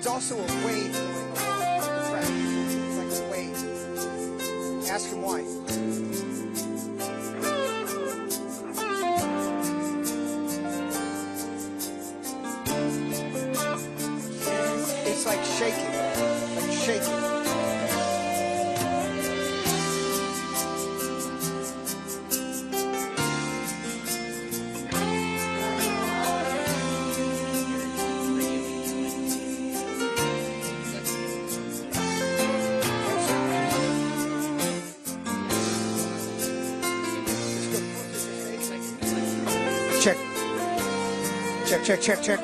also a wave going on the track. It's like a wave. Ask him why. It's like shaking. Like shaking. Check. Check, check, check, check.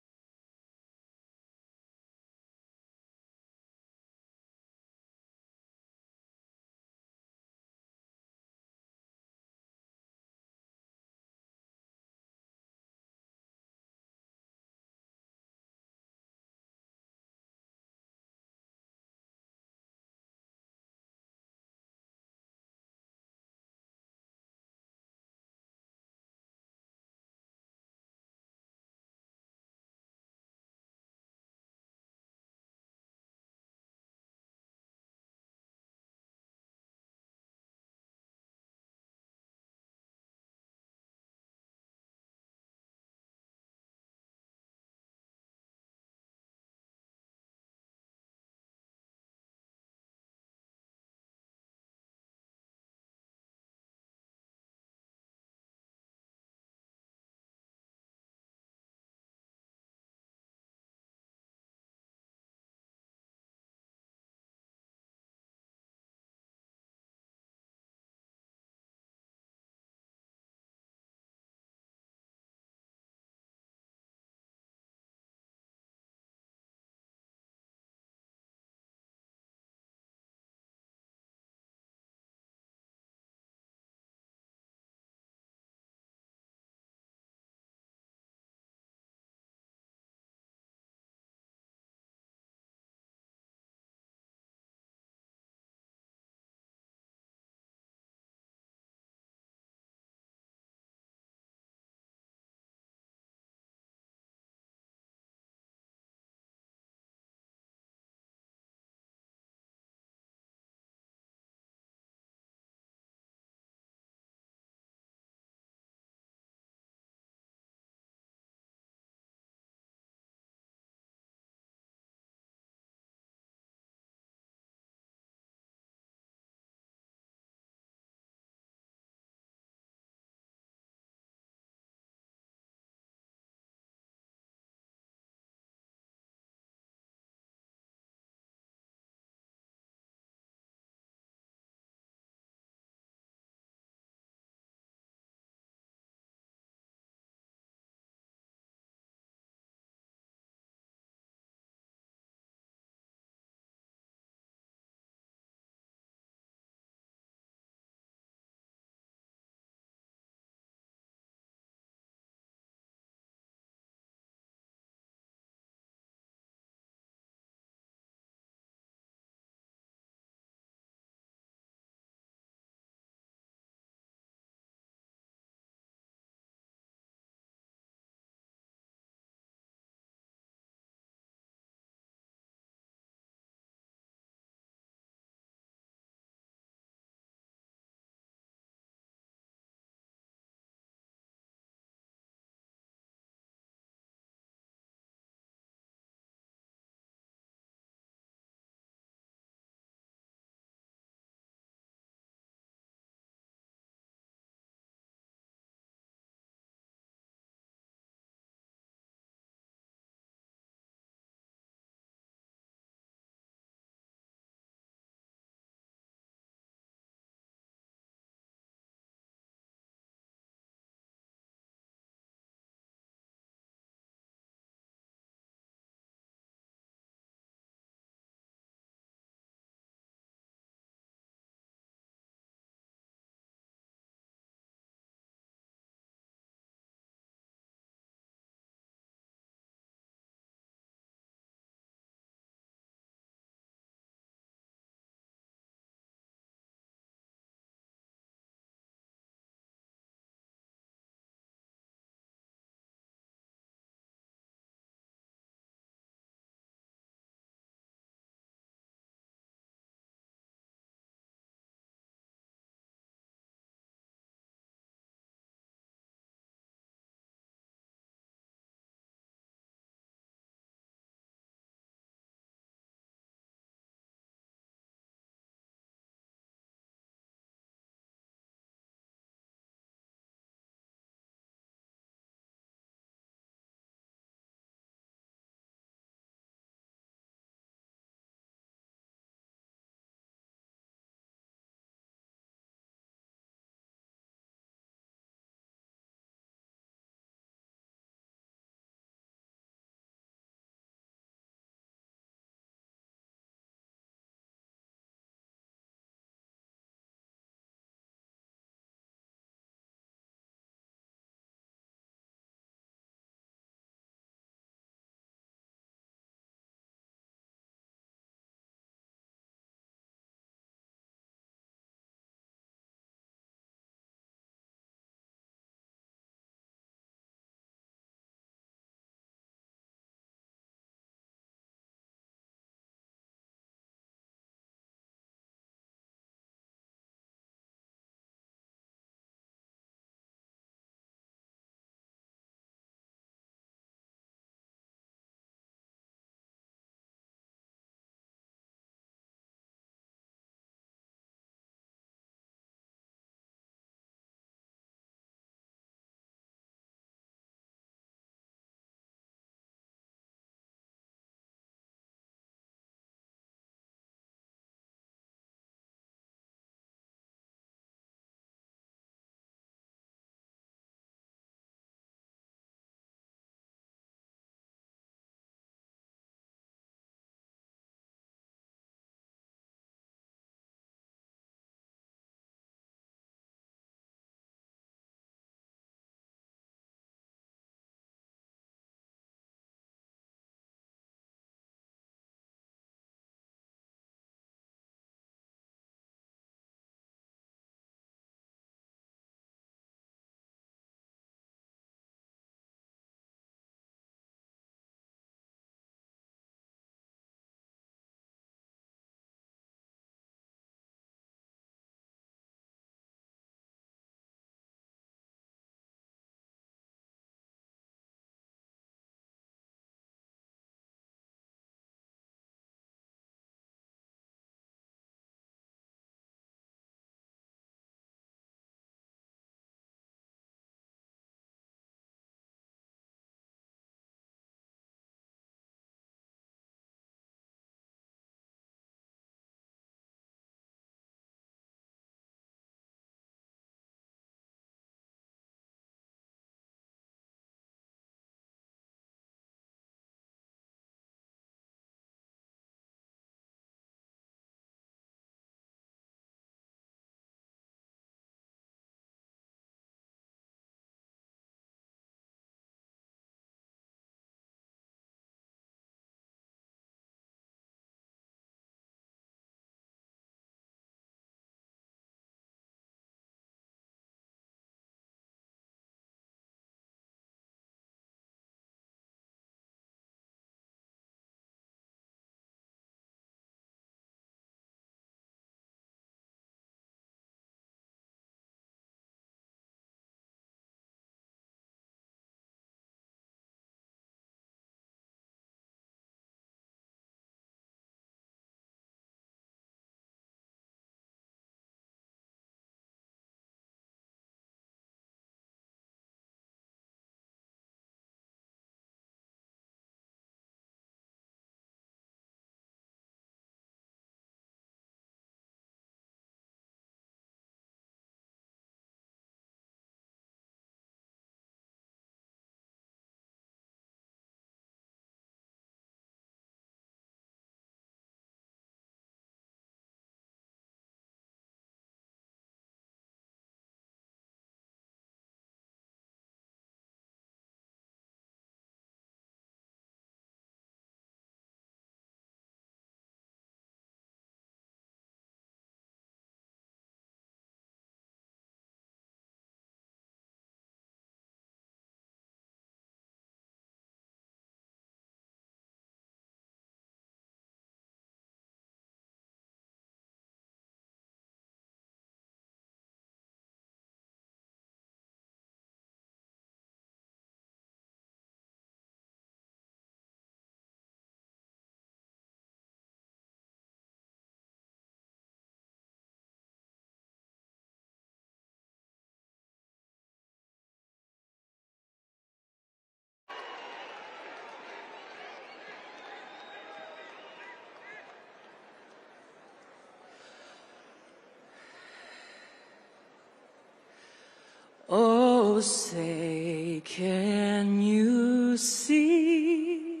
Oh, say, can you see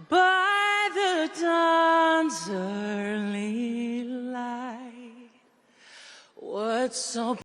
by the dawn's early light what so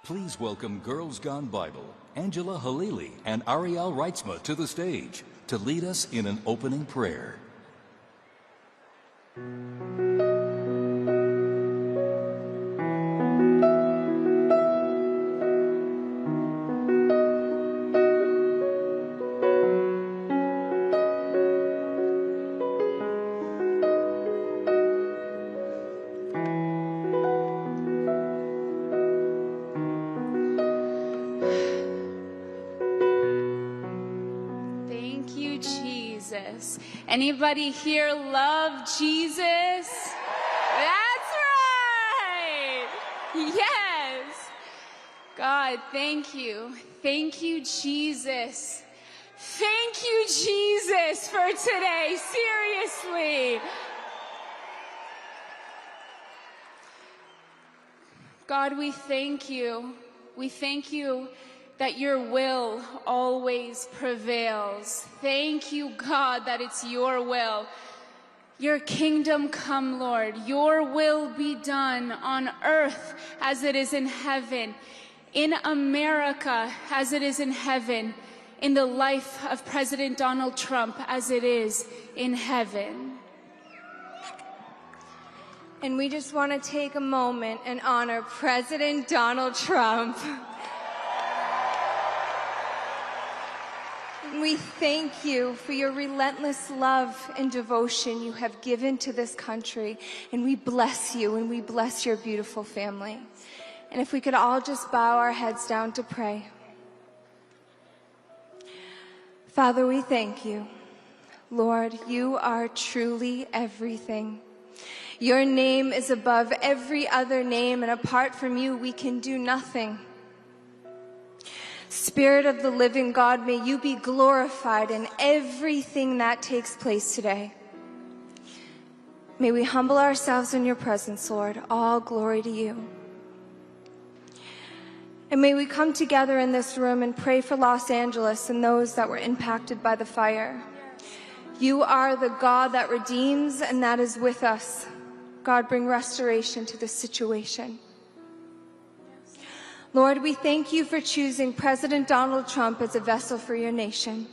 Please welcome Girls Gone Bible, Angela Halili and Ariel Reitzma to the stage to lead us in an opening prayer. Anybody here love Jesus? That's right! Yes! God, thank you. Thank you, Jesus. Thank you, Jesus, for today. Seriously. God, we thank you. We thank you that your will always prevails. Thank you, God, that it's your will. Your kingdom come, Lord. Your will be done on earth as it is in heaven, in America as it is in heaven, in the life of President Donald Trump as it is in heaven. And we just want to take a moment and honor President Donald Trump. We thank you for your relentless love and devotion you have given to this country. And we bless you and we bless your beautiful family. And if we could all just bow our heads down to pray. Father, we thank you. Lord, you are truly everything. Your name is above every other name, and apart from you, we can do nothing. Spirit of the living God, may you be glorified in everything that takes place today. May we humble ourselves in your presence, Lord. All glory to you. And may we come together in this room and pray for Los Angeles and those that were impacted by the fire. You are the God that redeems, and that is with us. God, bring restoration to this situation. Lord, we thank you for choosing President Donald Trump as a vessel for your nation.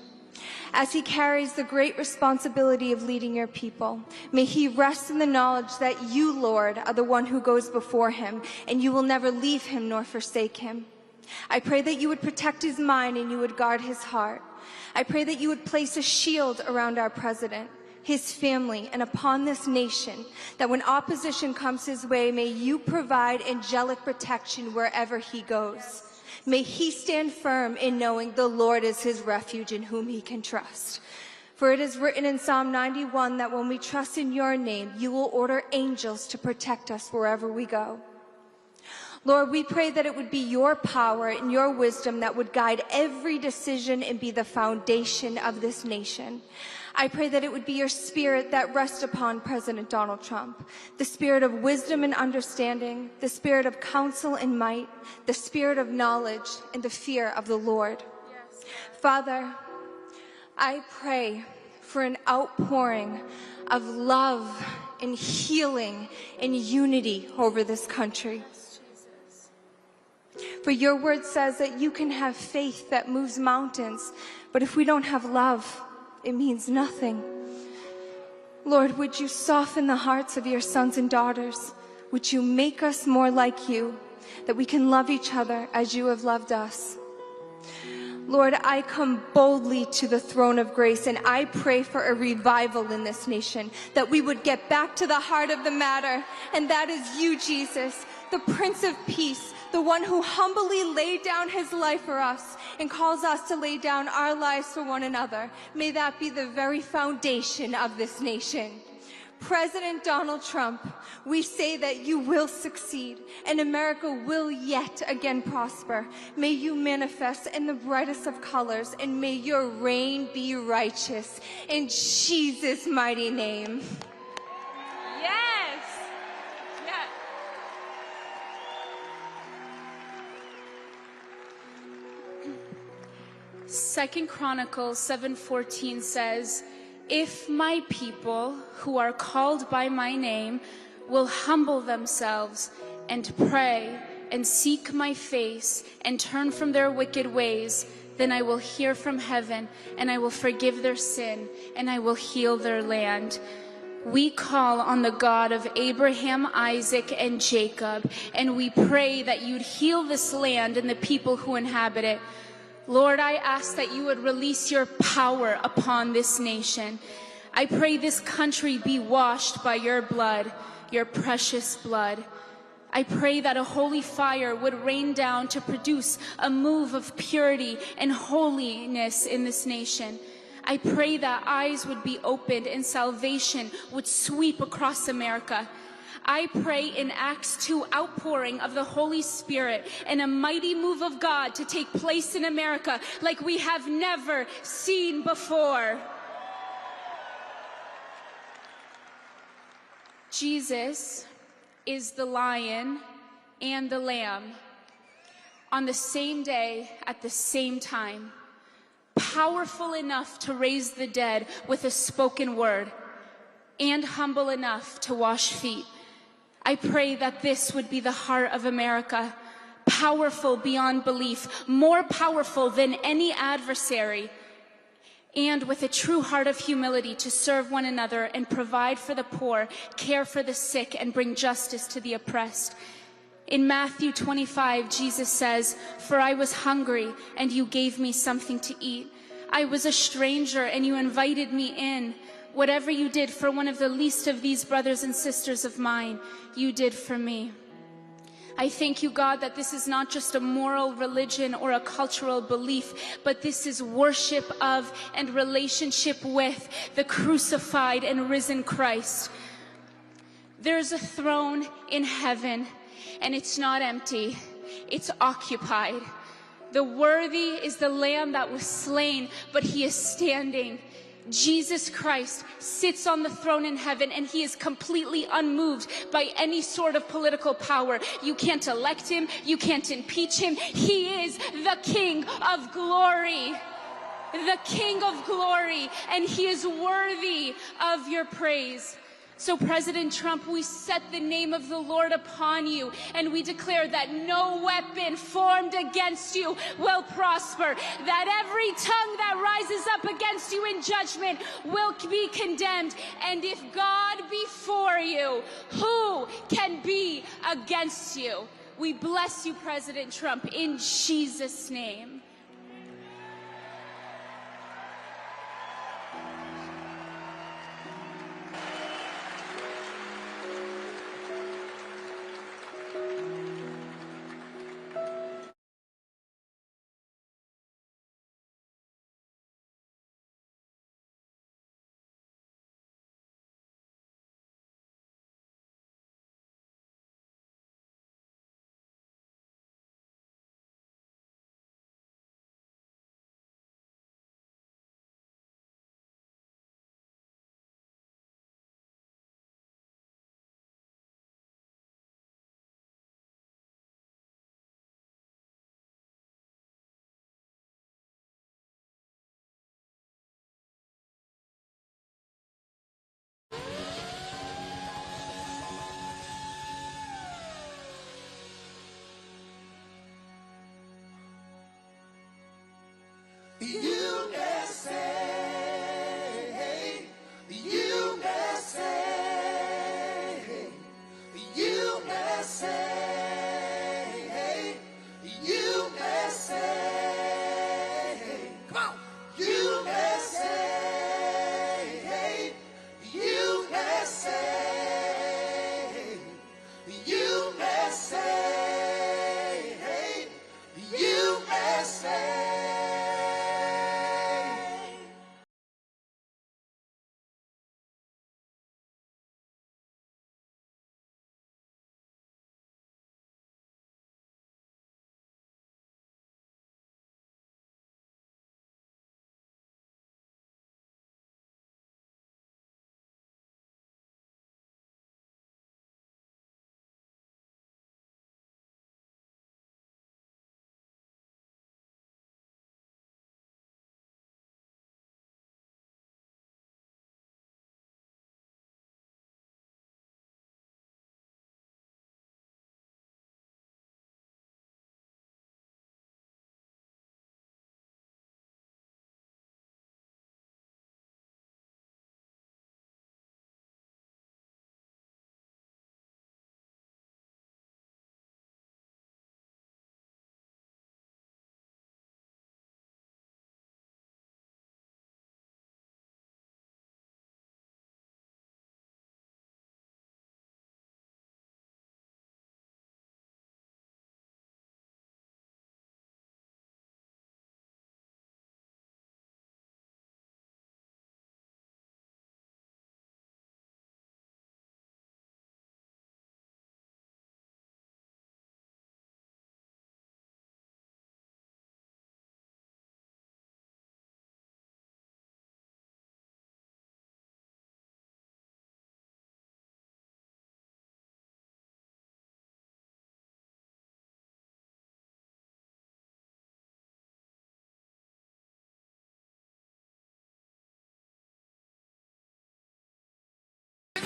As he carries the great responsibility of leading your people, may he rest in the knowledge that you, Lord, are the one who goes before him, and you will never leave him nor forsake him. I pray that you would protect his mind and you would guard his heart. I pray that you would place a shield around our president, his family, and upon this nation, that when opposition comes his way, may you provide angelic protection wherever he goes. May he stand firm in knowing the Lord is his refuge in whom he can trust. For it is written in Psalm 91 that when we trust in your name, you will order angels to protect us wherever we go. Lord, we pray that it would be your power and your wisdom that would guide every decision and be the foundation of this nation. I pray that it would be your spirit that rests upon President Donald Trump, the spirit of wisdom and understanding, the spirit of counsel and might, the spirit of knowledge and the fear of the Lord. Yes. Father, I pray for an outpouring of love and healing and unity over this country. For your word says that you can have faith that moves mountains, but if we don't have love, it means nothing. Lord, would you soften the hearts of your sons and daughters? Would you make us more like you, that we can love each other as you have loved us? Lord, I come boldly to the throne of grace, and I pray for a revival in this nation, that we would get back to the heart of the matter, and that is you, Jesus, the Prince of Peace, the one who humbly laid down his life for us and calls us to lay down our lives for one another. May that be the very foundation of this nation. President Donald Trump, we say that you will succeed and America will yet again prosper. May you manifest in the brightest of colors, and may your reign be righteous. In Jesus' mighty name. Yes! Yes. 2 Chronicles 7:14 says, "If my people who are called by my name will humble themselves and pray and seek my face and turn from their wicked ways, then I will hear from heaven and I will forgive their sin and I will heal their land." We call on the God of Abraham, Isaac, and Jacob, and we pray that you'd heal this land and the people who inhabit it. Lord, I ask that you would release your power upon this nation. I pray this country be washed by your blood, your precious blood. I pray that a holy fire would rain down to produce a move of purity and holiness in this nation. I pray that eyes would be opened and salvation would sweep across America. I pray in Acts 2 outpouring of the Holy Spirit and a mighty move of God to take place in America like we have never seen before. Jesus is the lion and the lamb on the same day at the same time, powerful enough to raise the dead with a spoken word and humble enough to wash feet. I pray that this would be the heart of America, powerful beyond belief, more powerful than any adversary, and with a true heart of humility to serve one another and provide for the poor, care for the sick, and bring justice to the oppressed. In Matthew 25, Jesus says, "For I was hungry, and you gave me something to eat. I was a stranger, and you invited me in. Whatever you did for one of the least of these brothers and sisters of mine, you did for me." I thank you, God, that this is not just a moral religion or a cultural belief, but this is worship of and relationship with the crucified and risen Christ. There's a throne in heaven, and it's not empty, it's occupied. The worthy is the Lamb that was slain, but he is standing. Jesus Christ sits on the throne in heaven, and he is completely unmoved by any sort of political power. You can't elect him, you can't impeach him. He is the King of glory, the King of glory, and he is worthy of your praise. So President Trump, we set the name of the Lord upon you, and we declare that no weapon formed against you will prosper, that every tongue that rises up against you in judgment will be condemned. And if God be for you, who can be against you? We bless you, President Trump, in Jesus' name.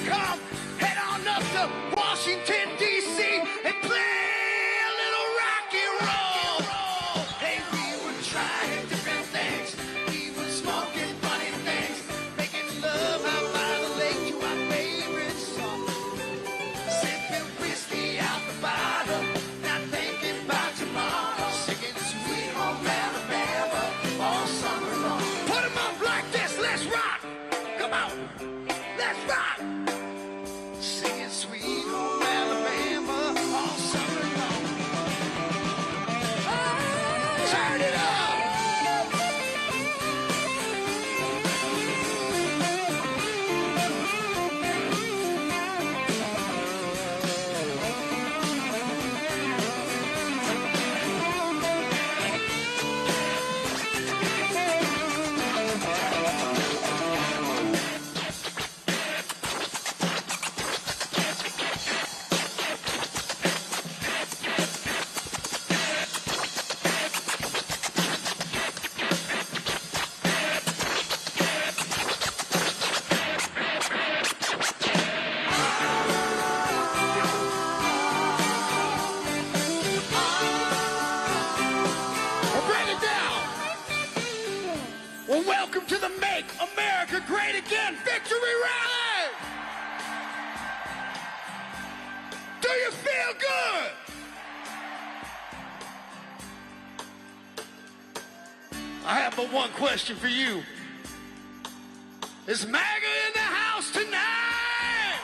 Come, head on up to Washington, D.C. and play a little rock and roll. Hey, we were trying different things. We were smoking funny things, making love out by the lake to our favorite song. Sipping whiskey out the bottle, not thinking about tomorrow. Singing Sweet Home Alabama all summer long. Put 'em up like this, let's rock. Come on, let's rock. Singing Sweet Home Alabama all summer long. Turn it up. Well, welcome to the Make America Great Again Victory Rally! Do you feel good? I have but one question for you. Is MAGA in the house tonight?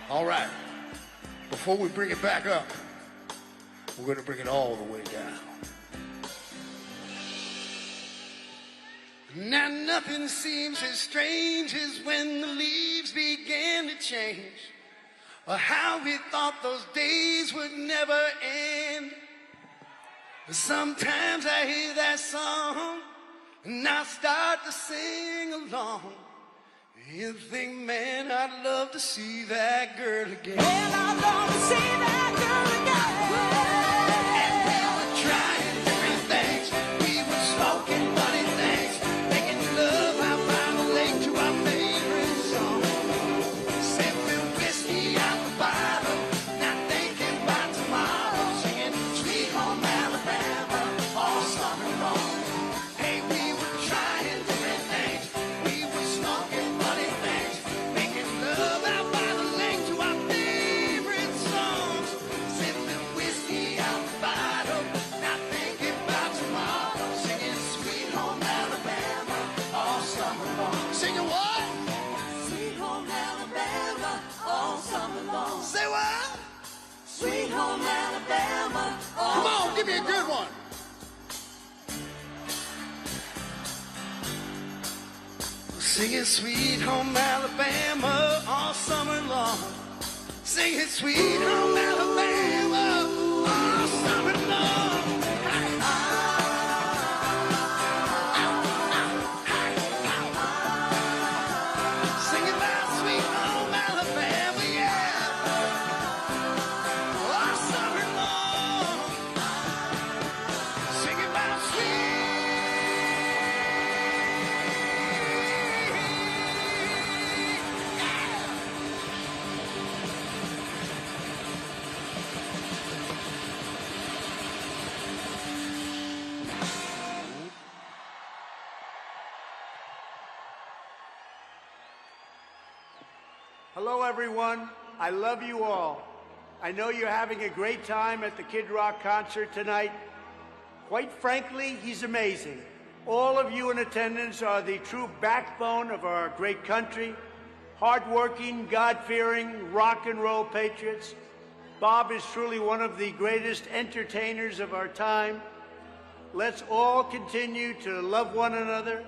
All right. Before we bring it back up, we're going to bring it all the way down. Now nothing seems as strange as when the leaves began to change, or how we thought those days would never end. But sometimes I hear that song and I start to sing along. You think, man, I'd love to see that girl again. Well, I'd love to see that girl again. And we were trying different things. We were smoking funny things, making love out by the lake to our favorite song. Sipping whiskey out the bottle, not thinking about tomorrow. Singing Sweet Home Alabama all Give me a good one. Singing Sweet Home Alabama all summer long. Singing Sweet Home Alabama all summer long. Singing about Sweet Home Alabama, yeah. All summer long. Singing about sweet. Hello, everyone. I love you all. I know you're having a great time at the Kid Rock concert tonight. Quite frankly, he's amazing. All of you in attendance are the true backbone of our great country, hardworking, God-fearing, rock and roll patriots. Bob is truly one of the greatest entertainers of our time. Let's all continue to love one another,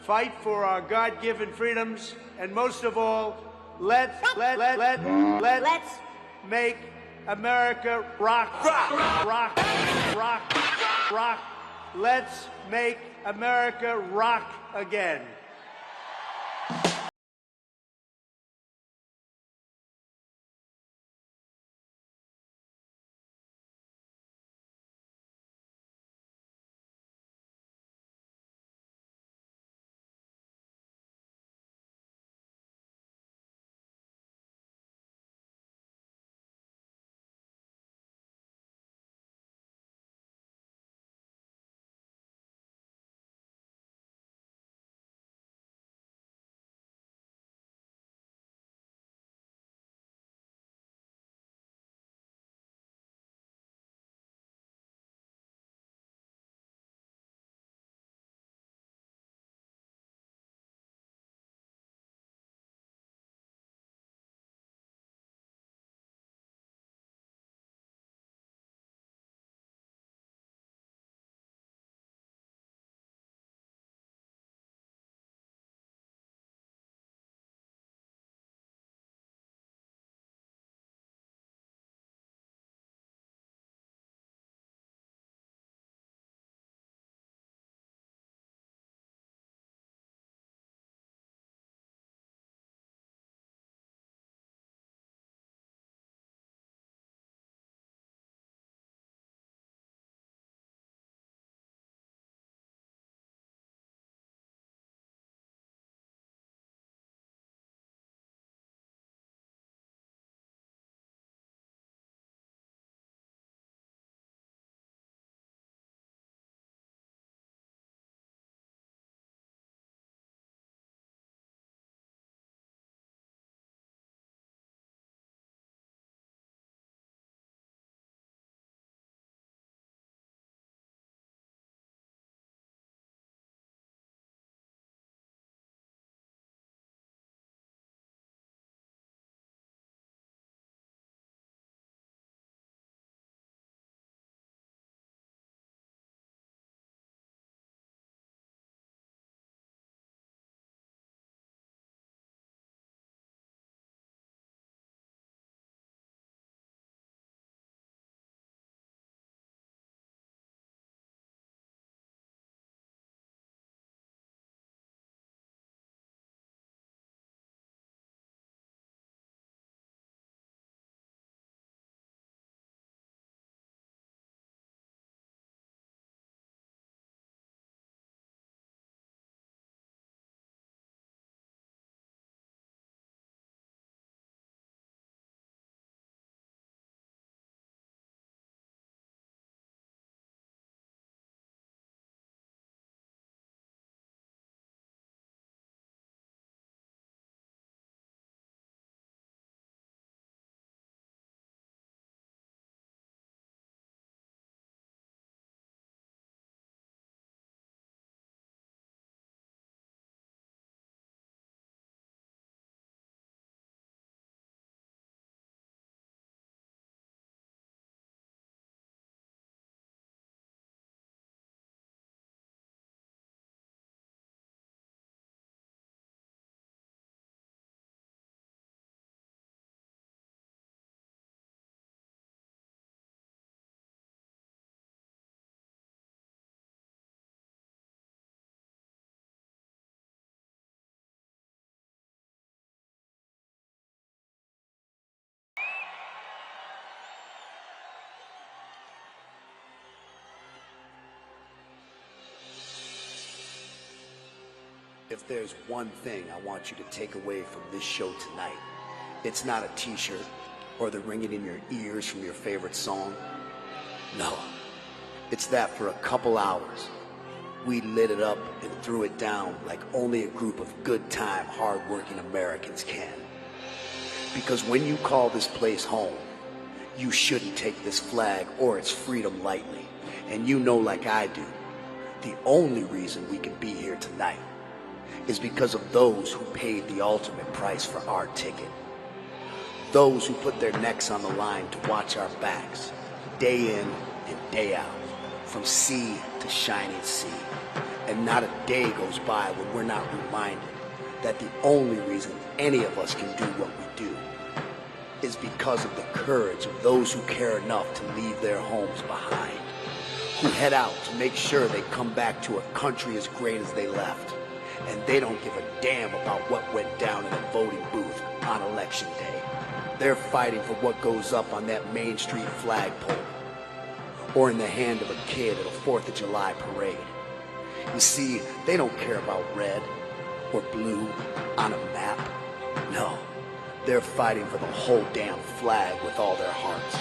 fight for our God-given freedoms, and most of all, let's make America rock, rock, rock, rock, rock. Let's make America rock again. if there's one thing I want you to take away from this show tonight, it's not a t-shirt or the ringing in your ears from your favorite song. No, it's that for a couple hours, we lit it up and threw it down like only a group of good-time, hard-working Americans can. Because when you call this place home, you shouldn't take this flag or its freedom lightly. And you know, like I do, the only reason we can be here tonight is because of those who paid the ultimate price for our ticket. Those who put their necks on the line to watch our backs, day in and day out, from sea to shining sea. And not a day goes by when we're not reminded that the only reason any of us can do what we do is because of the courage of those who care enough to leave their homes behind, who head out to make sure they come back to a country as great as they left, and they don't give a damn about what went down in a voting booth on election day. They're fighting for what goes up on that Main Street flagpole, or in the hand of a kid at a 4th of July parade. You see, they don't care about red or blue on a map. No, they're fighting for the whole damn flag with all their hearts.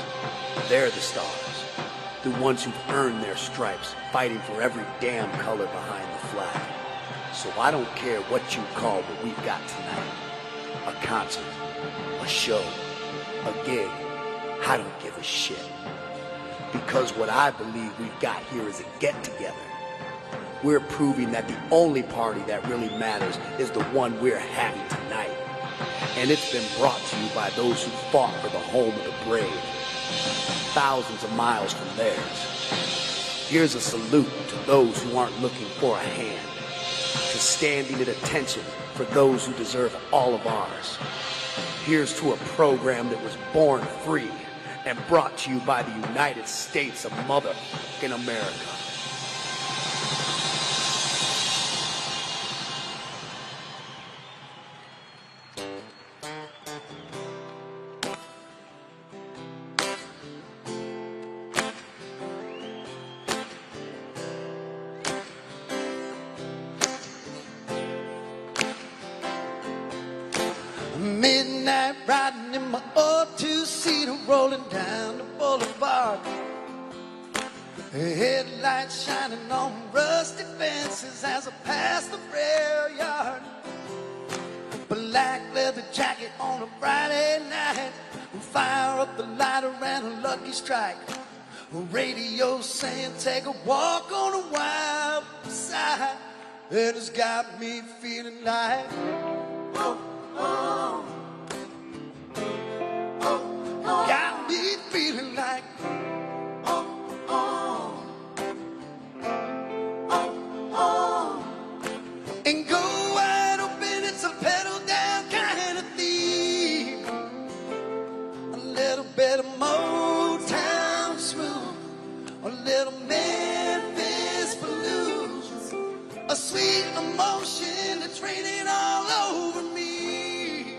They're the stars, the ones who've earned their stripes, fighting for every damn color behind the flag. So I don't care what you call what we've got tonight. A concert, a show, a gig. I don't give a shit. Because what I believe we've got here is a get-together. We're proving that the only party that really matters is the one we're having tonight. And it's been brought to you by those who fought for the home of the brave, thousands of miles from theirs. Here's a salute to those who aren't looking for a hand, to standing at attention for those who deserve all of ours. Here's to a program that was born free and brought to you by the United States of motherfucking America. Midnight riding in my old two-seater, rolling down the boulevard. Headlights shining on rusty fences as I pass the rail yard. Black leather jacket on a Friday night, fire up the lighter and a lucky strike. Radio saying take a walk on the wild side. It has got me feeling like got me feeling like and go wide open, it's a pedal down kind of theme. A little bit of Motown smooth, a little Memphis blues, a sweet emotion that's raining all over me.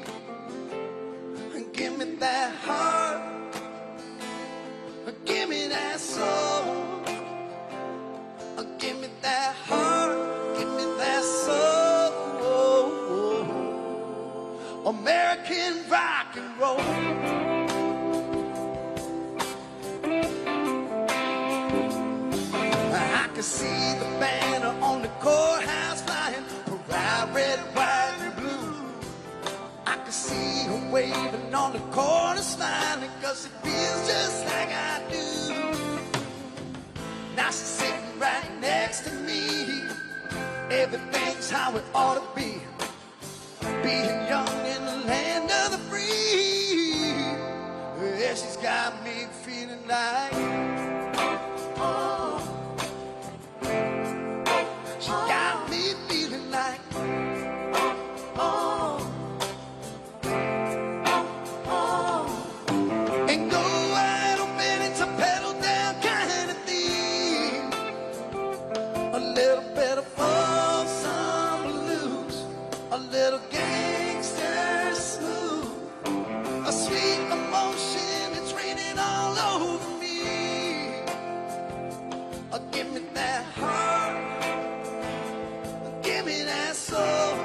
Give me that heart, give me that soul, give me that heart, give me that soul. American rock and roll. I can see the banner on the courthouse flying, proud red, white, and blue. I can see her waving on the corner, smiling, cause it feels just like I do. Now she's sitting right next to me. Everything's how it ought to be, being young in the land of the free. Yeah, she's got me feeling like she got me feeling like and go wide open, it's a pedal down kind of theme. A little bit of folk, some blues, a little gangster smooth, a sweet emotion that's raining all over me. Give me that heart, give me that soul.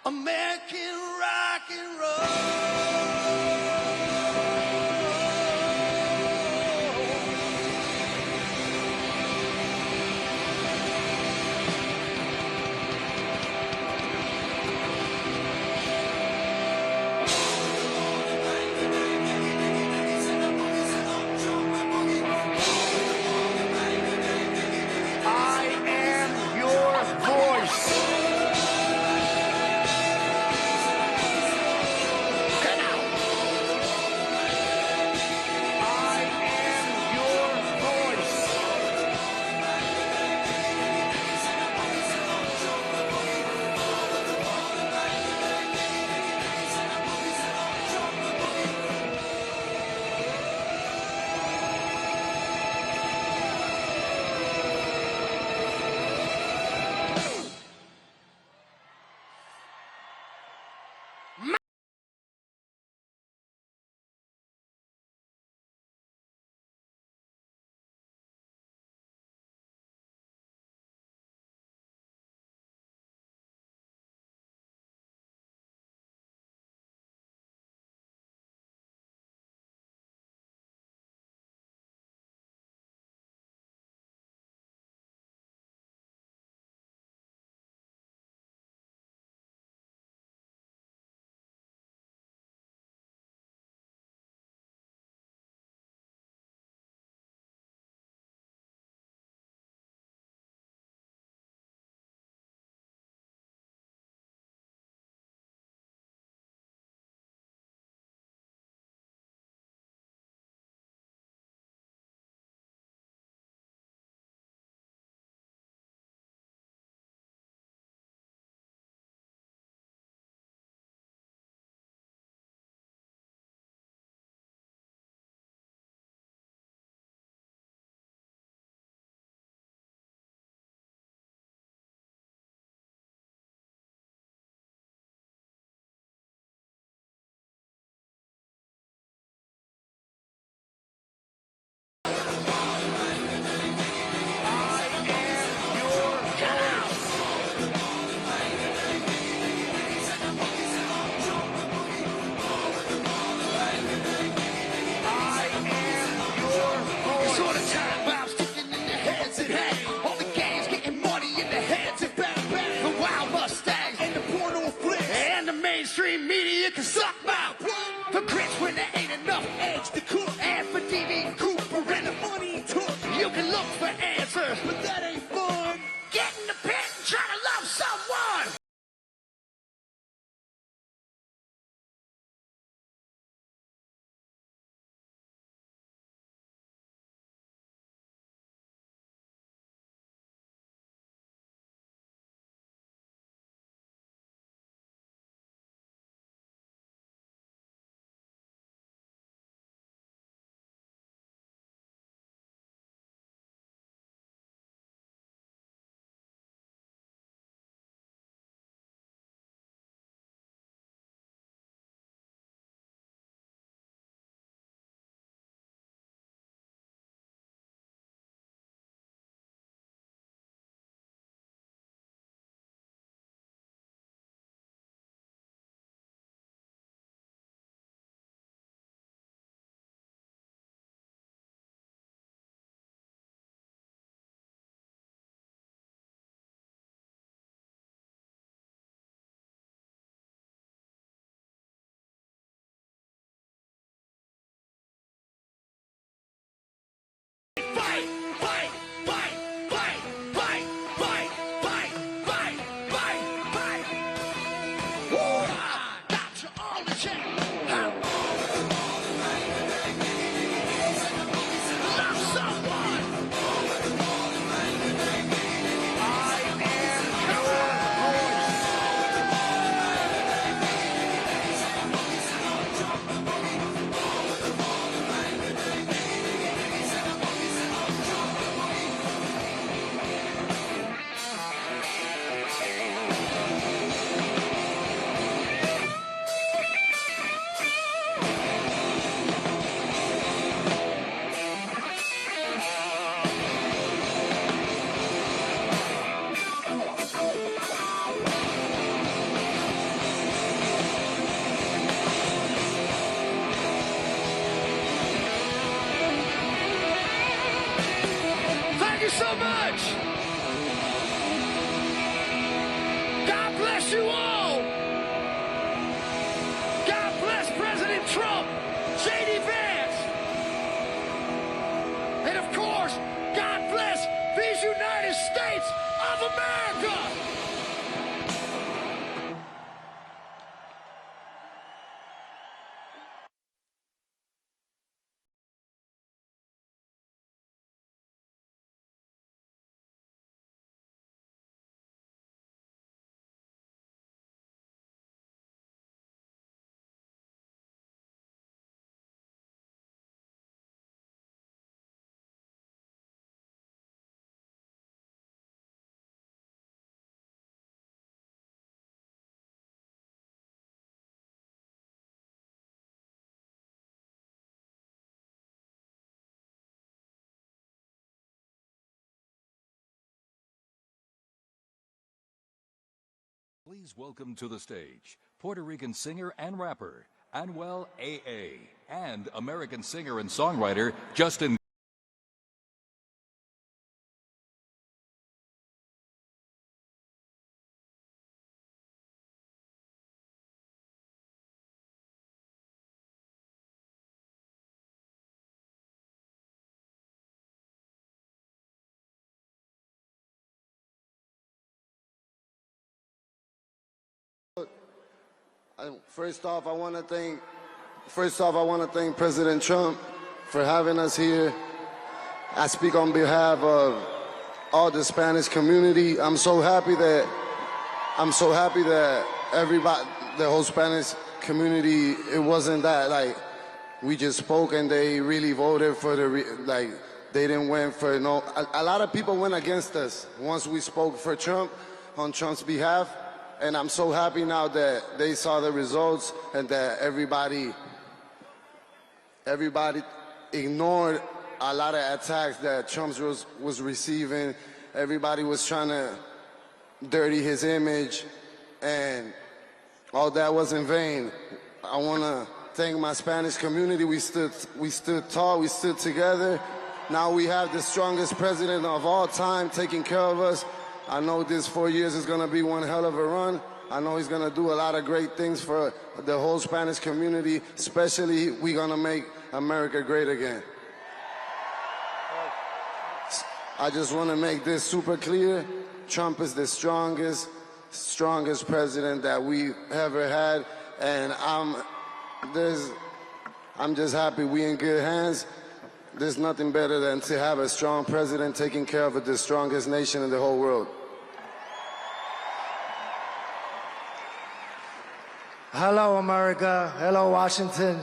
American rock and roll. I am your voice. Get out. I am your voice. It's all the time bombs sticking in their heads and hey, all the games getting money in their heads and bang bang. The wild mustangs and the porno flicks and the mainstream media can suck my blood. For grits when there ain't enough eggs to cook, and for DB Cooper and the money he took. You can look for answers, but that ain't fun. Get in the pit and try to love someone. much. God bless you all. God bless President Trump, J.D. Vance, and of course, God bless these United States of America. Please welcome to the stage Puerto Rican singer and rapper Anuel AA and American singer and songwriter Justin. First off, I want to thank President Trump for having us here. I speak on behalf of all the Spanish community. I'm so happy that everybody, the whole Spanish community, it wasn't that like we just spoke and they really voted for they didn't win for no. A lot of people went against us once we spoke for Trump on Trump's behalf. And I'm so happy now that they saw the results and that everybody ignored a lot of attacks that Trump was receiving. Everybody was trying to dirty his image, and all that was in vain. I want to thank my Spanish community. We stood tall, we stood together. Now we have the strongest president of all time taking care of us. I know this 4 years is going to be one hell of a run. I know he's going to do a lot of great things for the whole Spanish community, especially we're going to make America great again. I just want to make this super clear. Trump is the strongest president that we ever had, and I'm just happy we in good hands. There's nothing better than to have a strong president taking care of the strongest nation in the whole world. Hello, America. Hello, Washington.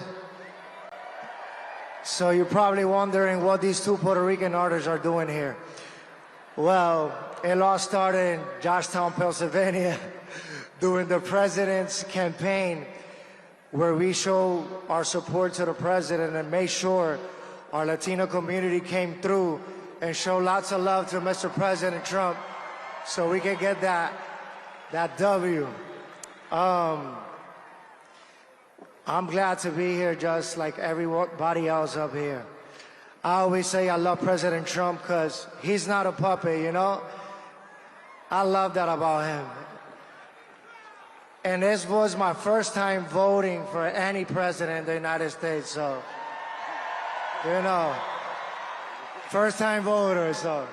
So you're probably wondering what these two Puerto Rican artists are doing here. Well, it all started in Georgetown, Pennsylvania, during the president's campaign, where we show our support to the president and made sure our Latino community came through and showed lots of love to Mr. President Trump so we can get that W. I'm glad to be here just like everybody else up here. I always say I love President Trump because he's not a puppet, you know? I love that about him. And this was my first time voting for any president in the United States, so, you know, first time voter, so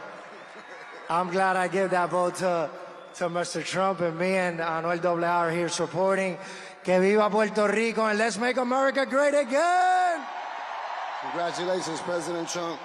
I'm glad I give that vote to Mr. Trump, and me and Anuel AA are here supporting. Que viva Puerto Rico, and let's make America great again! Congratulations, President Trump.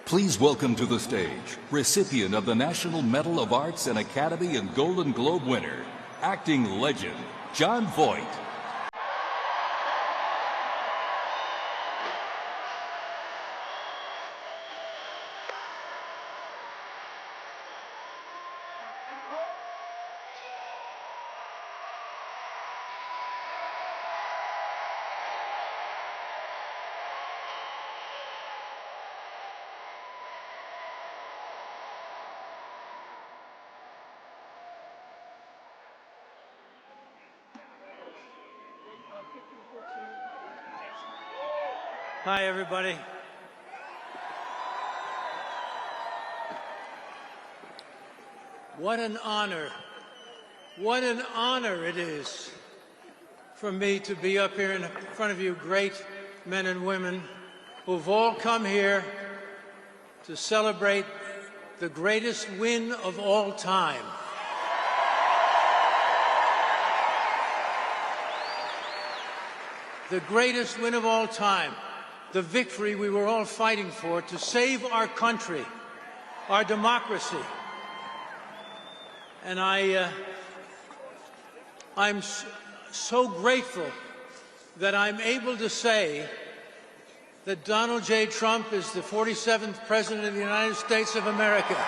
Please welcome to the stage, recipient of the National Medal of Arts and Academy and Golden Globe winner, acting legend, Jon Voight. Hi, everybody. What an honor it is for me to be up here in front of you great men and women who've all come here to celebrate the greatest win of all time. The greatest win of all time. The victory we were all fighting for to save our country, our democracy. And I'm so grateful that I'm able to say that Donald J. Trump is the 47th President of the United States of America.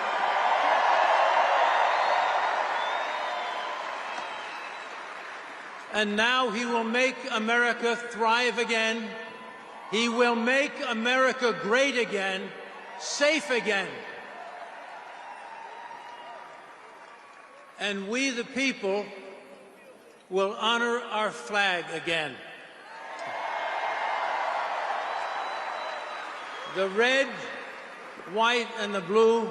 And now he will make America thrive again. He will make America great again, safe again. And we, the people, will honor our flag again. The red, white, and the blue,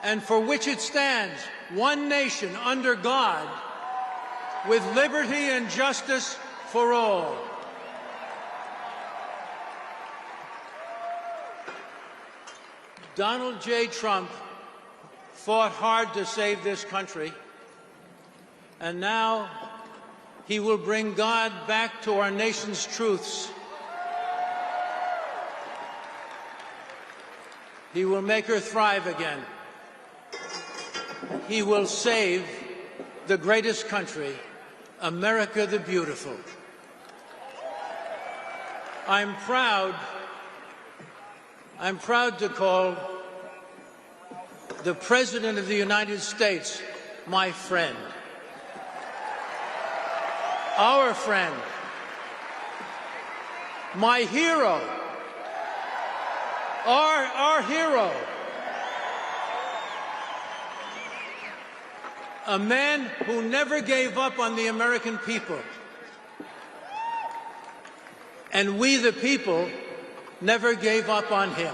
and for which it stands, one nation under God, with liberty and justice for all. Donald J. Trump fought hard to save this country, and now he will bring God back to our nation's truths. He will make her thrive again. He will save the greatest country, America the Beautiful. I'm proud to call the President of the United States my friend. Our friend. My hero. Our hero. A man who never gave up on the American people. And we, the people, never gave up on him.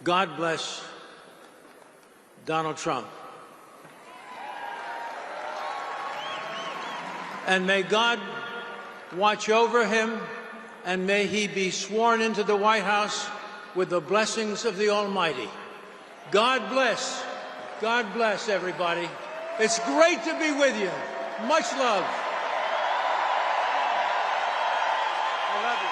God bless Donald Trump. And may God watch over him, and may he be sworn into the White House with the blessings of the Almighty. God bless. God bless everybody. It's great to be with you. Much love. I love you.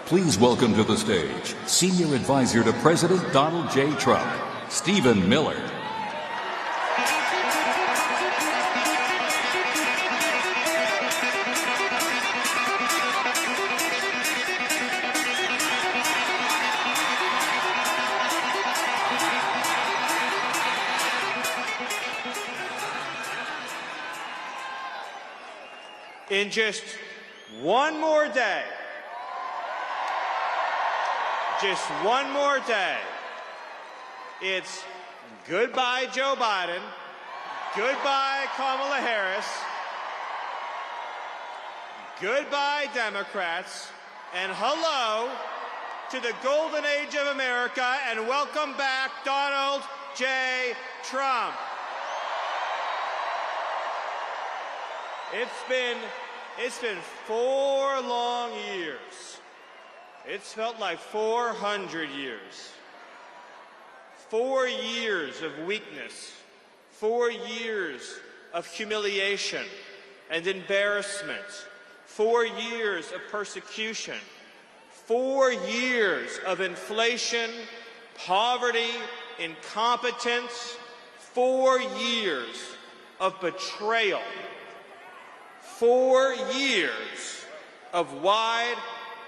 Please welcome to the stage Senior Advisor to President Donald J. Trump, Stephen Miller. In just one more day, just one more day, it's goodbye Joe Biden, goodbye Kamala Harris, goodbye Democrats, and hello to the golden age of America, and welcome back Donald J. Trump. It's been 4 long years. It's felt like 400 years. 4 years of weakness. 4 years of humiliation and embarrassment. 4 years of persecution, 4 years of inflation, poverty, incompetence, 4 years of betrayal, 4 years of wide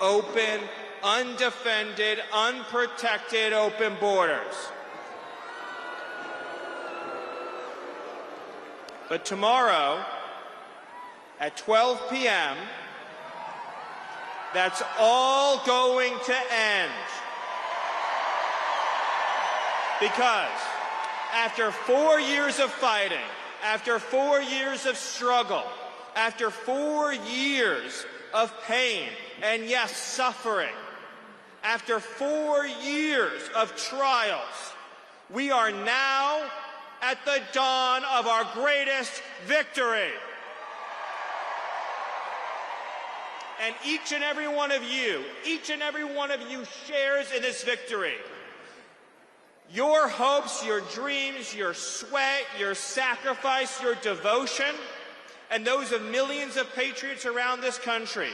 open, undefended, unprotected open borders. But tomorrow, at 12 p.m., that's all going to end. Because after 4 years of fighting, after 4 years of struggle, after 4 years of pain and, yes, suffering, after 4 years of trials, we are now at the dawn of our greatest victory. And each and every one of you shares in this victory. Your hopes, your dreams, your sweat, your sacrifice, your devotion, and those of millions of patriots around this country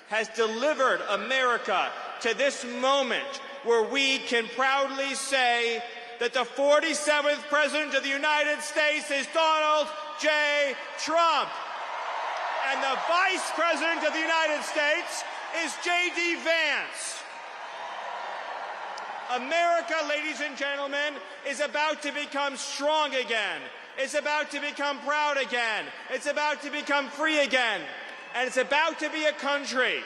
has delivered America to this moment where we can proudly say that the 47th President of the United States is Donald J. Trump. And the Vice President of the United States is J.D. Vance. America, ladies and gentlemen, is about to become strong again. It's about to become proud again. It's about to become free again. And it's about to be a country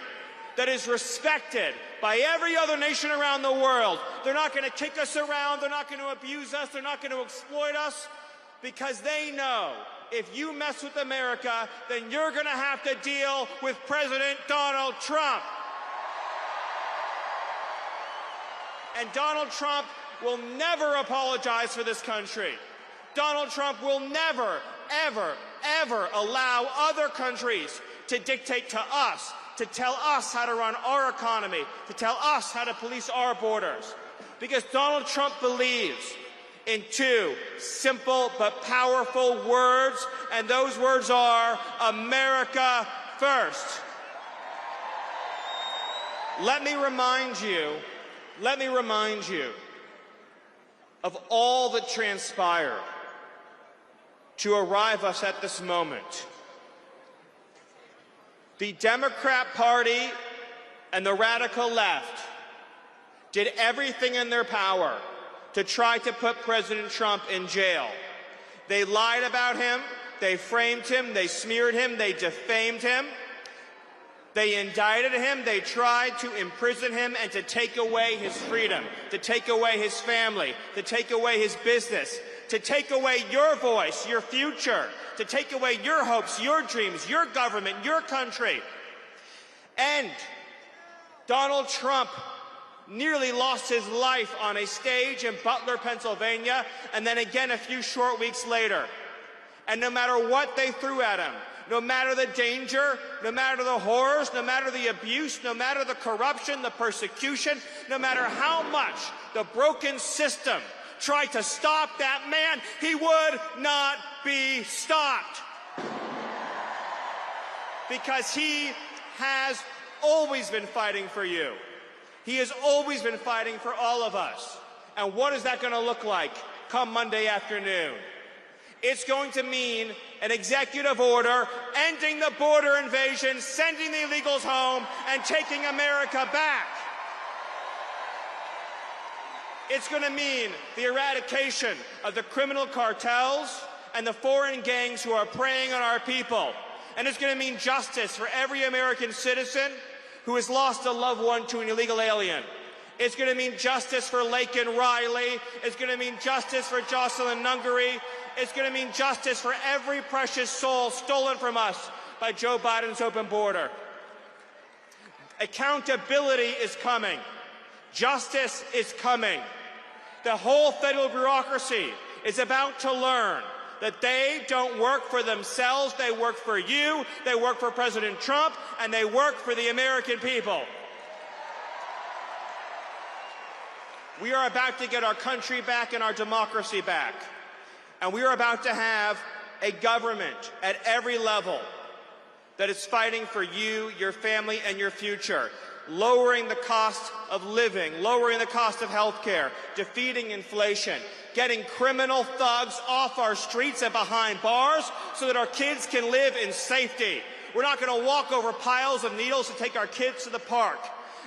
that is respected by every other nation around the world. They're not going to kick us around. They're not going to abuse us. They're not going to exploit us, because they know if you mess with America, then you're going to have to deal with President Donald Trump. And Donald Trump will never apologize for this country. Donald Trump will never, ever, ever allow other countries to dictate to us, to tell us how to run our economy, to tell us how to police our borders. Because Donald Trump believes in two simple but powerful words, and those words are America first. Let me remind you of all that transpired to arrive us at this moment. The Democrat Party and the radical left did everything in their power to try to put President Trump in jail. They lied about him, they framed him, they smeared him, they defamed him, they indicted him, they tried to imprison him and to take away his freedom, to take away his family, to take away his business, to take away your voice, your future, to take away your hopes, your dreams, your government, your country. And Donald Trump nearly lost his life on a stage in Butler, Pennsylvania, and then again a few short weeks later. And no matter what they threw at him, no matter the danger, no matter the horrors, no matter the abuse, no matter the corruption, the persecution, no matter how much the broken system tried to stop that man, he would not be stopped. Because he has always been fighting for you. He has always been fighting for all of us. And what is that going to look like come Monday afternoon? It's going to mean an executive order ending the border invasion, sending the illegals home, and taking America back. It's going to mean the eradication of the criminal cartels and the foreign gangs who are preying on our people. And it's going to mean justice for every American citizen who has lost a loved one to an illegal alien. It's going to mean justice for Laken Riley. It's going to mean justice for Jocelyn Nungary. It's going to mean justice for every precious soul stolen from us by Joe Biden's open border. Accountability is coming. Justice is coming. The whole federal bureaucracy is about to learn that they don't work for themselves, they work for you, they work for President Trump, and they work for the American people. We are about to get our country back and our democracy back. And we are about to have a government at every level that is fighting for you, your family, and your future, lowering the cost of living, lowering the cost of health care, defeating inflation, getting criminal thugs off our streets and behind bars so that our kids can live in safety. We're not going to walk over piles of needles to take our kids to the park.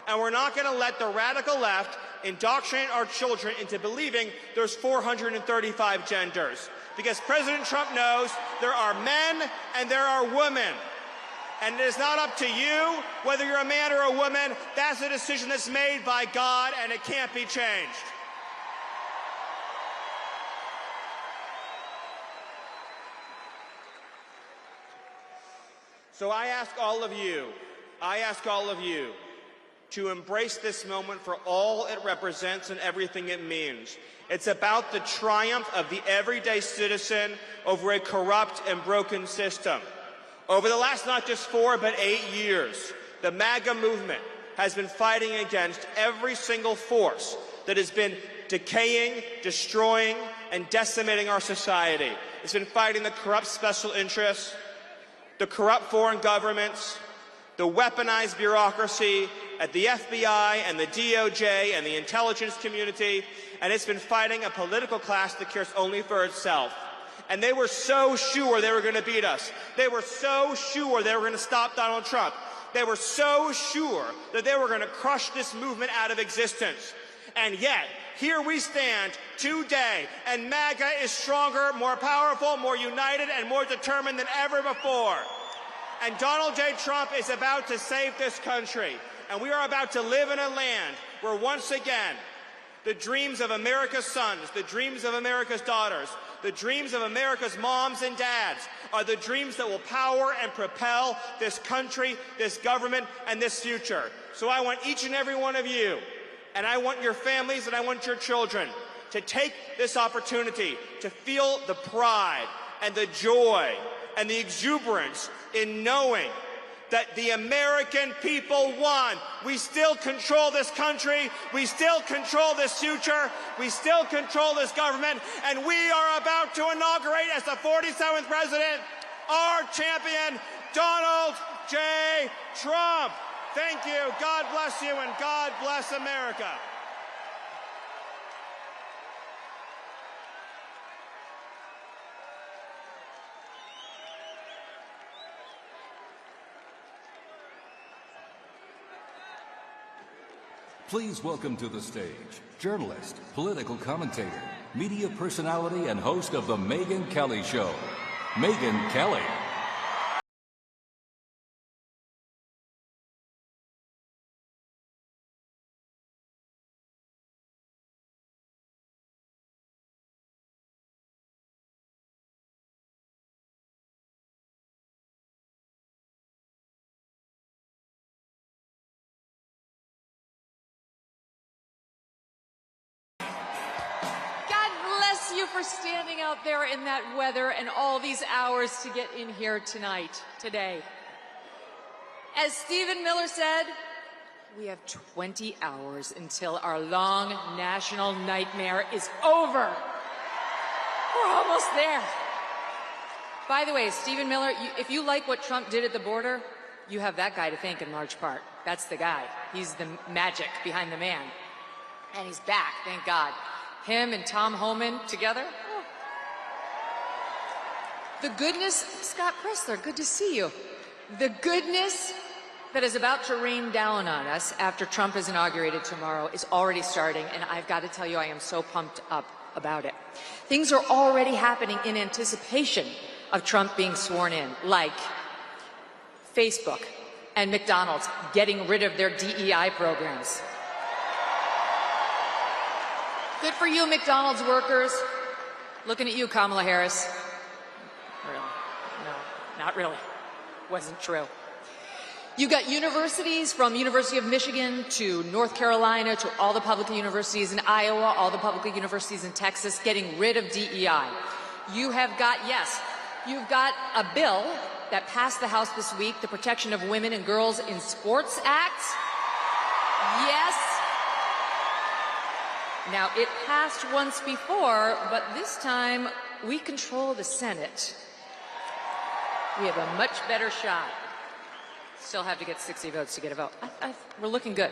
And we're not going to let the radical left indoctrinate our children into believing there's 435 genders. Because President Trump knows there are men and there are women. And it is not up to you whether you're a man or a woman. That's a decision that's made by God, and it can't be changed. So I ask all of you to embrace this moment for all it represents and everything it means. It's about the triumph of the everyday citizen over a corrupt and broken system. Over the last not just 4 but 8 years, the MAGA movement has been fighting against every single force that has been decaying, destroying, and decimating our society. It's been fighting the corrupt special interests, the corrupt foreign governments, the weaponized bureaucracy at the FBI and the DOJ and the intelligence community, and it's been fighting a political class that cares only for itself. And they were so sure they were going to beat us. They were so sure they were going to stop Donald Trump. They were so sure that they were going to crush this movement out of existence. And yet, here we stand today, and MAGA is stronger, more powerful, more united, and more determined than ever before. And Donald J. Trump is about to save this country. And we are about to live in a land where, once again, the dreams of America's sons, the dreams of America's daughters, the dreams of America's moms and dads are the dreams that will power and propel this country, this government, and this future. So I want each and every one of you, and I want your families, and I want your children to take this opportunity to feel the pride and the joy and the exuberance in knowing that the American people won. We still control this country. We still control this future. We still control this government. And we are about to inaugurate as the 47th president our champion, Donald J. Trump. Thank you. God bless you, and God bless America. Please welcome to the stage journalist, political commentator, media personality, and host of The Megyn Kelly Show, Megyn Kelly. For standing out there in that weather and all these hours to get in here today. As Stephen Miller said, we have 20 hours until our long national nightmare is over. We're almost there. By the way, Stephen Miller, if you like what Trump did at the border, you have that guy to thank in large part. That's the guy. He's the magic behind the man. And he's back, thank God. Him and Tom Homan together. Oh. The goodness, Scott Pressler, good to see you. The goodness that is about to rain down on us after Trump is inaugurated tomorrow is already starting, and I've got to tell you, I am so pumped up about it. Things are already happening in anticipation of Trump being sworn in, like Facebook and McDonald's getting rid of their DEI programs. Good for you, McDonald's workers. Looking at you, Kamala Harris. Really? No, not really. Wasn't true. You got universities from University of Michigan to North Carolina to all the public universities in Iowa, all the public universities in Texas getting rid of DEI. You have got, yes, you've got a bill that passed the House this week, the Protection of Women and Girls in Sports Act. Yes. Now, it passed once before, but this time we control the Senate. We have a much better shot Still have to get 60 votes to get a vote. We're looking good.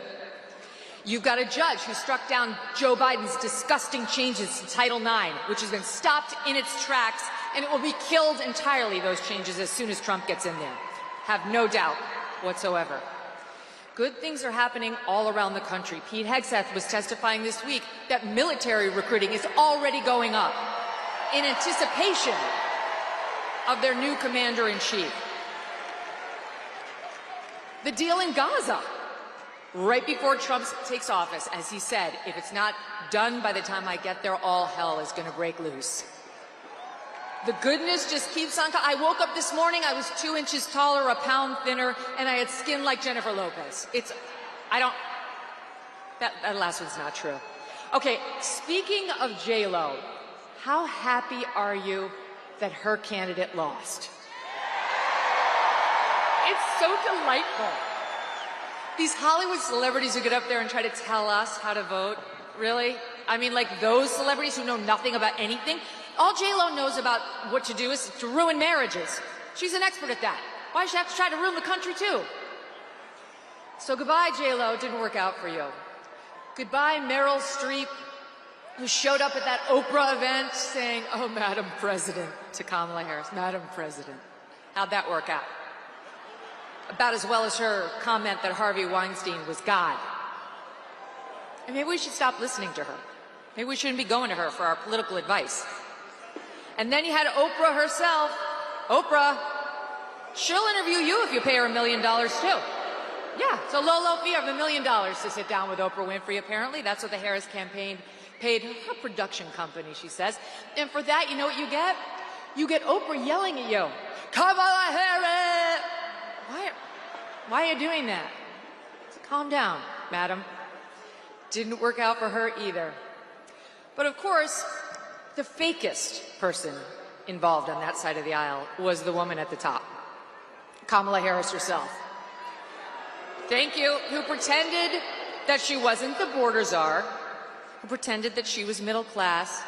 You've got a judge who struck down Joe Biden's disgusting changes to Title IX, which has been stopped in its tracks, and it will be killed entirely, those changes, as soon as Trump gets in there. Have no doubt whatsoever. Good things are happening all around the country. Pete Hegseth was testifying this week that military recruiting is already going up in anticipation of their new commander-in-chief. The deal in Gaza, right before Trump takes office, as he said, if it's not done by the time I get there, all hell is going to break loose. The goodness just keeps on coming. I woke up this morning, I was 2 inches taller, a pound thinner, and I had skin like Jennifer Lopez. That last one's not true. Okay, speaking of J-Lo, how happy are you that her candidate lost? It's so delightful. These Hollywood celebrities who get up there and try to tell us how to vote, really? I mean, like those celebrities who know nothing about anything. All J-Lo knows about what to do is to ruin marriages. She's an expert at that. Why does she have to try to ruin the country too? So goodbye, J-Lo. It didn't work out for you. Goodbye, Meryl Streep, who showed up at that Oprah event saying, "Oh, Madam President," to Kamala Harris. Madam President. How'd that work out? About as well as her comment that Harvey Weinstein was God. And maybe we should stop listening to her. Maybe we shouldn't be going to her for our political advice. And then you had Oprah herself. Oprah, she'll interview you if you pay her $1 million too. Yeah, it's a low fee of $1 million to sit down with Oprah Winfrey, apparently. That's what the Harris campaign paid her production company, she says. And for that, you know what you get? You get Oprah yelling at you. Kamala Harris! Why are you doing that? So calm down, madam. Didn't work out for her either. But of course, the fakest person involved on that side of the aisle was the woman at the top, Kamala Harris herself. Thank you, who pretended that she wasn't the border czar, who pretended that she was middle class,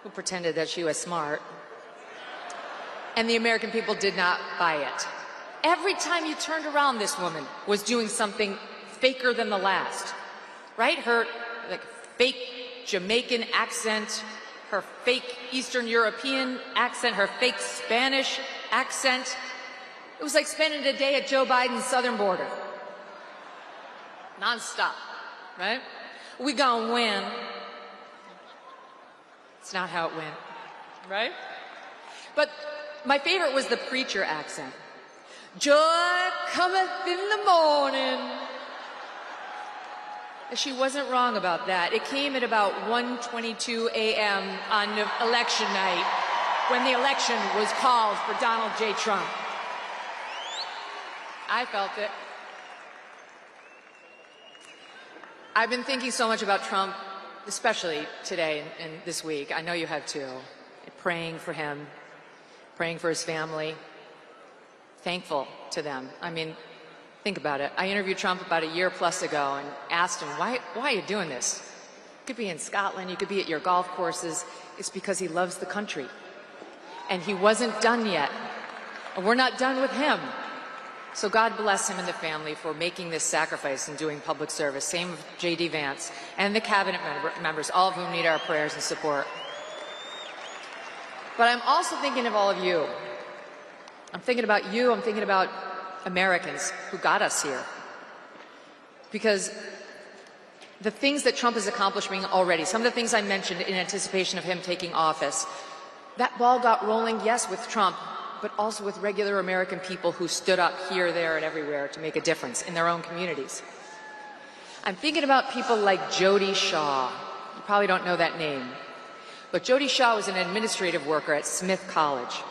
who pretended that she was smart. And the American people did not buy it. Every time you turned around, this woman was doing something faker than the last, right? Her fake Jamaican accent, her fake Eastern European accent, her fake Spanish accent. It was like spending a day at Joe Biden's southern border. Non-stop, right? We gonna win. It's not how it went, right? But my favorite was the preacher accent. Joy cometh in the morning. She wasn't wrong about that. It came at about 1:22 a.m. on election night when the election was called for Donald J. Trump. I felt it. I've been thinking so much about Trump, especially today and this week. I know you have too. Praying for him, praying for his family. Thankful to them. I mean, think about it. I interviewed Trump about a year plus ago and asked him, why are you doing this? You could be in Scotland, you could be at your golf courses. It's because he loves the country. And he wasn't done yet. And we're not done with him. So God bless him and the family for making this sacrifice and doing public service. Same with J.D. Vance and the cabinet members, all of whom need our prayers and support. But I'm also thinking of all of you. I'm thinking about you, I'm thinking about Americans who got us here. Because the things that Trump is accomplishing already, some of the things I mentioned in anticipation of him taking office, that ball got rolling, yes, with Trump, but also with regular American people who stood up here, there, and everywhere to make a difference in their own communities. I'm thinking about people like Jody Shaw. You probably don't know that name. But Jody Shaw was an administrative worker at Smith College.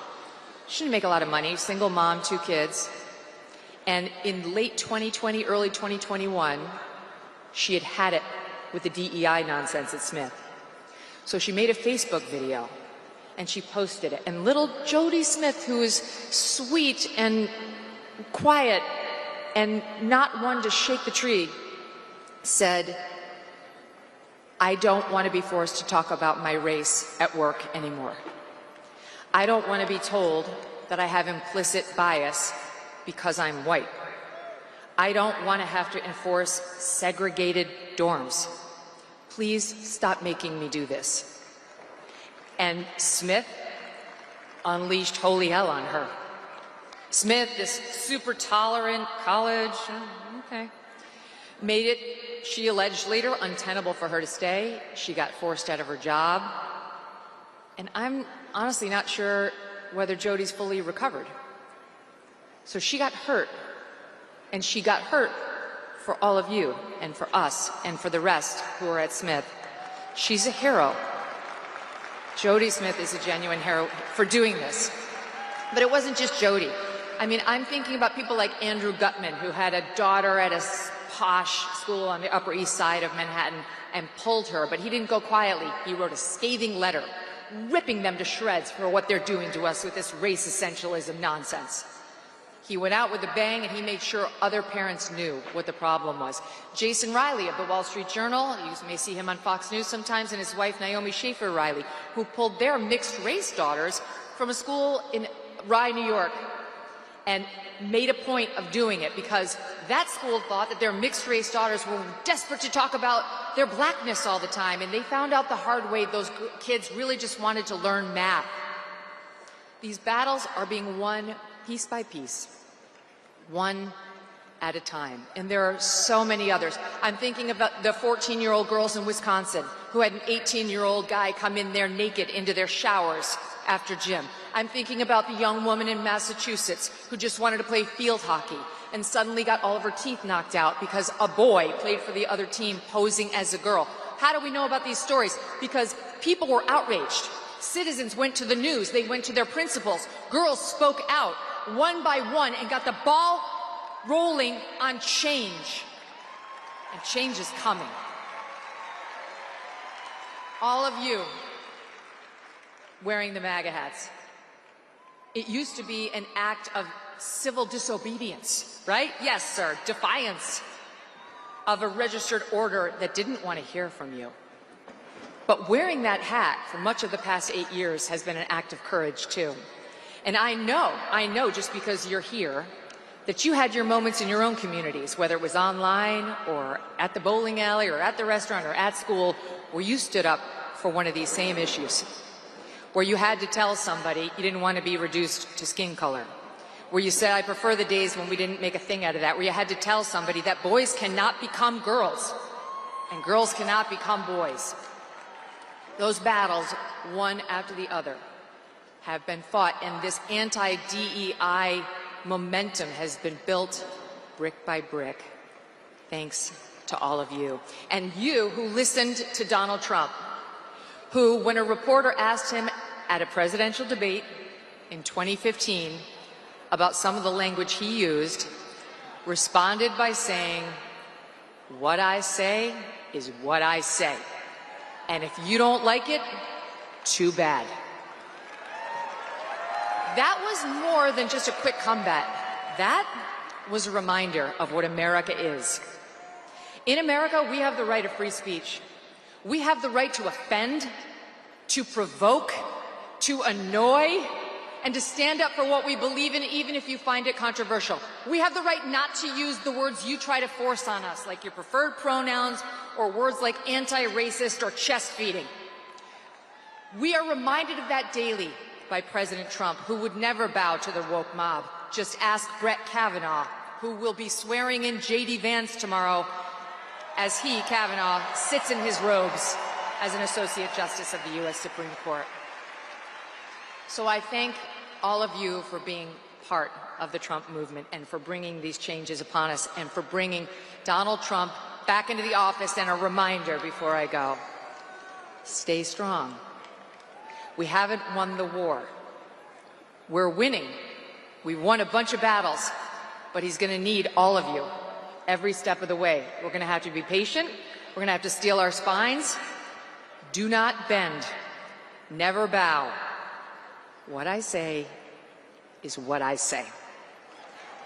She didn't make a lot of money, single mom, 2 kids. And in late 2020, early 2021, she had had it with the DEI nonsense at Smith. So she made a Facebook video and she posted it. And little Jody Smith, who is sweet and quiet and not one to shake the tree, said, "I don't want to be forced to talk about my race at work anymore. I don't want to be told that I have implicit bias because I'm white. I don't want to have to enforce segregated dorms. Please stop making me do this. And Smith unleashed holy hell on her. Smith, this super tolerant college, okay, made it, she alleged later, untenable for her to stay. She got forced out of her job. And I'm honestly not sure whether Jody's fully recovered. So she got hurt. And she got hurt for all of you and for us and for the rest who are at Smith. She's a hero. Jody Smith is a genuine hero for doing this. But it wasn't just Jody. I mean, I'm thinking about people like Andrew Gutman, who had a daughter at a posh school on the Upper East Side of Manhattan and pulled her, but he didn't go quietly. He wrote a scathing letter, ripping them to shreds for what they're doing to us with this race essentialism nonsense. He went out with a bang, and he made sure other parents knew what the problem was. Jason Riley of the Wall Street Journal, you may see him on Fox News sometimes, and his wife Naomi Schaefer Riley, who pulled their mixed-race daughters from a school in Rye, New York, and made a point of doing it because that school thought that their mixed-race daughters were desperate to talk about their blackness all the time, and they found out the hard way those kids really just wanted to learn math. These battles are being won piece by piece, one at a time. And there are so many others. I'm thinking about the 14-year-old girls in Wisconsin who had an 18-year-old guy come in there naked into their showers after gym. I'm thinking about the young woman in Massachusetts who just wanted to play field hockey and suddenly got all of her teeth knocked out because a boy played for the other team posing as a girl. How do we know about these stories? Because people were outraged. Citizens went to the news. They went to their principals. Girls spoke out one by one and got the ball rolling on change. And change is coming. All of you wearing the MAGA hats. It used to be an act of civil disobedience, right? Yes, sir, defiance of a registered order that didn't want to hear from you. But wearing that hat for much of the past 8 years has been an act of courage, too. And I know just because you're here, that you had your moments in your own communities, whether it was online or at the bowling alley or at the restaurant or at school, where you stood up for one of these same issues, where you had to tell somebody you didn't want to be reduced to skin color, where you said, I prefer the days when we didn't make a thing out of that, where you had to tell somebody that boys cannot become girls and girls cannot become boys. Those battles, one after the other, have been fought, and this anti-DEI momentum has been built brick by brick, thanks to all of you. And you who listened to Donald Trump, who, when a reporter asked him at a presidential debate in 2015 about some of the language he used, responded by saying, "What I say is what I say. And if you don't like it, too bad." That was more than just a quick comeback. That was a reminder of what America is. In America, we have the right of free speech. We have the right to offend, to provoke, to annoy, and to stand up for what we believe in, even if you find it controversial. We have the right not to use the words you try to force on us, like your preferred pronouns or words like anti-racist or chest feeding. We are reminded of that daily by President Trump, who would never bow to the woke mob. Just ask Brett Kavanaugh, who will be swearing in J.D. Vance tomorrow as he, Kavanaugh, sits in his robes as an Associate Justice of the U.S. Supreme Court. So I thank all of you for being part of the Trump movement and for bringing these changes upon us and for bringing Donald Trump back into the office. And a reminder before I go, stay strong. We haven't won the war. We're winning. We've won a bunch of battles, but he's going to need all of you every step of the way. We're going to have to be patient. We're going to have to steel our spines. Do not bend. Never bow. What I say is what I say.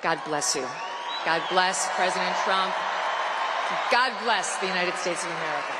God bless you. God bless President Trump. God bless the United States of America.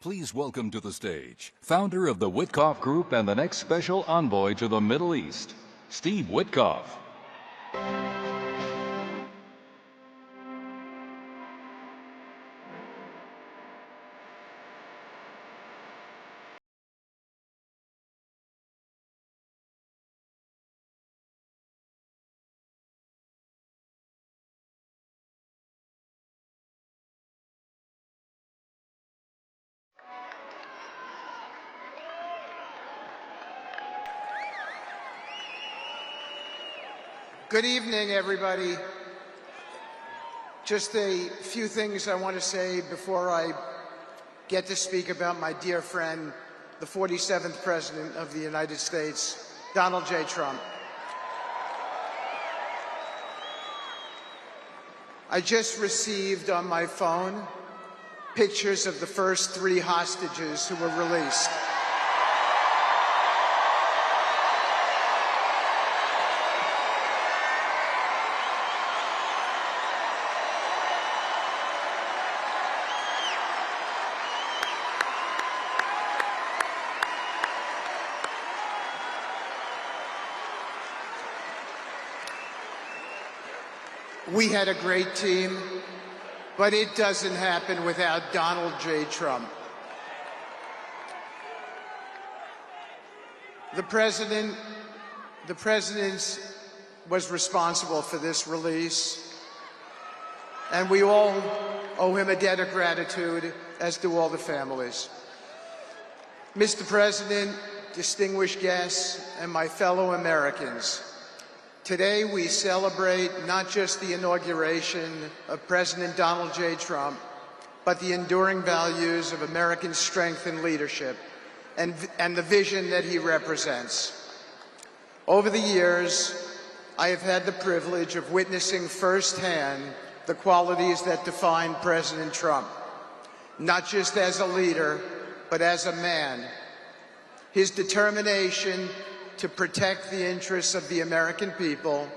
Please welcome to the stage, founder of the Witkoff Group and the next special envoy to the Middle East, Steve Witkoff. Good evening, everybody. Just a few things I want to say before I get to speak about my dear friend, the 47th President of the United States, Donald J. Trump. I just received on my phone pictures of the first 3 hostages who were released. We had a great team, but it doesn't happen without Donald J. Trump. The President was responsible for this release, and we all owe him a debt of gratitude, as do all the families. Mr. President, distinguished guests, and my fellow Americans, today we celebrate not just the inauguration of President Donald J. Trump, but the enduring values of American strength and leadership and the vision that he represents. Over the years, I have had the privilege of witnessing firsthand the qualities that define President Trump, not just as a leader, but as a man. His determination to protect the interests of the American people,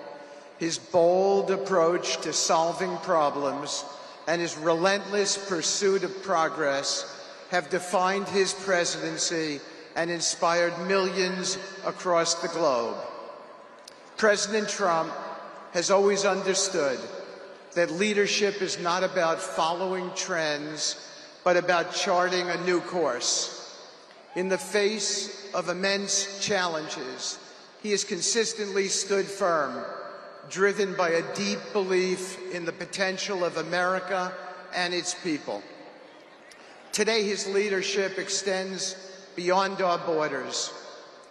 his bold approach to solving problems, and his relentless pursuit of progress have defined his presidency and inspired millions across the globe. President Trump has always understood that leadership is not about following trends, but about charting a new course. In the face of immense challenges, he has consistently stood firm, driven by a deep belief in the potential of America and its people. Today, his leadership extends beyond our borders,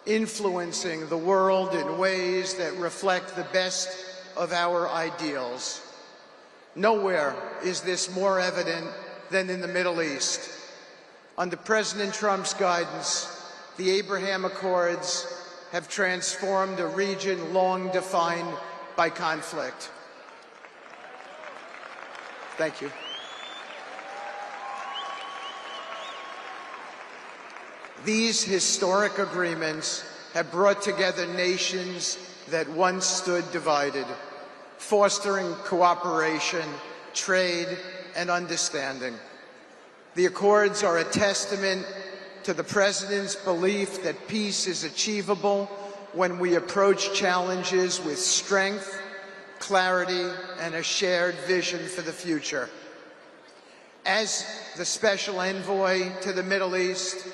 influencing the world in ways that reflect the best of our ideals. Nowhere is this more evident than in the Middle East. Under President Trump's guidance, the Abraham Accords have transformed a region long defined by conflict. Thank you. These historic agreements have brought together nations that once stood divided, fostering cooperation, trade, and understanding. The Accords are a testament to the President's belief that peace is achievable when we approach challenges with strength, clarity, and a shared vision for the future. As the special envoy to the Middle East,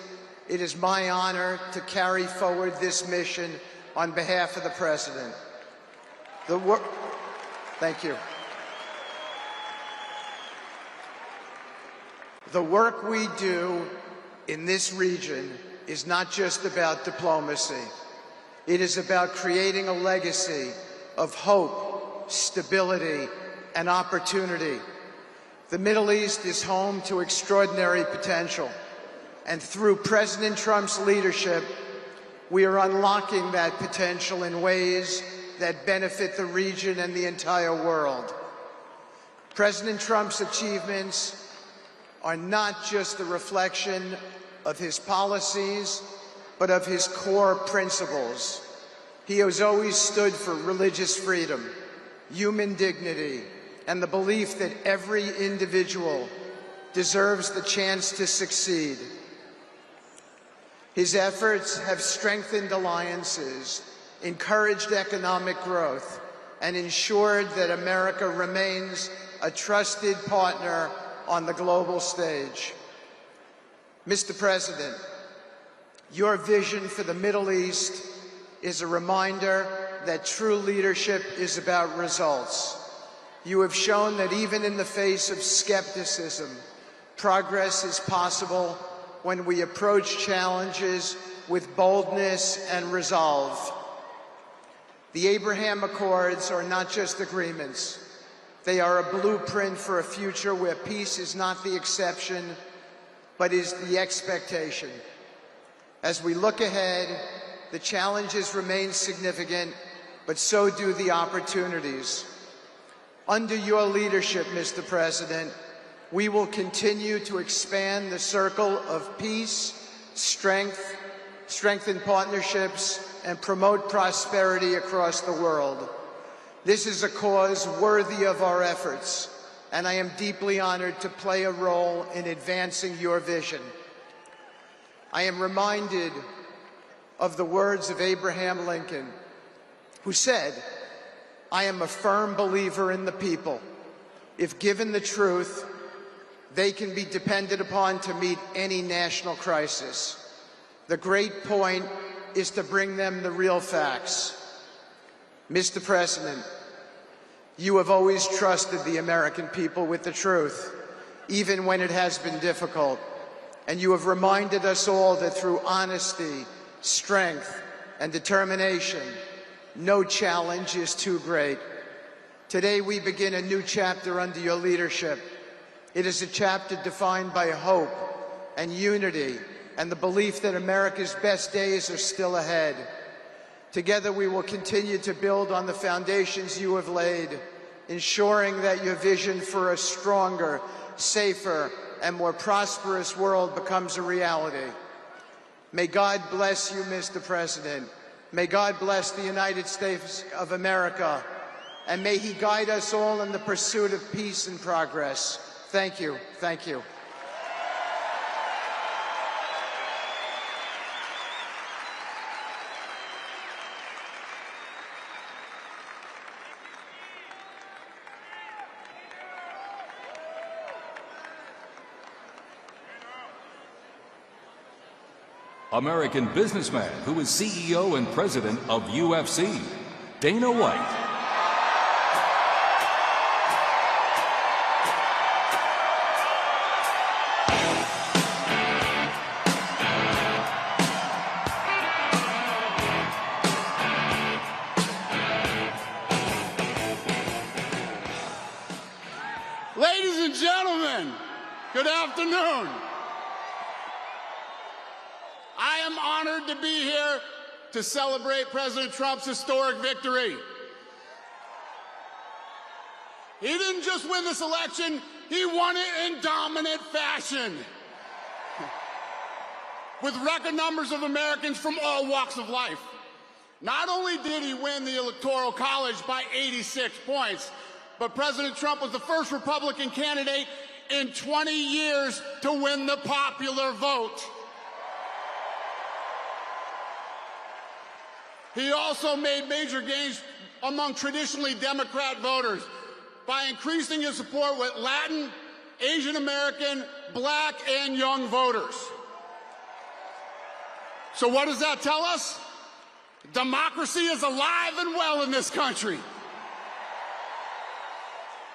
it is my honor to carry forward this mission on behalf of the President. Thank you. The work we do in this region is not just about diplomacy. It is about creating a legacy of hope, stability, and opportunity. The Middle East is home to extraordinary potential, and through President Trump's leadership, we are unlocking that potential in ways that benefit the region and the entire world. President Trump's achievements are not just a reflection of his policies, but of his core principles. He has always stood for religious freedom, human dignity, and the belief that every individual deserves the chance to succeed. His efforts have strengthened alliances, encouraged economic growth, and ensured that America remains a trusted partner on the global stage. Mr. President, your vision for the Middle East is a reminder that true leadership is about results. You have shown that even in the face of skepticism, progress is possible when we approach challenges with boldness and resolve. The Abraham Accords are not just agreements. They are a blueprint for a future where peace is not the exception, but is the expectation. As we look ahead, the challenges remain significant, but so do the opportunities. Under your leadership, Mr. President, we will continue to expand the circle of peace, strengthen partnerships, and promote prosperity across the world. This is a cause worthy of our efforts, and I am deeply honored to play a role in advancing your vision. I am reminded of the words of Abraham Lincoln, who said, "I am a firm believer in the people. If given the truth, they can be depended upon to meet any national crisis. The great point is to bring them the real facts." Mr. President, you have always trusted the American people with the truth, even when it has been difficult. And you have reminded us all that through honesty, strength, and determination, no challenge is too great. Today we begin a new chapter under your leadership. It is a chapter defined by hope and unity and the belief that America's best days are still ahead. Together we will continue to build on the foundations you have laid, ensuring that your vision for a stronger, safer, and more prosperous world becomes a reality. May God bless you, Mr. President. May God bless the United States of America, and may He guide us all in the pursuit of peace and progress. Thank you. Thank you. American businessman who is CEO and president of UFC, Dana White. Ladies and gentlemen, good afternoon. I am honored to be here to celebrate President Trump's historic victory. He didn't just win this election, he won it in dominant fashion. With record numbers of Americans from all walks of life. Not only did he win the Electoral College by 86 points, but President Trump was the first Republican candidate in 20 years to win the popular vote. He also made major gains among traditionally Democrat voters by increasing his support with Latin, Asian American, Black, and young voters. So what does that tell us? Democracy is alive and well in this country.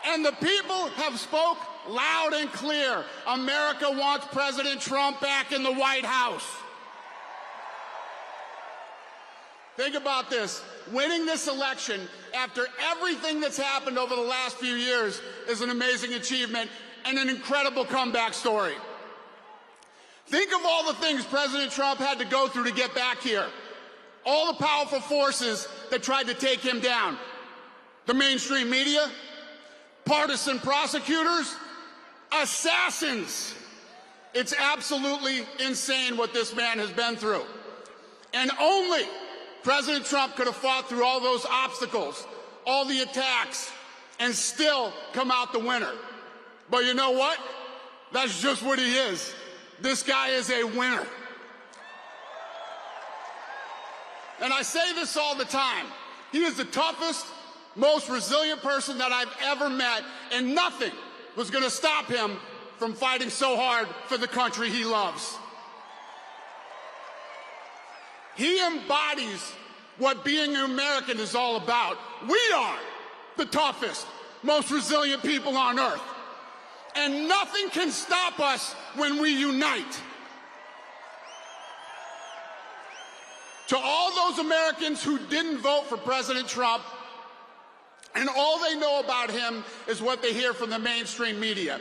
And the people have spoke loud and clear. America wants President Trump back in the White House. Think about this. Winning this election after everything that's happened over the last few years is an amazing achievement and an incredible comeback story. Think of all the things President Trump had to go through to get back here. All the powerful forces that tried to take him down. The mainstream media, partisan prosecutors, assassins. It's absolutely insane what this man has been through. And only President Trump could have fought through all those obstacles, all the attacks, and still come out the winner. But you know what? That's just what he is. This guy is a winner. And I say this all the time. He is the toughest, most resilient person that I've ever met, and nothing was going to stop him from fighting so hard for the country he loves. He embodies what being an American is all about. We are the toughest, most resilient people on earth. And nothing can stop us when we unite. To all those Americans who didn't vote for President Trump, and all they know about him is what they hear from the mainstream media,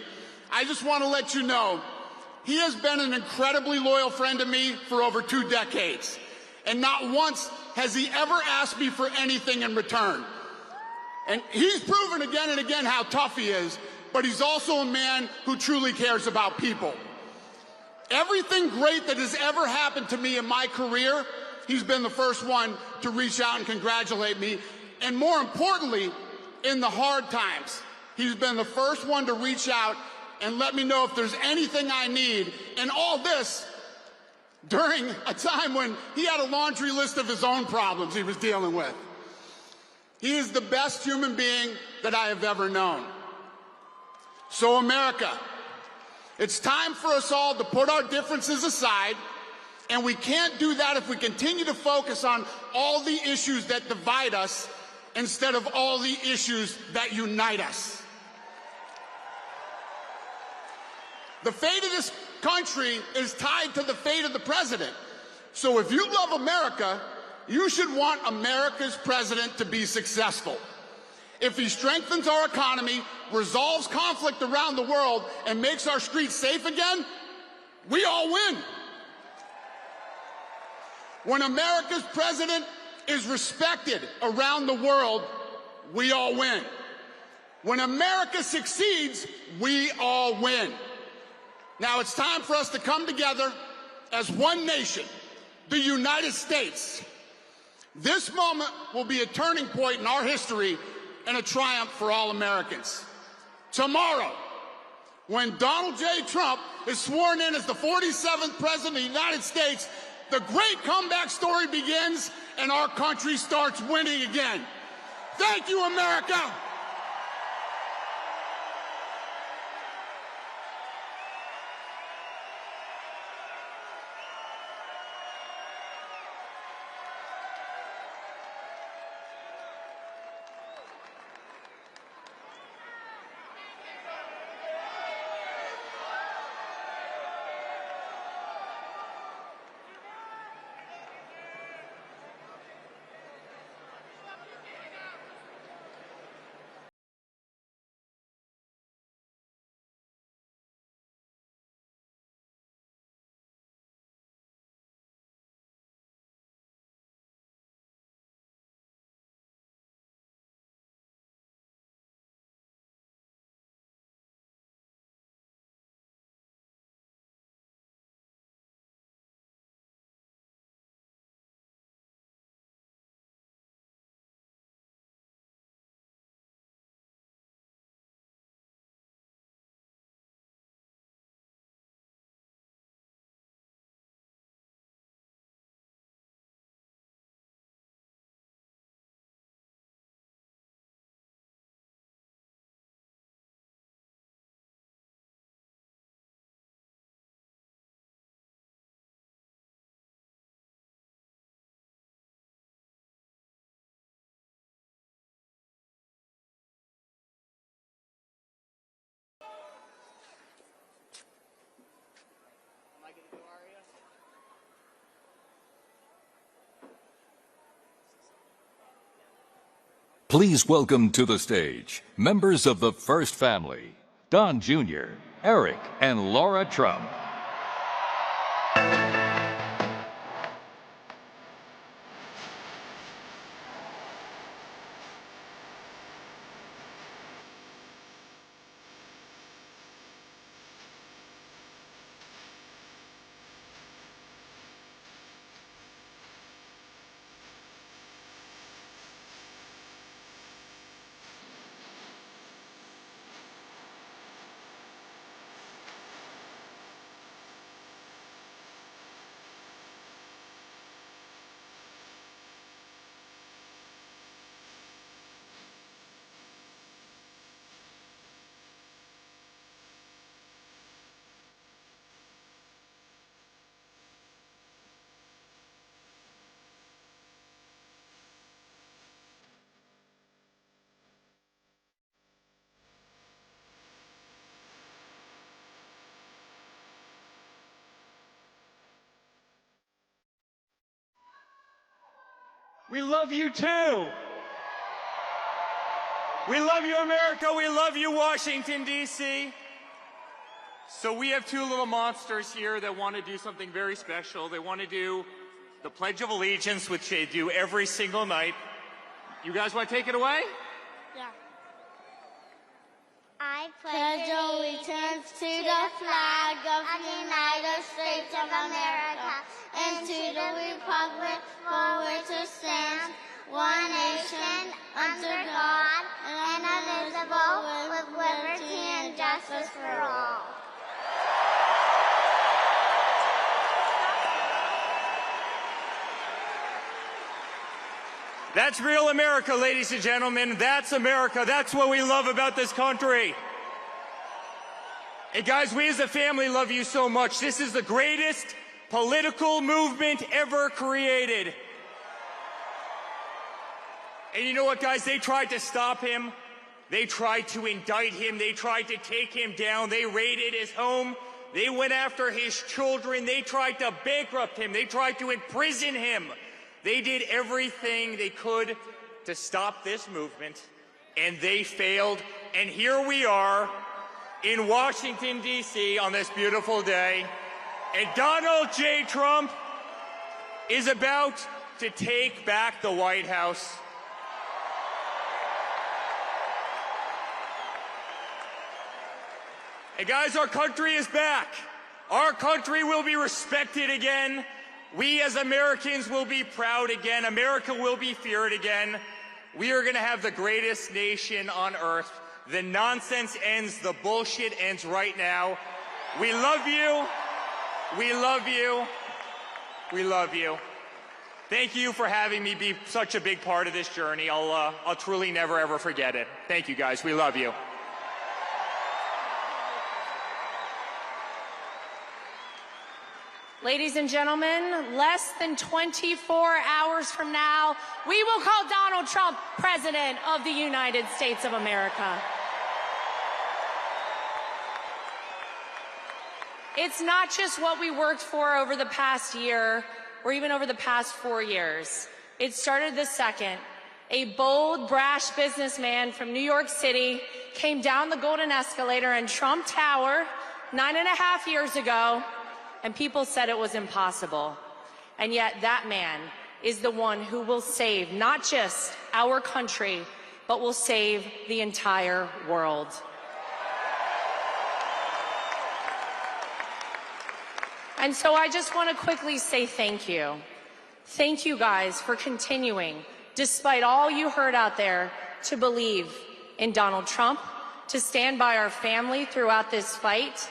I just want to let you know, he has been an incredibly loyal friend to me for over 2 decades. And not once has he ever asked me for anything in return. And he's proven again and again how tough he is, but he's also a man who truly cares about people. Everything great that has ever happened to me in my career, he's been the first one to reach out and congratulate me. And more importantly, in the hard times, he's been the first one to reach out and let me know if there's anything I need. And all this during a time when he had a laundry list of his own problems he was dealing with. He is the best human being that I have ever known. So America, it's time for us all to put our differences aside, and we can't do that if we continue to focus on all the issues that divide us instead of all the issues that unite us. The fate of this country is tied to the fate of the president. So if you love America, you should want America's president to be successful. If he strengthens our economy, resolves conflict around the world, and makes our streets safe again, we all win. When America's president is respected around the world, we all win. When America succeeds, we all win. Now it's time for us to come together as one nation, the United States. This moment will be a turning point in our history and a triumph for all Americans. Tomorrow, when Donald J. Trump is sworn in as the 47th President of the United States, the great comeback story begins and our country starts winning again. Thank you, America. Please welcome to the stage members of the First Family, Don Jr., Eric, and Laura Trump. We love you too. We love you, America. We love you, Washington, D.C. So we have two little monsters here that want to do something very special. They want to do the Pledge of Allegiance, which they do every single night. You guys want to take it away? Yeah. I pledge allegiance to the flag of the United States of America and to the republic for which it stands, one nation, under God, indivisible, with liberty and justice for all. That's real America, ladies and gentlemen. That's America. That's what we love about this country. And guys, we as a family love you so much. This is the greatest political movement ever created. And you know what, guys? They tried to stop him. They tried to indict him. They tried to take him down. They raided his home. They went after his children. They tried to bankrupt him. They tried to imprison him. They did everything they could to stop this movement, and they failed. And here we are in Washington, D.C. on this beautiful day, and Donald J. Trump is about to take back the White House. And guys, our country is back. Our country will be respected again. We as Americans will be proud again. America will be feared again. We are going to have the greatest nation on earth. The nonsense ends. The bullshit ends right now. We love you. We love you. We love you. Thank you for having me be such a big part of this journey. I'll truly never, ever forget it. Thank you, guys. We love you. Ladies and gentlemen, less than 24 hours from now, we will call Donald Trump President of the United States of America. It's not just what we worked for over the past year or even over the past 4 years. It started the second a bold, brash businessman from New York City came down the golden escalator in Trump Tower 9.5 years ago, and people said it was impossible. And yet that man is the one who will save not just our country, but will save the entire world. And so I just want to quickly say thank you. Thank you guys for continuing, despite all you heard out there, to believe in Donald Trump, to stand by our family throughout this fight.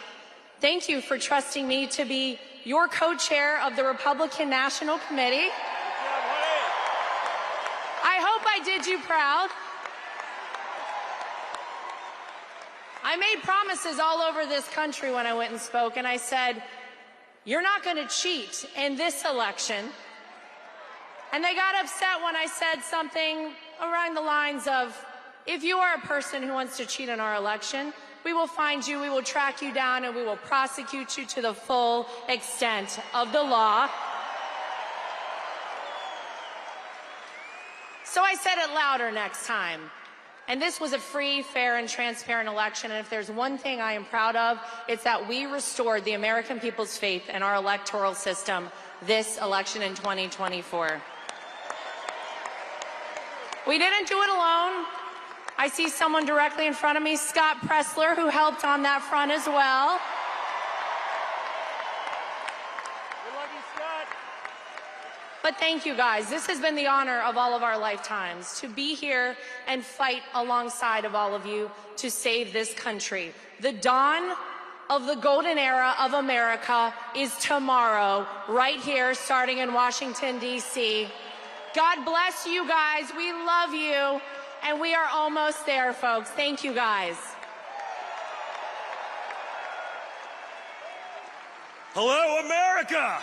Thank you for trusting me to be your co-chair of the Republican National Committee. I hope I did you proud. I made promises all over this country when I went and spoke, and I said, you're not going to cheat in this election. And they got upset when I said something around the lines of, if you are a person who wants to cheat in our election, we will find you, we will track you down, and we will prosecute you to the full extent of the law. So I said it louder next time. And this was a free, fair, and transparent election. And if there's one thing I am proud of, it's that we restored the American people's faith in our electoral system this election in 2024. We didn't do it alone. I see someone directly in front of me, Scott Pressler, who helped on that front as well. We love you, Scott. But thank you, guys. This has been the honor of all of our lifetimes, to be here and fight alongside of all of you to save this country. The dawn of the golden era of America is tomorrow, right here, starting in Washington, D.C. God bless you guys. We love you. And we are almost there, folks. Thank you, guys. Hello, America!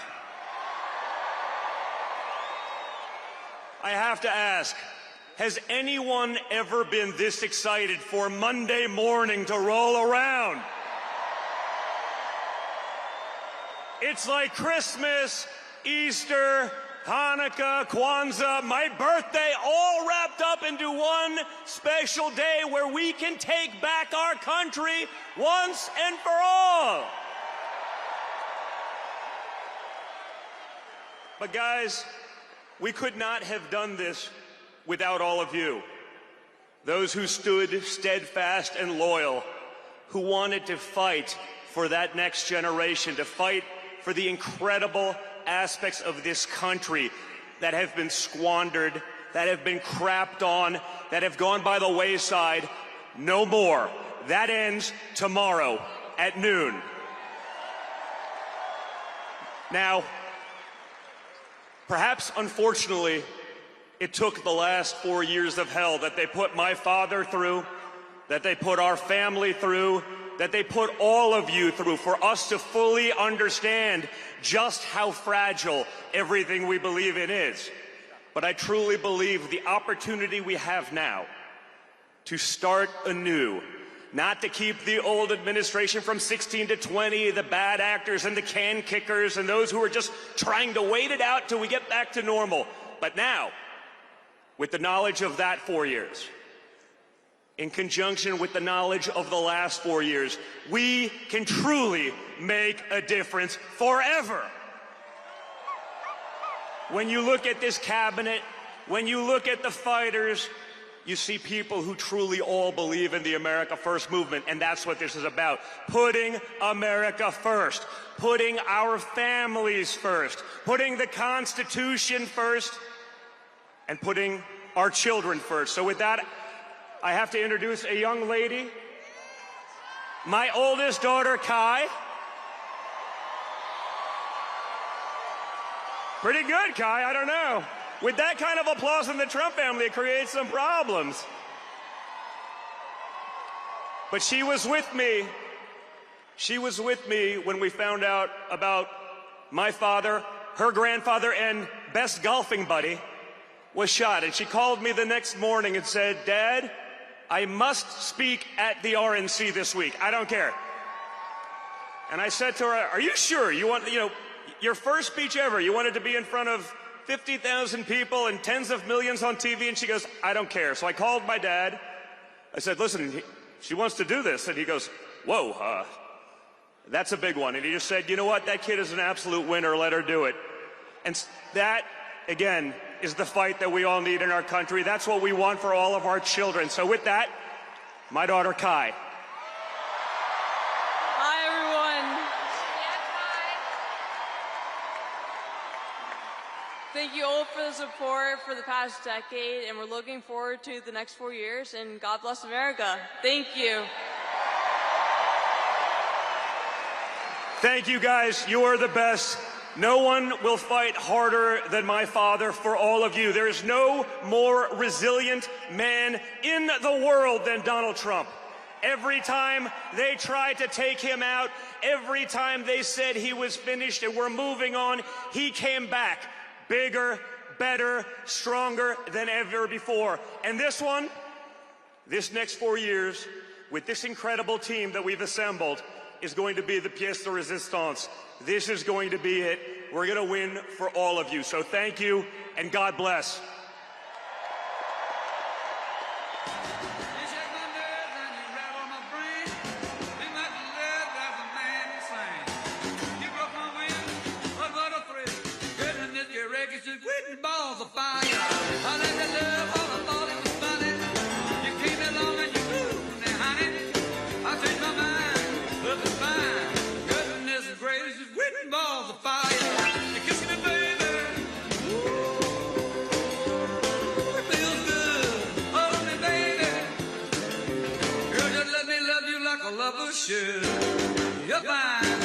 I have to ask, has anyone ever been this excited for Monday morning to roll around? It's like Christmas, Easter, Hanukkah, Kwanzaa, my birthday, all wrapped up into one special day where we can take back our country once and for all. But guys, we could not have done this without all of you. Those who stood steadfast and loyal, who wanted to fight for that next generation, to fight for the incredible aspects of this country that have been squandered, that have been crapped on, that have gone by the wayside. No more. That ends tomorrow at noon. Now, perhaps unfortunately, it took the last 4 years of hell that they put my father through, that they put our family through, that they put all of you through for us to fully understand just how fragile everything we believe in is. But I truly believe the opportunity we have now to start anew, not to keep the old administration from 16 to 20, the bad actors and the can kickers and those who are just trying to wait it out till we get back to normal. But now, with the knowledge of that 4 years, in conjunction with the knowledge of the last 4 years, we can truly make a difference forever. When you look at this cabinet, when you look at the fighters, you see people who truly all believe in the America First movement, and that's what this is about. Putting America first, putting our families first, putting the Constitution first, and putting our children first. So with that, I have to introduce a young lady, my oldest daughter, Kai. Pretty good, Kai, I don't know. With that kind of applause in the Trump family, it creates some problems. But she was with me. She was with me when we found out about my father, her grandfather, and best golfing buddy was shot. And she called me the next morning and said, "Dad, I must speak at the RNC this week. I don't care." And I said to her, "Are you sure you want, your first speech ever, you wanted to be in front of 50,000 people and tens of millions on TV?" And she goes, "I don't care." So I called my dad. I said, "Listen, she wants to do this." And he goes, "Whoa, that's a big one." And he just said, "You know what? That kid is an absolute winner. Let her do it." And that, again, is the fight that we all need in our country. That's what we want for all of our children. So with that, my daughter, Kai. Hi, everyone. Thank you all for the support for the past decade, and we're looking forward to the next 4 years, and God bless America. Thank you. Thank you, guys. You are the best. No one will fight harder than my father for all of you. There is no more resilient man in the world than Donald Trump. Every time they tried to take him out, every time they said he was finished and we're moving on, he came back bigger, better, stronger than ever before. And this next 4 years, with this incredible team that we've assembled, is going to be the pièce de résistance. This is going to be it. We're going to win for all of you. So thank you, and God bless. Should. You're fine,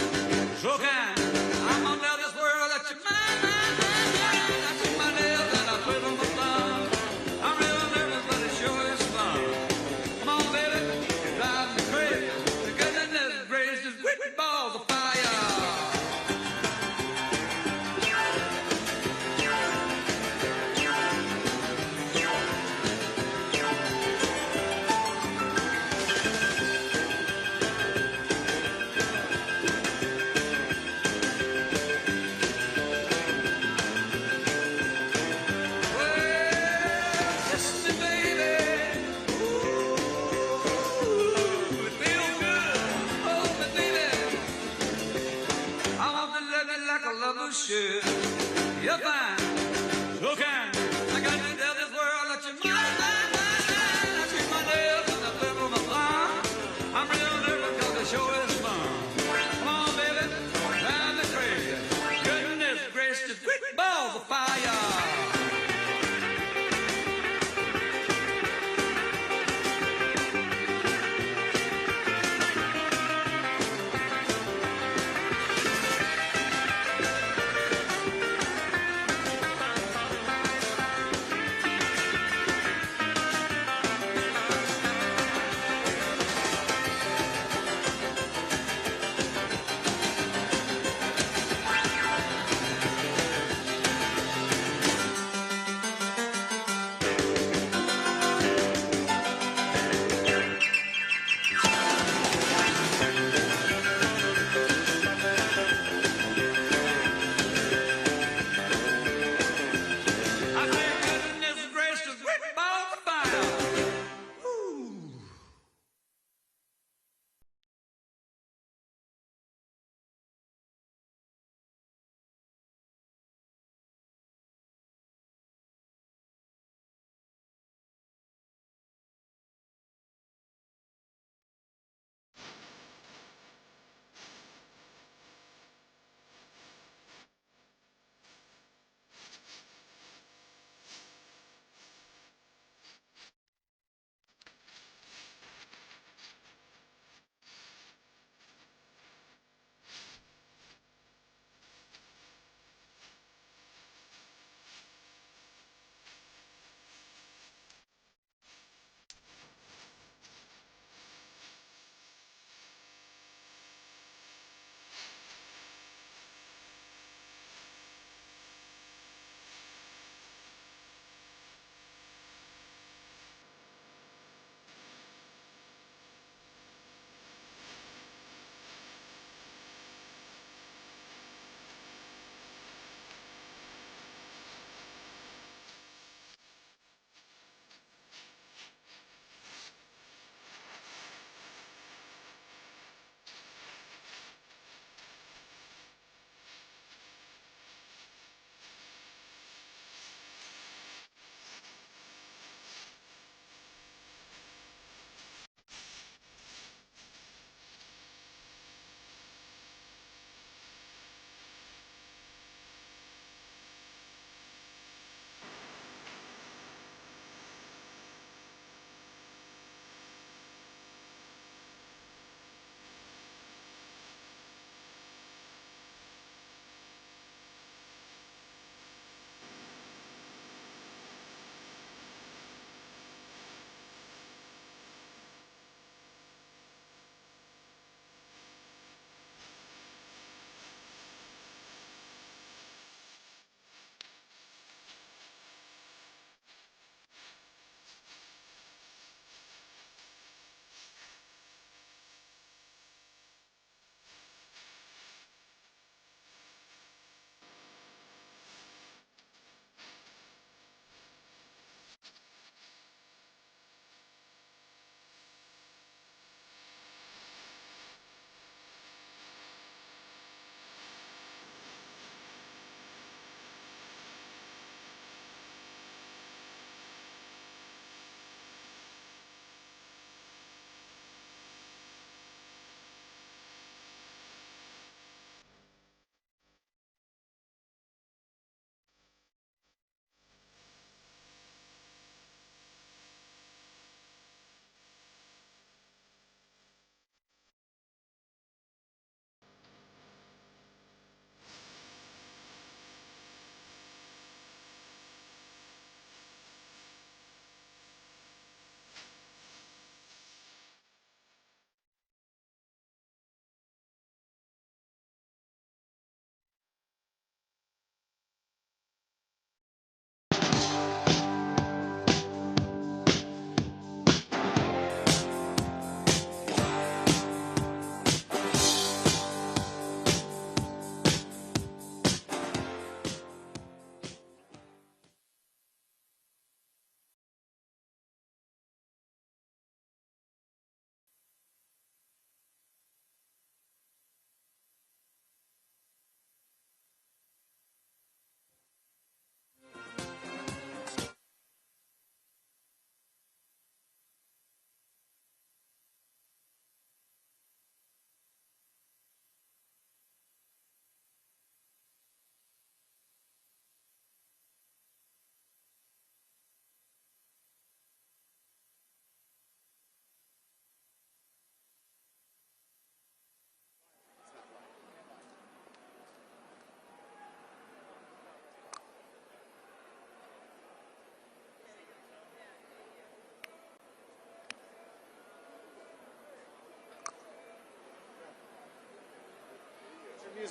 so kind. I'm gonna tell this world that you're mine, mine, mine, mine. I took my nails and I put on my thumb. I'm real nervous, but it sure is fun. Come on, baby, you drive me crazy. The goodness gracious is with balls of fire. boo shoe. You're fine, so kind. I got to tell this world that you're mine, mine, mine, mine. I treat my nails and I flip on my thumb. I'm real nervous because the show is fun. Come on, baby, drive me crazy. Goodness gracious, quick balls of fire.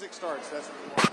music starts. That's what we want.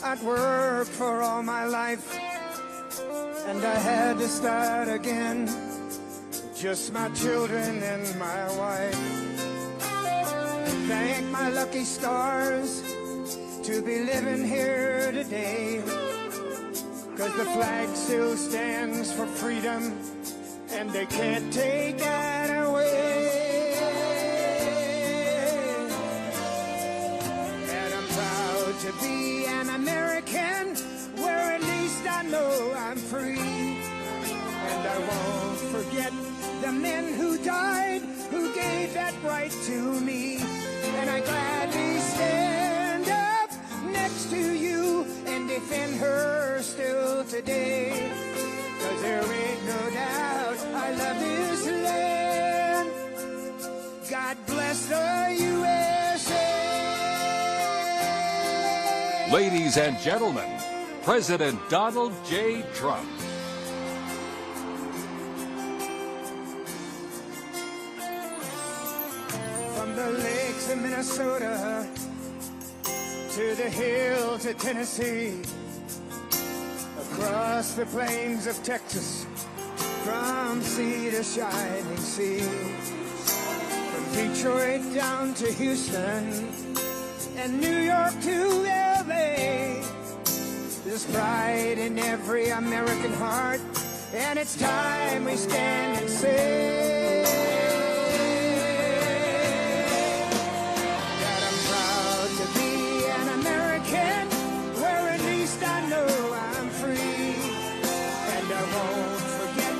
I'd worked for all my life, and I had to start again. Just my children and my wife. Thank my lucky stars to be living here today, 'cause the flag still stands for freedom, and they can't take that away. And I'm proud to be an American, where at least I know I'm free. And I won't forget the men who died, who gave that right to me. And I gladly stand up next to you and defend her still today. 'Cause there ain't no doubt I love this land. God bless the USA. Ladies and gentlemen, President Donald J. Trump. From the lakes of Minnesota to the hills of Tennessee, across the plains of Texas, from sea to shining sea, from Detroit down to Houston and New York to LA. There's pride in every American heart, and it's time we stand and say that I'm proud to be an American, where at least I know I'm free. And I won't forget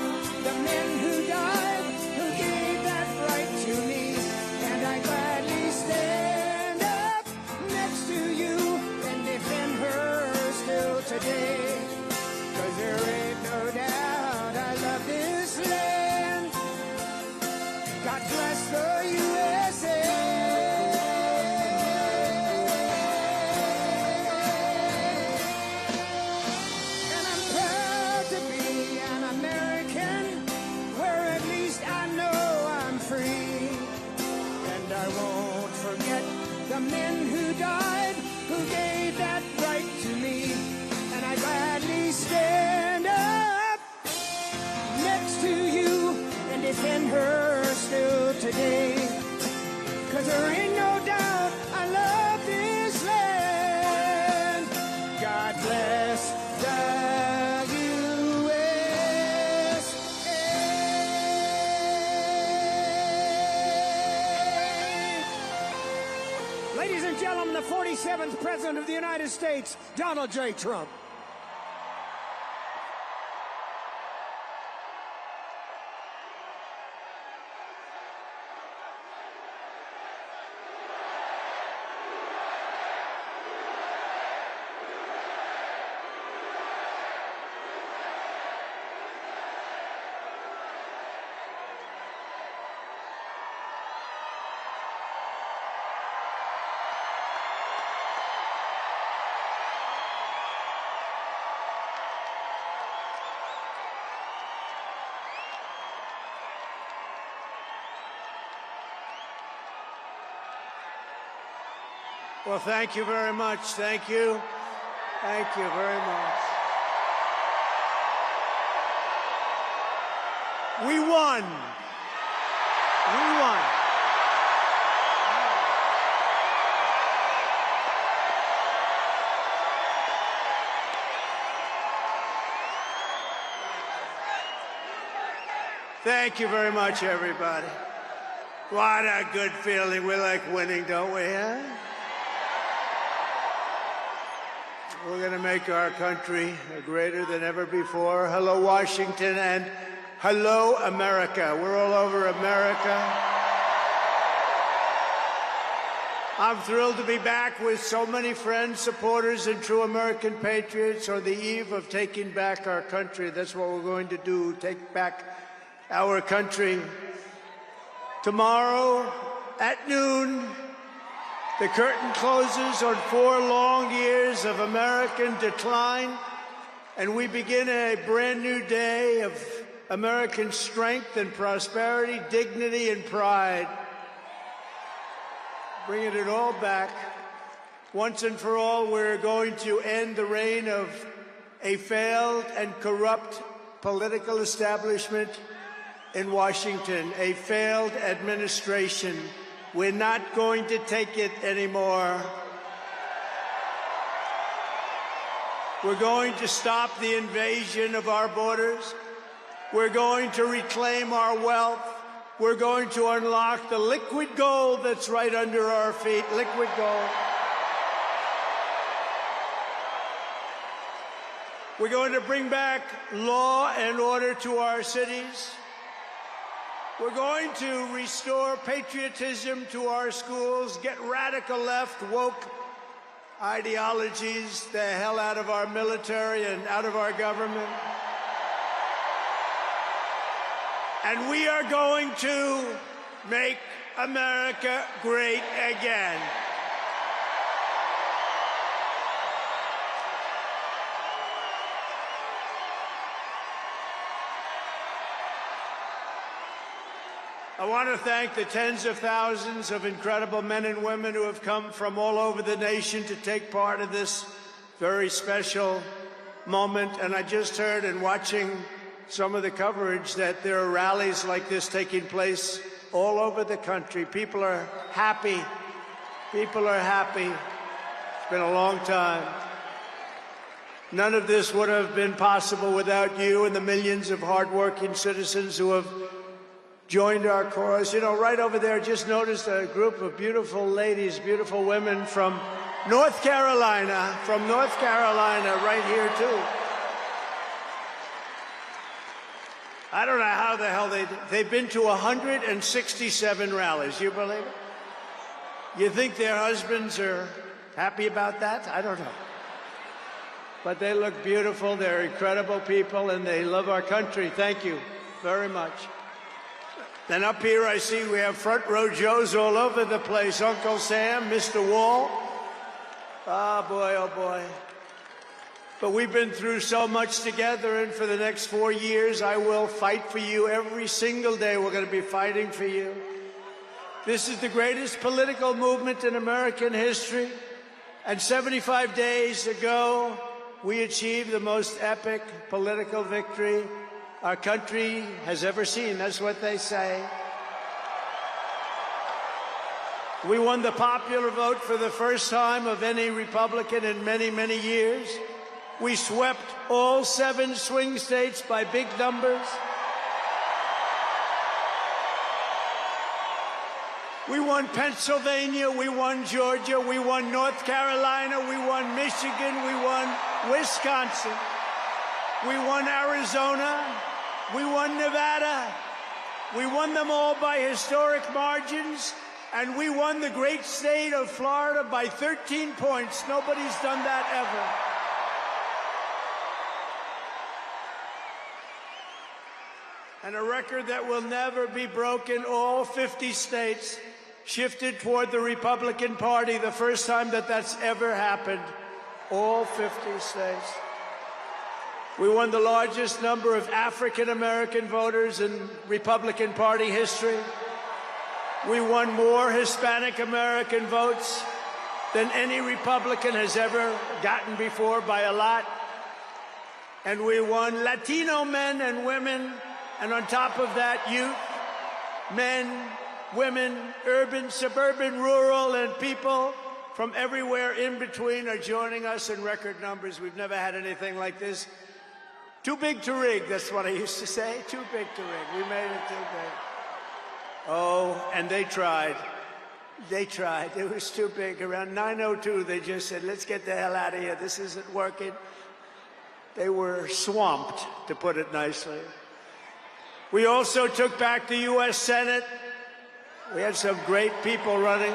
the men who died, who gave that right to me. And I gladly stand up next to you and defend her still today. 'Cause there ain't no doubt I love this land. God bless the USA. And I'm proud to be an American, where at least I know I'm free. And I won't forget the men who died, who gave that right to me. And I gladly stand up next to you and defend her still today. 'Cause there ain't no doubt I love this land. God bless the USA. Ladies and gentlemen, the 47th President of the United States, Donald J. Trump. Well, thank you very much. Thank you. Thank you very much. We won. We won. Thank you very much, everybody. What a good feeling. We like winning, don't we, huh? We're going to make our country greater than ever before. Hello, Washington, and hello, America. We're all over America. I'm thrilled to be back with so many friends, supporters, and true American patriots on the eve of taking back our country. That's what we're going to do, take back our country. Tomorrow at noon, the curtain closes on 4 long years of American decline, and we begin a brand new day of American strength and prosperity, dignity and pride. Bringing it all back. Once and for all, we're going to end the reign of a failed and corrupt political establishment in Washington, a failed administration. We're not going to take it anymore. We're going to stop the invasion of our borders. We're going to reclaim our wealth. We're going to unlock the liquid gold that's right under our feet, liquid gold. We're going to bring back law and order to our cities. We're going to restore patriotism to our schools, get radical left, woke ideologies the hell out of our military and out of our government. And we are going to make America great again. I want to thank the tens of thousands of incredible men and women who have come from all over the nation to take part in this very special moment. And I just heard in watching some of the coverage that there are rallies like this taking place all over the country. People are happy. People are happy. It's been a long time. None of this would have been possible without you and the millions of hardworking citizens who have joined our cause. You know, right over there, just noticed a group of beautiful ladies, beautiful women from North Carolina, right here, too. I don't know how the hell they've been to 167 rallies. You believe it? You think their husbands are happy about that? I don't know. But they look beautiful. They're incredible people, and they love our country. Thank you very much. Then up here I see we have front row Joes all over the place. Uncle Sam, Mr. Wall. Oh, boy, oh, boy. But we've been through so much together, and for the next 4 years, I will fight for you every single day. We're going to be fighting for you. This is the greatest political movement in American history. And 75 days ago, we achieved the most epic political victory our country has ever seen. That's what they say. We won the popular vote for the first time of any Republican in many, many years. We swept all 7 swing states by big numbers. We won Pennsylvania, we won Georgia, we won North Carolina, we won Michigan, we won Wisconsin, we won Arizona, we won Nevada. We won them all by historic margins, and we won the great state of Florida by 13 points. Nobody's done that ever. And a record that will never be broken. All 50 states shifted toward the Republican Party, the first time that that's ever happened. All 50 states. We won the largest number of African-American voters in Republican Party history. We won more Hispanic American votes than any Republican has ever gotten before by a lot. And we won Latino men and women, and on top of that, youth, men, women, urban, suburban, rural, and people from everywhere in between are joining us in record numbers. We've never had anything like this. Too big to rig, that's what I used to say. Too big to rig. We made it too big. Oh, and they tried. They tried. It was too big. Around 9:02, they just said, let's get the hell out of here. This isn't working. They were swamped, to put it nicely. We also took back the U.S. Senate. We had some great people running.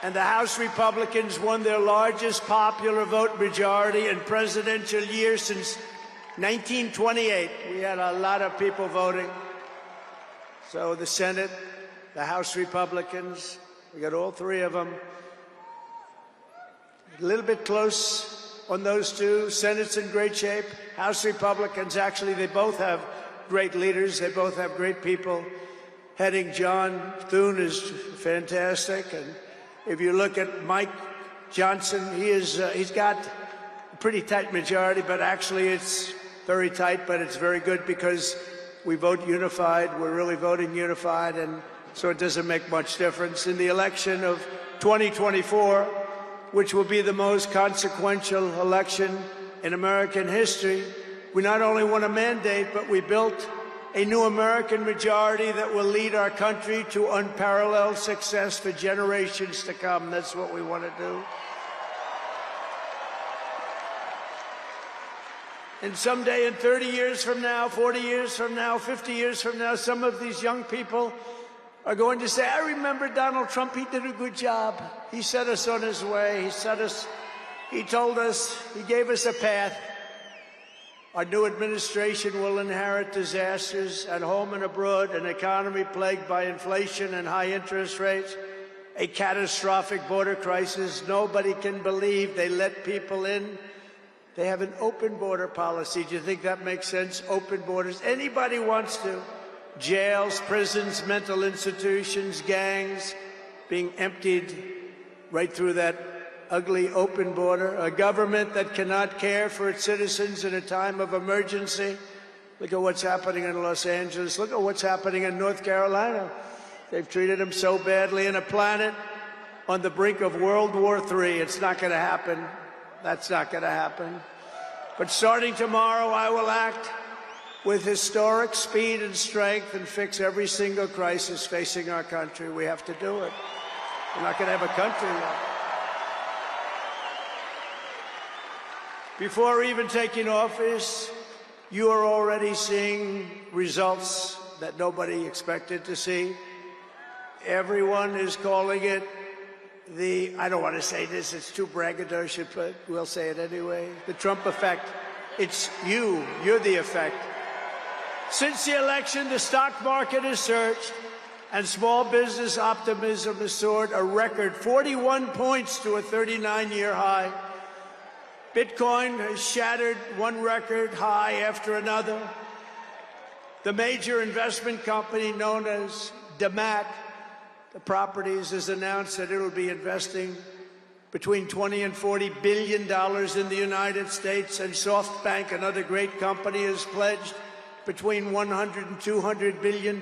And the House Republicans won their largest popular vote majority in presidential year since 1928. We had a lot of people voting. So the Senate, the House Republicans, we got all three of them. A little bit close on those two. Senate's in great shape. House Republicans, actually, they both have great leaders. They both have great people heading. John Thune is fantastic. And if you look at Mike Johnson, he's got a pretty tight majority, but actually it's very tight, but it's very good because we vote unified. We're really voting unified, and so it doesn't make much difference. In the election of 2024, which will be the most consequential election in American history, we not only won a mandate, but we built a new American majority that will lead our country to unparalleled success for generations to come. That's what we want to do. And someday, in 30 years from now, 40 years from now, 50 years from now, some of these young people are going to say, I remember Donald Trump, he did a good job. He set us on his way. He told us, he gave us a path. Our new administration will inherit disasters at home and abroad, an economy plagued by inflation and high interest rates, a catastrophic border crisis. Nobody can believe they let people in. They have an open border policy. Do you think that makes sense? Open borders. Anybody wants to. Jails, prisons, mental institutions, gangs being emptied right through that ugly open border. A government that cannot care for its citizens in a time of emergency. Look at what's happening in Los Angeles. Look at what's happening in North Carolina. They've treated them so badly. In a planet on the brink of World War III. It's not going to happen. That's not going to happen. But starting tomorrow, I will act with historic speed and strength and fix every single crisis facing our country. We have to do it. We're not going to have a country yet. Before even taking office, you are already seeing results that nobody expected to see. Everyone is calling it I don't want to say this, it's too braggadocious, but we'll say it anyway. The Trump effect. It's you. You're the effect. Since the election, the stock market has surged and small business optimism has soared a record 41 points to a 39-year high. Bitcoin has shattered one record high after another. The major investment company known as DeMat, the properties, has announced that it will be investing between $20 and $40 billion in the United States, and SoftBank, another great company, has pledged between $100 and $200 billion.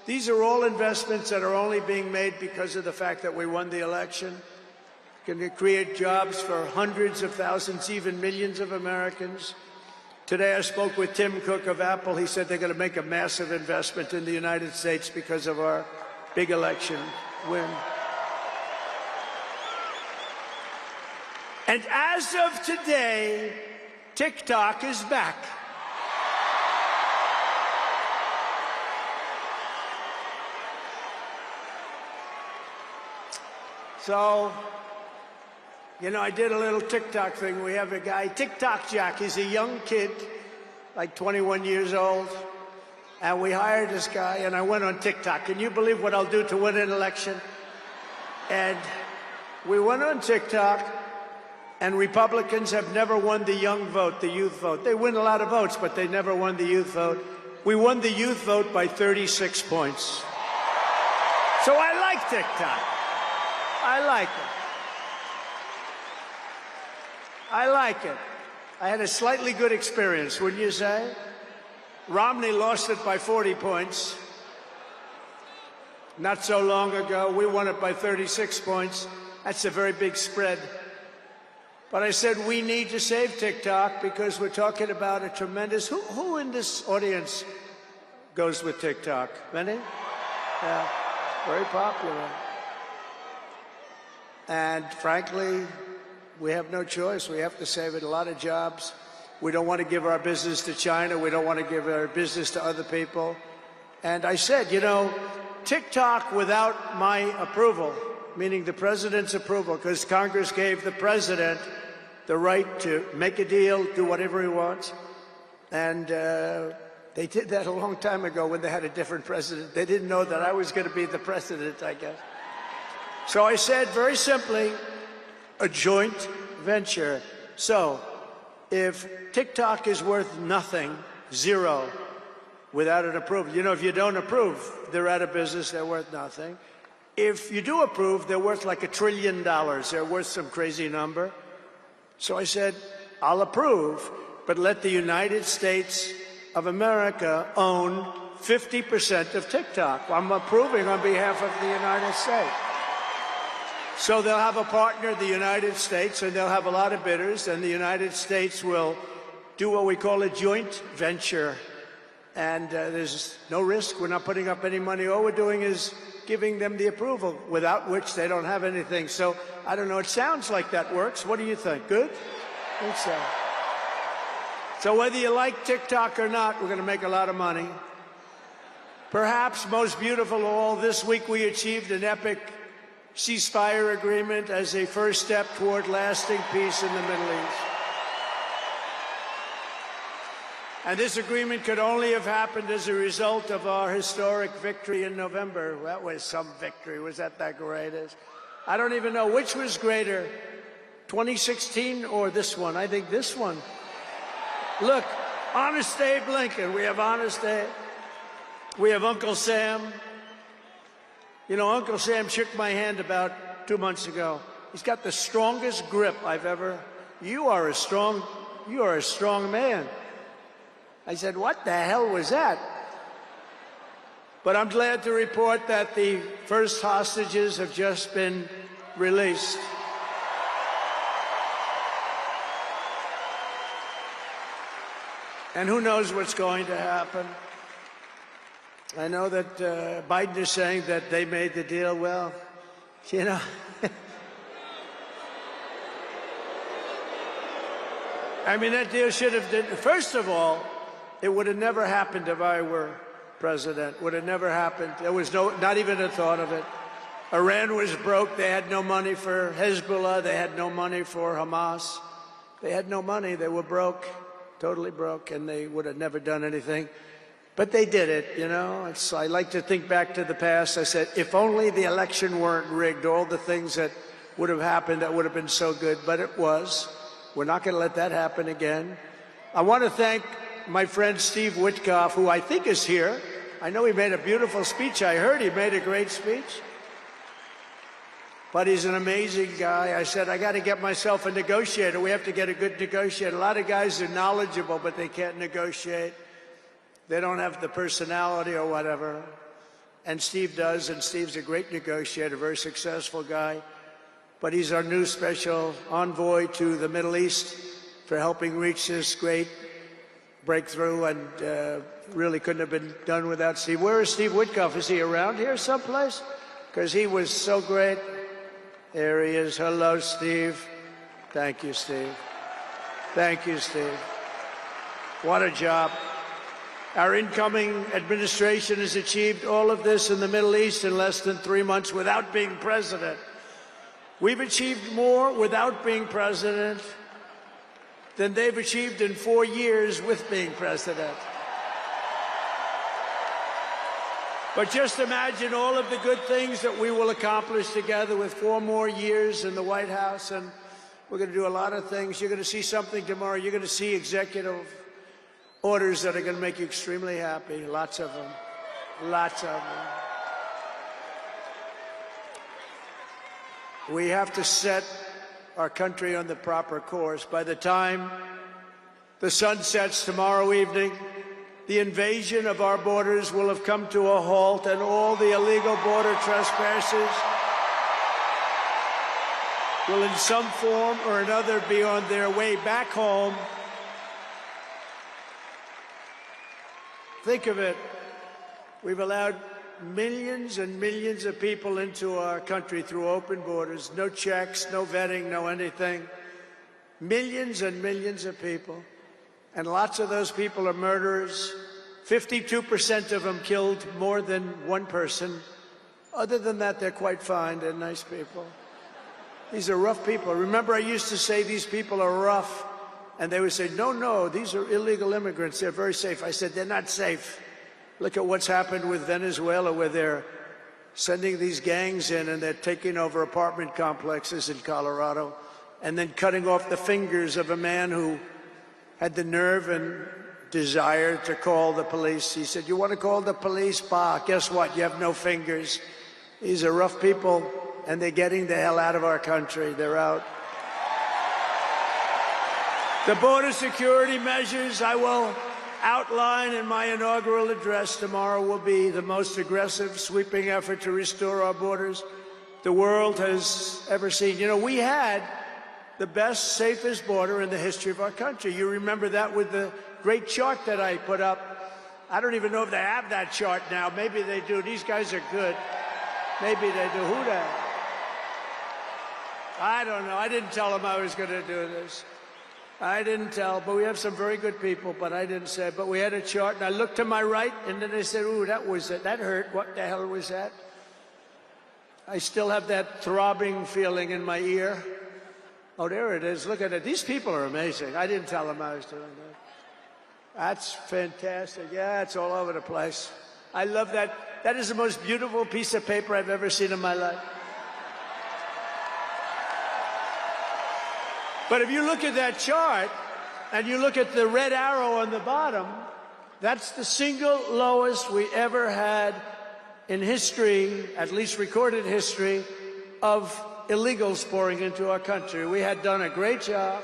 These are all investments that are only being made because of the fact that we won the election. Can create jobs for hundreds of thousands, even millions of Americans. Today I spoke with Tim Cook of Apple. He said they're going to make a massive investment in the United States because of our big election win. And as of today, TikTok is back. So, you know, I did a little TikTok thing. We have a guy, TikTok Jack. He's a young kid, like 21 years old. And we hired this guy, and I went on TikTok. Can you believe what I'll do to win an election? And we went on TikTok, and Republicans have never won the young vote, the youth vote. They win a lot of votes, but they never won the youth vote. We won the youth vote by 36 points. So I like TikTok. I like it. I like it. I had a slightly good experience, wouldn't you say? Romney lost it by 40 points. Not so long ago, we won it by 36 points. That's a very big spread. But I said we need to save TikTok because we're talking about a tremendous... Who in this audience goes with TikTok? Many? Yeah, very popular. And frankly, we have no choice. We have to save it. A lot of jobs. We don't want to give our business to China. We don't want to give our business to other people. And I said, you know, TikTok without my approval, meaning the president's approval, because Congress gave the president the right to make a deal, do whatever he wants. And they did that a long time ago when they had a different president. They didn't know that I was going to be the president, I guess. So I said, very simply, a joint venture. So if TikTok is worth nothing, zero, without an approval, you know, if you don't approve, they're out of business, they're worth nothing. If you do approve, they're worth like $1 trillion. They're worth some crazy number. So I said, I'll approve, but let the United States of America own 50% of TikTok. I'm approving on behalf of the United States. So they'll have a partner, the United States, and they'll have a lot of bidders, and the United States will do what we call a joint venture. And there's no risk. We're not putting up any money. All we're doing is giving them the approval, without which they don't have anything. So I don't know. It sounds like that works. What do you think? Good? I think so. So whether you like TikTok or not, we're going to make a lot of money. Perhaps most beautiful of all, this week we achieved an epic ceasefire agreement as a first step toward lasting peace in the Middle East. And this agreement could only have happened as a result of our historic victory in November. That was some victory. Was that great? I don't even know which was greater, 2016 or this one. I think this one. Look, Honest Abe Lincoln. We have Honest Abe. We have Uncle Sam. You know, Uncle Sam shook my hand about 2 months ago. He's got the strongest grip I've ever... You are a strong man. I said, what the hell was that? But I'm glad to report that the first hostages have just been released. And who knows what's going to happen? I know that Biden is saying that they made the deal. Well, you know, I mean, that deal should have... First of all, it would have never happened if I were president. Would have never happened. There was not even a thought of it. Iran was broke. They had no money for Hezbollah. They had no money for Hamas. They had no money. They were broke, totally broke, and they would have never done anything. But they did it, you know. I like to think back to the past. I said, if only the election weren't rigged, all the things that would have happened, that would have been so good. But it was. We're not going to let that happen again. I want to thank my friend Steve Witkoff, who I think is here. I know he made a beautiful speech. I heard he made a great speech. But he's an amazing guy. I said, I got to get myself a negotiator. We have to get a good negotiator. A lot of guys are knowledgeable, but they can't negotiate. They don't have the personality or whatever. And Steve does, and Steve's a great negotiator, very successful guy. But he's our new special envoy to the Middle East for helping reach this great breakthrough, and really couldn't have been done without Steve. Where is Steve Witkoff? Is he around here someplace? Because he was so great. There he is. Hello, Steve. Thank you, Steve. Thank you, Steve. What a job. Our incoming administration has achieved all of this in the Middle East in less than 3 months without being president. We've achieved more without being president than they've achieved in 4 years with being president. But just imagine all of the good things that we will accomplish together with 4 more years in the White House, and we're going to do a lot of things. You're going to see something tomorrow. You're going to see executive orders that are going to make you extremely happy. Lots of them. Lots of them. We have to set our country on the proper course. By the time the sun sets tomorrow evening, the invasion of our borders will have come to a halt, and all the illegal border trespassers will in some form or another be on their way back home. Think of it. We've allowed millions and millions of people into our country through open borders, no checks, no vetting, no anything. Millions and millions of people. And lots of those people are murderers. 52% of them killed more than one person. Other than that, they're quite fine. They're nice people. These are rough people. Remember, I used to say these people are rough. And they would say, no, no, these are illegal immigrants. They're very safe. I said, they're not safe. Look at what's happened with Venezuela, where they're sending these gangs in and they're taking over apartment complexes in Colorado and then cutting off the fingers of a man who had the nerve and desire to call the police. He said, you want to call the police? Bah, guess what? You have no fingers. These are rough people, and they're getting the hell out of our country. They're out. The border security measures I will outline in my inaugural address tomorrow will be the most aggressive, sweeping effort to restore our borders the world has ever seen. You know, we had the best, safest border in the history of our country. You remember that with the great chart that I put up. I don't even know if they have that chart now. Maybe they do. These guys are good. Maybe they do. Who the? I don't know. I didn't tell them I was going to do this. I didn't tell, but we have some very good people, but I didn't say. But we had a chart, and I looked to my right, and then they said, ooh, that was it. That hurt. What the hell was that? I still have that throbbing feeling in my ear. Oh, there it is. Look at it. These people are amazing. I didn't tell them I was doing that. That's fantastic. Yeah, it's all over the place. I love that. That is the most beautiful piece of paper I've ever seen in my life. But if you look at that chart and you look at the red arrow on the bottom, that's the single lowest we ever had in history, at least recorded history, of illegals pouring into our country. We had done a great job,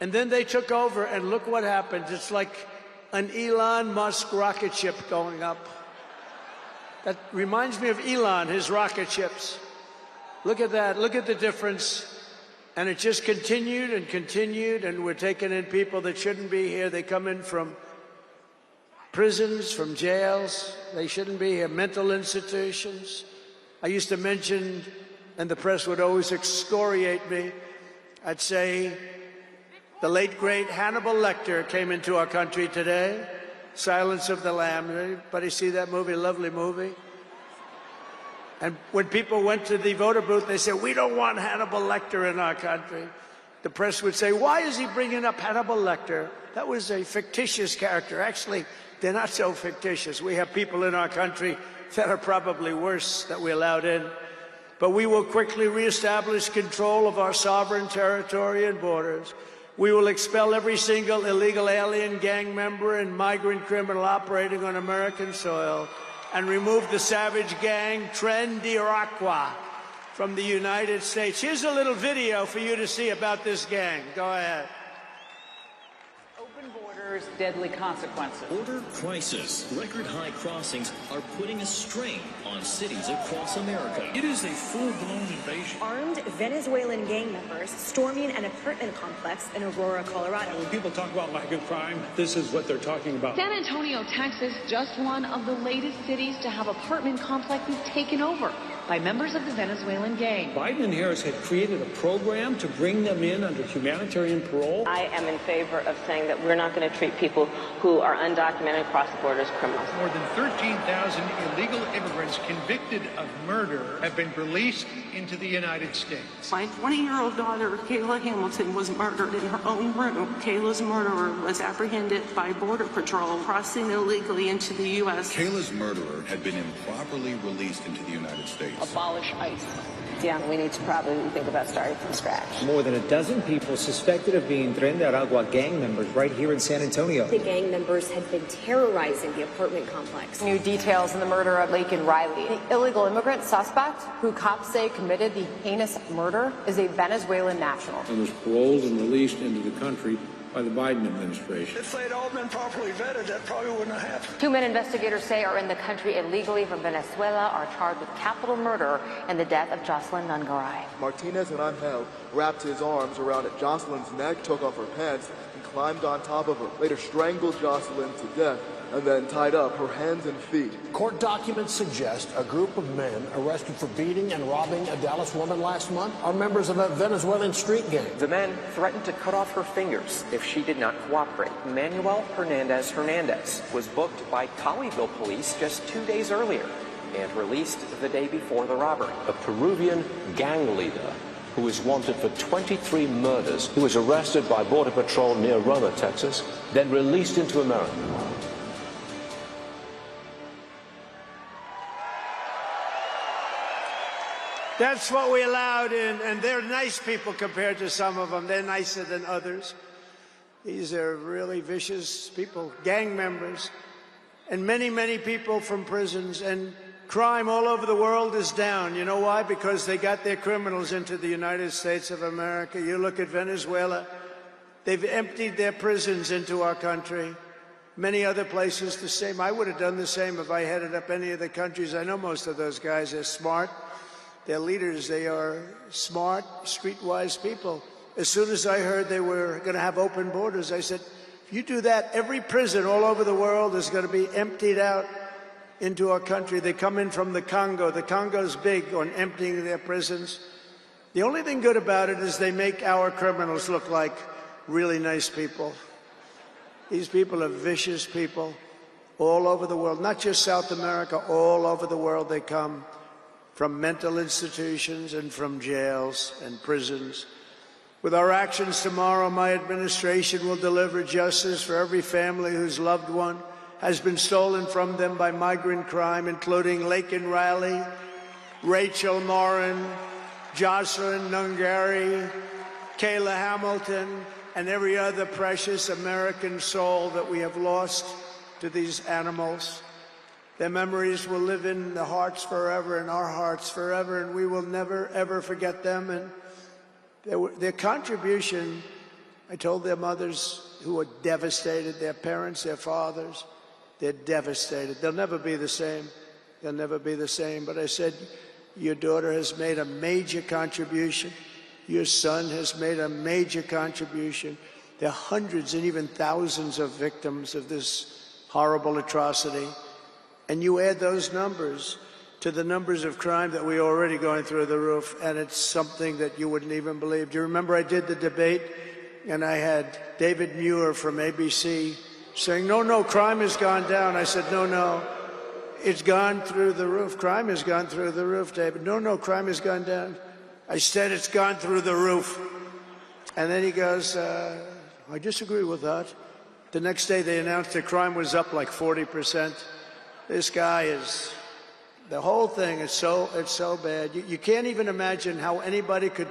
and then they took over, and look what happened. It's like an Elon Musk rocket ship going up. That reminds me of Elon, his rocket ships. Look at that. Look at the difference. And it just continued and continued, and we're taking in people that shouldn't be here. They come in from prisons, from jails. They shouldn't be here. Mental institutions. I used to mention, and the press would always excoriate me, I'd say the late, great Hannibal Lecter came into our country today. Silence of the Lamb. Anybody see that movie? Lovely movie. And when people went to the voter booth, they said, we don't want Hannibal Lecter in our country. The press would say, why is he bringing up Hannibal Lecter? That was a fictitious character. Actually, they're not so fictitious. We have people in our country that are probably worse that we allowed in. But we will quickly reestablish control of our sovereign territory and borders. We will expel every single illegal alien, gang member, and migrant criminal operating on American soil, and remove the savage gang Tren de Aragua from the United States. Here's a little video for you to see about this gang. Go ahead. Open borders, deadly consequences. Border crisis. Record high crossings are putting a strain on cities across America. It is a full-blown invasion. Armed Venezuelan gang members storming an apartment complex in Aurora, Colorado. When people talk about lack of crime, this is what they're talking about. San Antonio, Texas, just one of the latest cities to have apartment complexes taken over by members of the Venezuelan gang. Biden and Harris had created a program to bring them in under humanitarian parole. I am in favor of saying that we're not going to treat people who are undocumented across the border as criminals. More than 13,000 illegal immigrants convicted of murder have been released into the United States. My 20-year-old daughter, Kayla Hamilton, was murdered in her own room. Kayla's murderer was apprehended by Border Patrol crossing illegally into the U.S. Kayla's murderer had been improperly released into the United States. Abolish ICE. young. We need to probably think about starting from scratch. More than a dozen people suspected of being Tren de Aragua gang members right here in San Antonio. The gang members had been terrorizing the apartment complex. New details in the murder of Laken Riley. The illegal immigrant suspect, who cops say committed the heinous murder, is a Venezuelan national. And was paroled and released into the country by the Biden administration. If they'd all been properly vetted, that probably wouldn't have happened. 2 men investigators say are in the country illegally from Venezuela are charged with capital murder in the death of Jocelyn Nungaray. Martinez and Anuel wrapped his arms around Jocelyn's neck, took off her pants, and climbed on top of her. Later strangled Jocelyn to death and then tied up her hands and feet. Court documents suggest a group of men arrested for beating and robbing a Dallas woman last month are members of a Venezuelan street gang. The men threatened to cut off her fingers if she did not cooperate. Manuel Hernandez was booked by Colleyville police just 2 days earlier and released the day before the robbery. A Peruvian gang leader who is wanted for 23 murders, who was arrested by Border Patrol near Roma, Texas, then released into America. That's what we allowed in, and they're nice people compared to some of them. They're nicer than others. These are really vicious people, gang members, and many, many people from prisons. And crime all over the world is down. You know why? Because they got their criminals into the United States of America. You look at Venezuela, they've emptied their prisons into our country. Many other places the same. I would have done the same if I headed up any of the countries. I know most of those guys are smart. They're leaders. They are smart, streetwise people. As soon as I heard they were going to have open borders, I said, if you do that, every prison all over the world is going to be emptied out into our country. They come in from the Congo. The Congo's big on emptying their prisons. The only thing good about it is they make our criminals look like really nice people. These people are vicious people all over the world, not just South America, all over the world they come. From mental institutions and from jails and prisons. With our actions tomorrow, my administration will deliver justice for every family whose loved one has been stolen from them by migrant crime, including Laken Riley, Rachel Morin, Jocelyn Nungaray, Kayla Hamilton, and every other precious American soul that we have lost to these animals. Their memories will live in the hearts forever, in our hearts forever, and we will never, ever forget them. And their contribution, I told their mothers who were devastated, their parents, their fathers, they're devastated. They'll never be the same. They'll never be the same. But I said, your daughter has made a major contribution. Your son has made a major contribution. There are hundreds and even thousands of victims of this horrible atrocity. And you add those numbers to the numbers of crime that we're already going through the roof, and it's something that you wouldn't even believe. Do you remember I did the debate, and I had David Muir from ABC saying, no, crime has gone down. I said, no, it's gone through the roof. Crime has gone through the roof, David. No, crime has gone down. I said it's gone through the roof. And then he goes, I disagree with that. The next day they announced that crime was up like 40%. This guy is, the whole thing is so bad. You can't even imagine how anybody could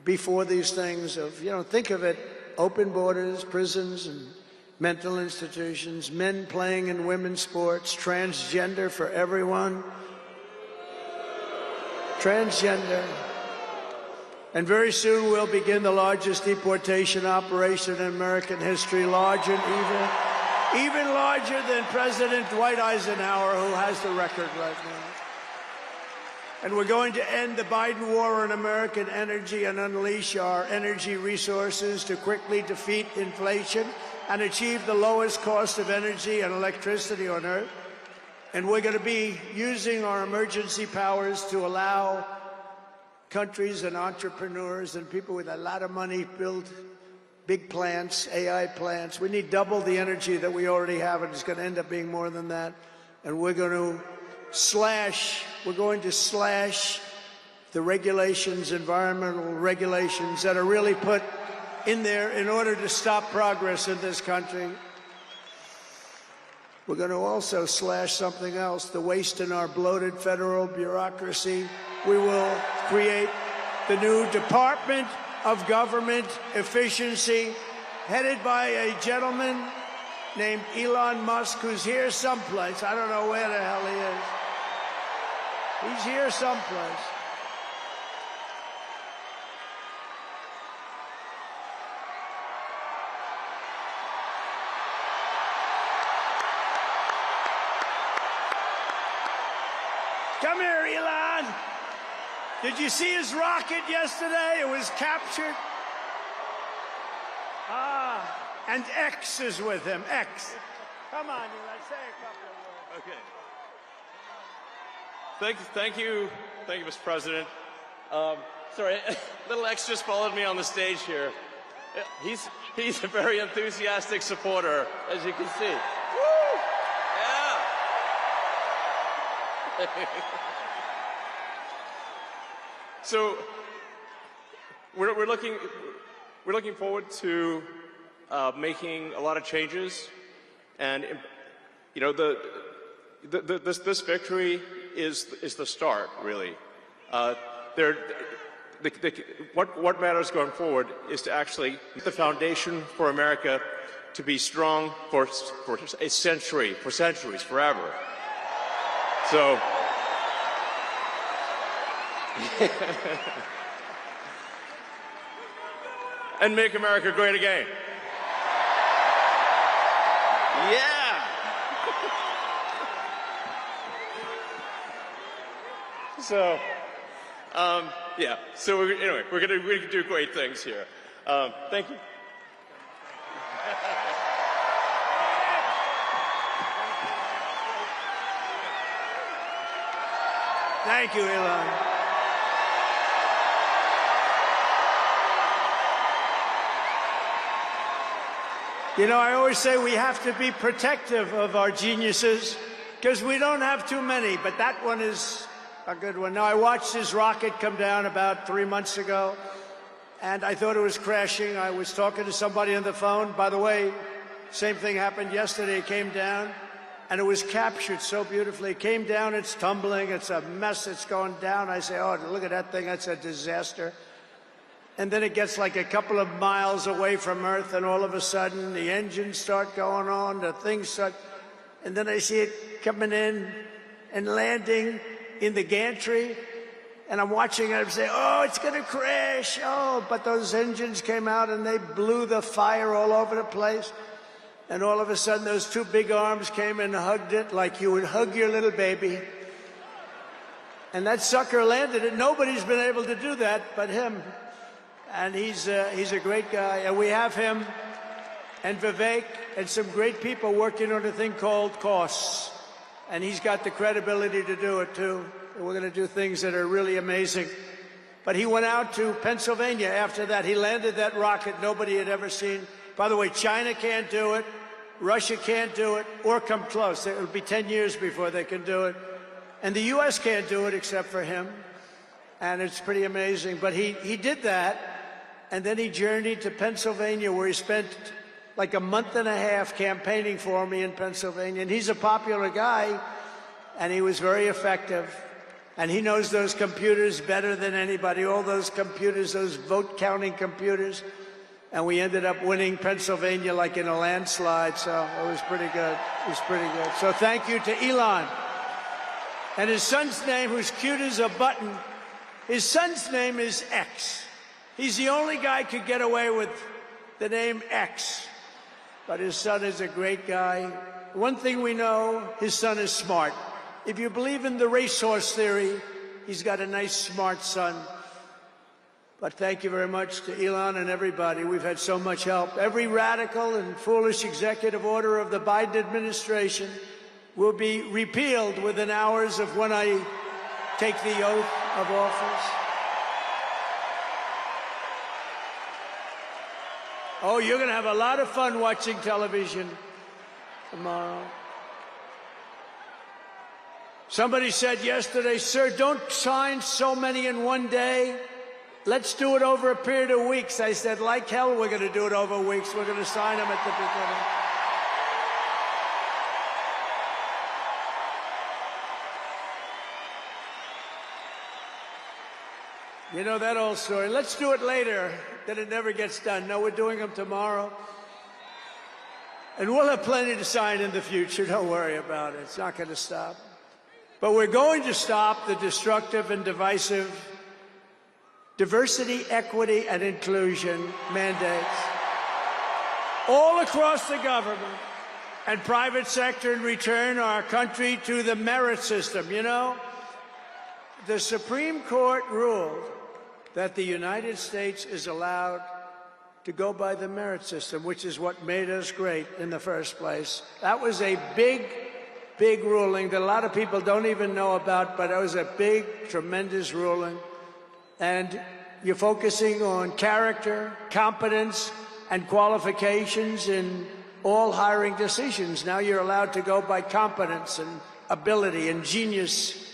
be for these things of, think of it, open borders, prisons and mental institutions, men playing in women's sports, transgender for everyone. Transgender. And very soon we'll begin the largest deportation operation in American history, larger and even larger than President Dwight Eisenhower, who has the record right now. And we're going to end the Biden war on American energy and unleash our energy resources to quickly defeat inflation and achieve the lowest cost of energy and electricity on earth. And we're going to be using our emergency powers to allow countries and entrepreneurs and people with a lot of money build big plants, AI plants. We need double the energy that we already have, and it's going to end up being more than that. And we're going to slash the regulations, environmental regulations that are really put in there in order to stop progress in this country. We're going to also slash something else, the waste in our bloated federal bureaucracy. We will create the new Department of Government Efficiency, headed by a gentleman named Elon Musk, who's here someplace. I don't know where the hell he is. He's here someplace. Come here, Elon. Did you see his rocket yesterday? It was captured. And X is with him. X. Come on, Elon, say a couple of words. Okay. Thank you, Mr. President. Sorry, little X just followed me on the stage here. He's a very enthusiastic supporter, as you can see. Woo! Yeah. So we're looking forward to making a lot of changes, and you know this victory is the start, really. What matters going forward is to actually get the foundation for America to be strong for a century, for centuries, forever. So. And make America great again. Yeah. So, yeah. So anyway, we're gonna do great things here. Thank you. Thank you, Elon. You know, I always say we have to be protective of our geniuses because we don't have too many, but that one is a good one. Now, I watched his rocket come down about 3 months ago, and I thought it was crashing. I was talking to somebody on the phone. By the way, same thing happened yesterday. It came down, and it was captured so beautifully. It came down, it's tumbling, it's a mess, it's going down. I say, oh, look at that thing, that's a disaster. And then it gets like a couple of miles away from Earth, and all of a sudden the engines start going on, the things start, and then I see it coming in and landing in the gantry, and I'm watching it, I'm saying, oh, it's gonna crash, oh, but those engines came out and they blew the fire all over the place, and all of a sudden those two big arms came and hugged it like you would hug your little baby, and that sucker landed it. Nobody's been able to do that but him. And he's a great guy, and we have him and Vivek and some great people working on a thing called costs, and he's got the credibility to do it too. And we're going to do things that are really amazing. But he went out to Pennsylvania after that. He landed that rocket nobody had ever seen. By the way, China can't do it, Russia can't do it, or come close. It'll be 10 years before they can do it, and the U.S. can't do it except for him. And it's pretty amazing. But he did that. And then he journeyed to Pennsylvania, where he spent like a month and a half campaigning for me in Pennsylvania. And he's a popular guy, and he was very effective. And he knows those computers better than anybody, all those computers, those vote-counting computers. And we ended up winning Pennsylvania like in a landslide, so it was pretty good. It was pretty good. So thank you to Elon. And his son's name, who's cute as a button, his son's name is X. He's the only guy who could get away with the name X, but his son is a great guy. One thing we know, his son is smart. If you believe in the racehorse theory, he's got a nice, smart son. But thank you very much to Elon and everybody. We've had so much help. Every radical and foolish executive order of the Biden administration will be repealed within hours of when I take the oath of office. Oh, you're going to have a lot of fun watching television tomorrow. Somebody said yesterday, sir, don't sign so many in one day. Let's do it over a period of weeks. I said, like hell, we're going to do it over weeks. We're going to sign them at the beginning. You know that old story. Let's do it later, then it never gets done. No, we're doing them tomorrow. And we'll have plenty to sign in the future. Don't worry about it. It's not going to stop. But we're going to stop the destructive and divisive diversity, equity, and inclusion mandates all across the government and private sector and return our country to the merit system. You know, the Supreme Court ruled that the United States is allowed to go by the merit system, which is what made us great in the first place. That was a big ruling that a lot of people don't even know about, but it was a big, tremendous ruling. And you're focusing on character, competence, and qualifications in all hiring decisions. Now you're allowed to go by competence and ability and genius.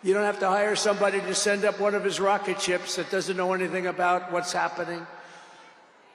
You don't have to hire somebody to send up one of his rocket ships that doesn't know anything about what's happening.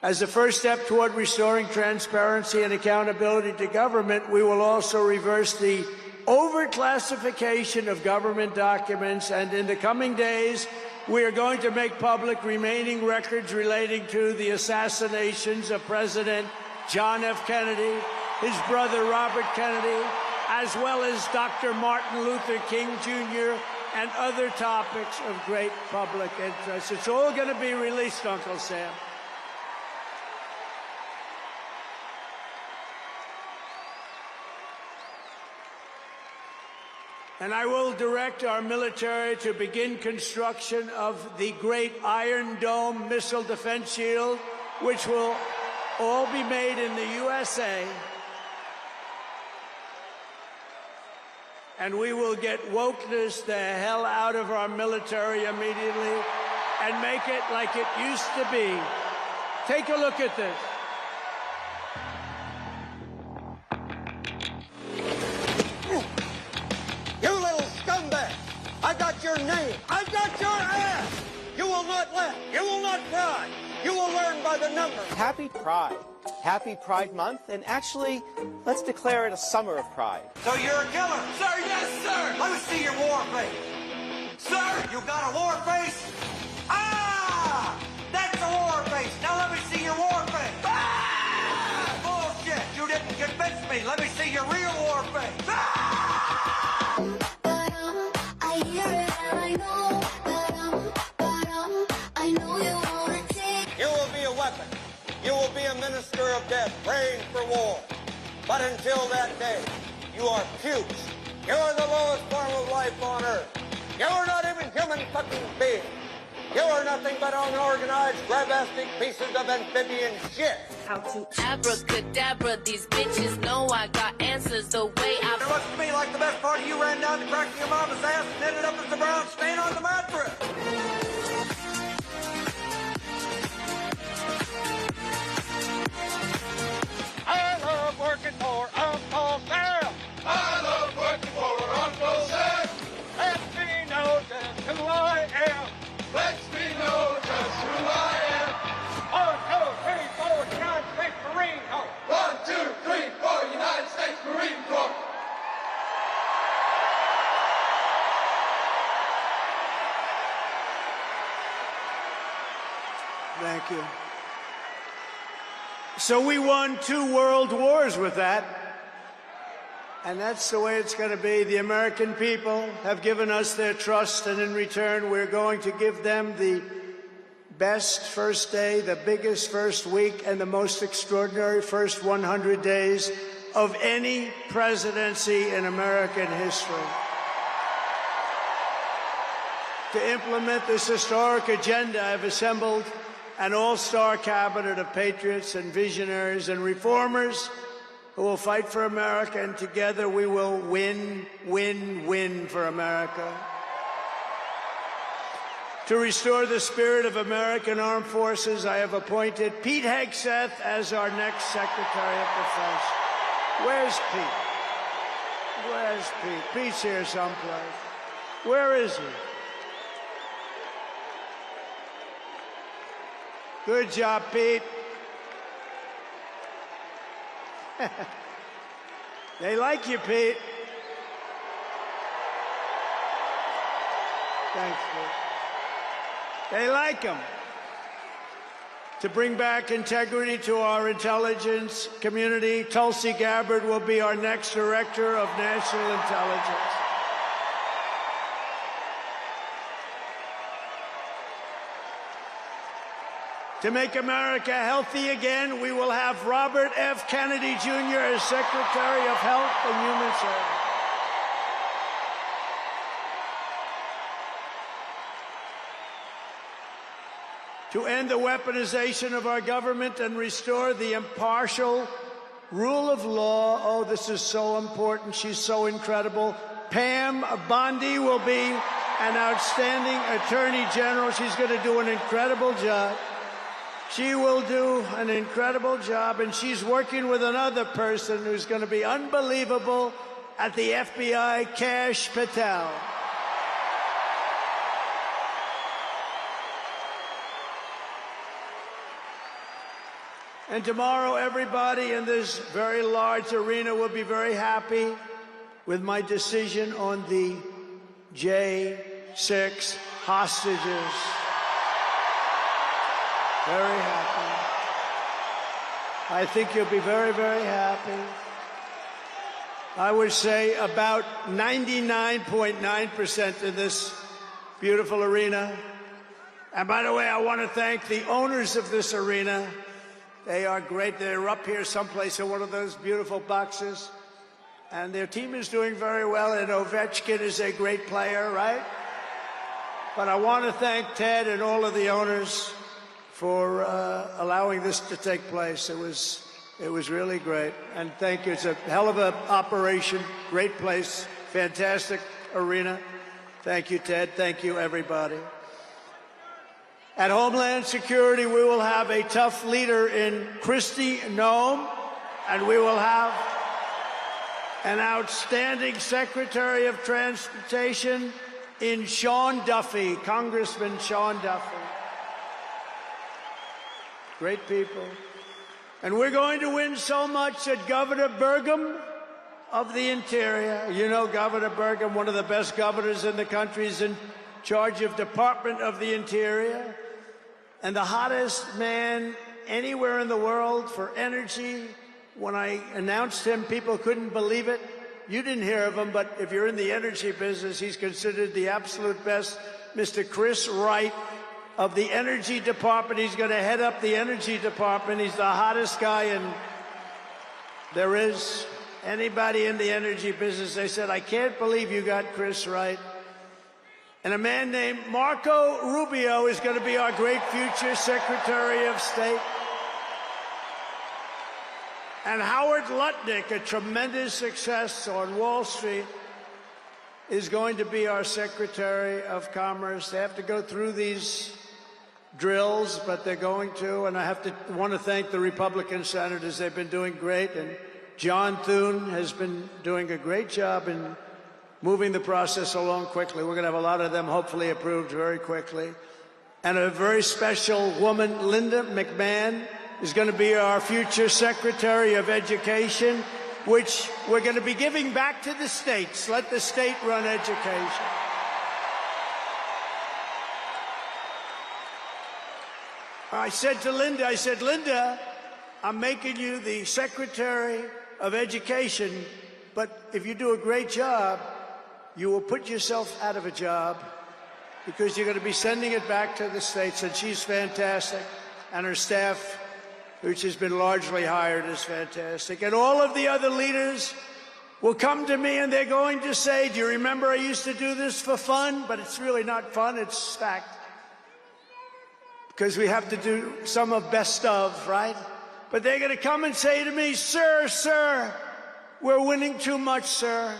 As a first step toward restoring transparency and accountability to government, we will also reverse the overclassification of government documents, and in the coming days, we are going to make public remaining records relating to the assassinations of President John F. Kennedy, his brother Robert Kennedy, as well as Dr. Martin Luther King Jr., and other topics of great public interest. It's all going to be released, Uncle Sam. And I will direct our military to begin construction of the great Iron Dome missile defense shield, which will all be made in the USA. And we will get wokeness the hell out of our military immediately and make it like it used to be. Take a look at this. You little scumbag! I got your name. I got your ass! You will not laugh. You will not cry. You will learn by the numbers. Happy Pride. Happy Pride Month, and actually, let's declare it a summer of pride. So you're a killer? Sir, yes, sir! Let me see your war face. Sir, you got a war face? Ah! That's a war face. Now let me see your war face. Ah! Bullshit! You didn't convince me. Let me see your real war face. Ah! I hear it and I know, I know you wanna take. You will be a weapon. You will be a minister of death, praying for war. But until that day, you are pukes. You are the lowest form of life on earth. You are not even human fucking beings. You are nothing but unorganized, grabastic pieces of amphibian shit. How to abracadabra, these bitches know I got answers the way I... It looks to me like the best part of you ran down the crack of your mama's ass and ended up as the brown stain on the mattress. I love working for Uncle Sam. I love working for Uncle Sam. Lets me know just who I am. Lets me know just who I am. 1, 2, 3, 4, United States Marine Corps. 1, 2, 3, 4, United States Marine Corps. Thank you. So we won 2 world wars with that. And that's the way it's going to be. The American people have given us their trust, and in return, we're going to give them the best first day, the biggest first week, and the most extraordinary first 100 days of any presidency in American history. To implement this historic agenda, I've assembled an all-star cabinet of patriots and visionaries and reformers who will fight for America, and together we will win, win, win for America. To restore the spirit of American armed forces, I have appointed Pete Hegseth as our next Secretary of Defense. Where's Pete? Where's Pete? Pete's here someplace. Where is he? Good job, Pete. They like you, Pete. Thanks, Pete. They like him. To bring back integrity to our intelligence community, Tulsi Gabbard will be our next Director of National Intelligence. To make America healthy again, we will have Robert F. Kennedy Jr. as Secretary of Health and Human Services. To end the weaponization of our government and restore the impartial rule of law. Oh, this is so important. She's so incredible. Pam Bondi will be an outstanding Attorney General. She's going to do an incredible job. She will do an incredible job, and she's working with another person who's going to be unbelievable at the FBI, Kash Patel. And tomorrow, everybody in this very large arena will be very happy with my decision on the J6 hostages. Very happy. I think you'll be very, very happy. I would say about 99.9% in this beautiful arena. And by the way, I want to thank the owners of this arena. They are great. They're up here someplace in one of those beautiful boxes. And their team is doing very well, and Ovechkin is a great player, right? But I want to thank Ted and all of the owners for allowing this to take place. It was really great. And thank you. It's a hell of an operation. Great place. Fantastic arena. Thank you, Ted. Thank you, everybody. At Homeland Security, we will have a tough leader in Kristi Noem, and we will have an outstanding Secretary of Transportation in Sean Duffy, Congressman Sean Duffy. Great people. And we're going to win so much that Governor Burgum of the Interior, you know Governor Burgum, one of the best governors in the country, is in charge of Department of the Interior, and the hottest man anywhere in the world for energy. When I announced him, people couldn't believe it. You didn't hear of him, but if you're in the energy business, he's considered the absolute best. Mr. Chris Wright of the Energy Department. He's going to head up the Energy Department. He's the hottest guy there is. Anybody in the energy business, they said, I can't believe you got Chris Wright. And a man named Marco Rubio is going to be our great future Secretary of State. And Howard Lutnick, a tremendous success on Wall Street, is going to be our Secretary of Commerce. They have to go through these drills, but they're going to. And I want to thank the Republican senators. They've been doing great. And John Thune has been doing a great job in moving the process along quickly. We're going to have a lot of them hopefully approved very quickly. And a very special woman, Linda McMahon, is going to be our future Secretary of Education, which we're going to be giving back to the states. Let the state run education. I said to Linda, Linda, I'm making you the Secretary of Education, but if you do a great job, you will put yourself out of a job because you're going to be sending it back to the states. And she's fantastic. And her staff, which has been largely hired, is fantastic. And all of the other leaders will come to me and they're going to say, do you remember I used to do this for fun? But it's really not fun, it's fact. Because we have to do some of best of, right? But they're going to come and say to me, sir, we're winning too much, sir.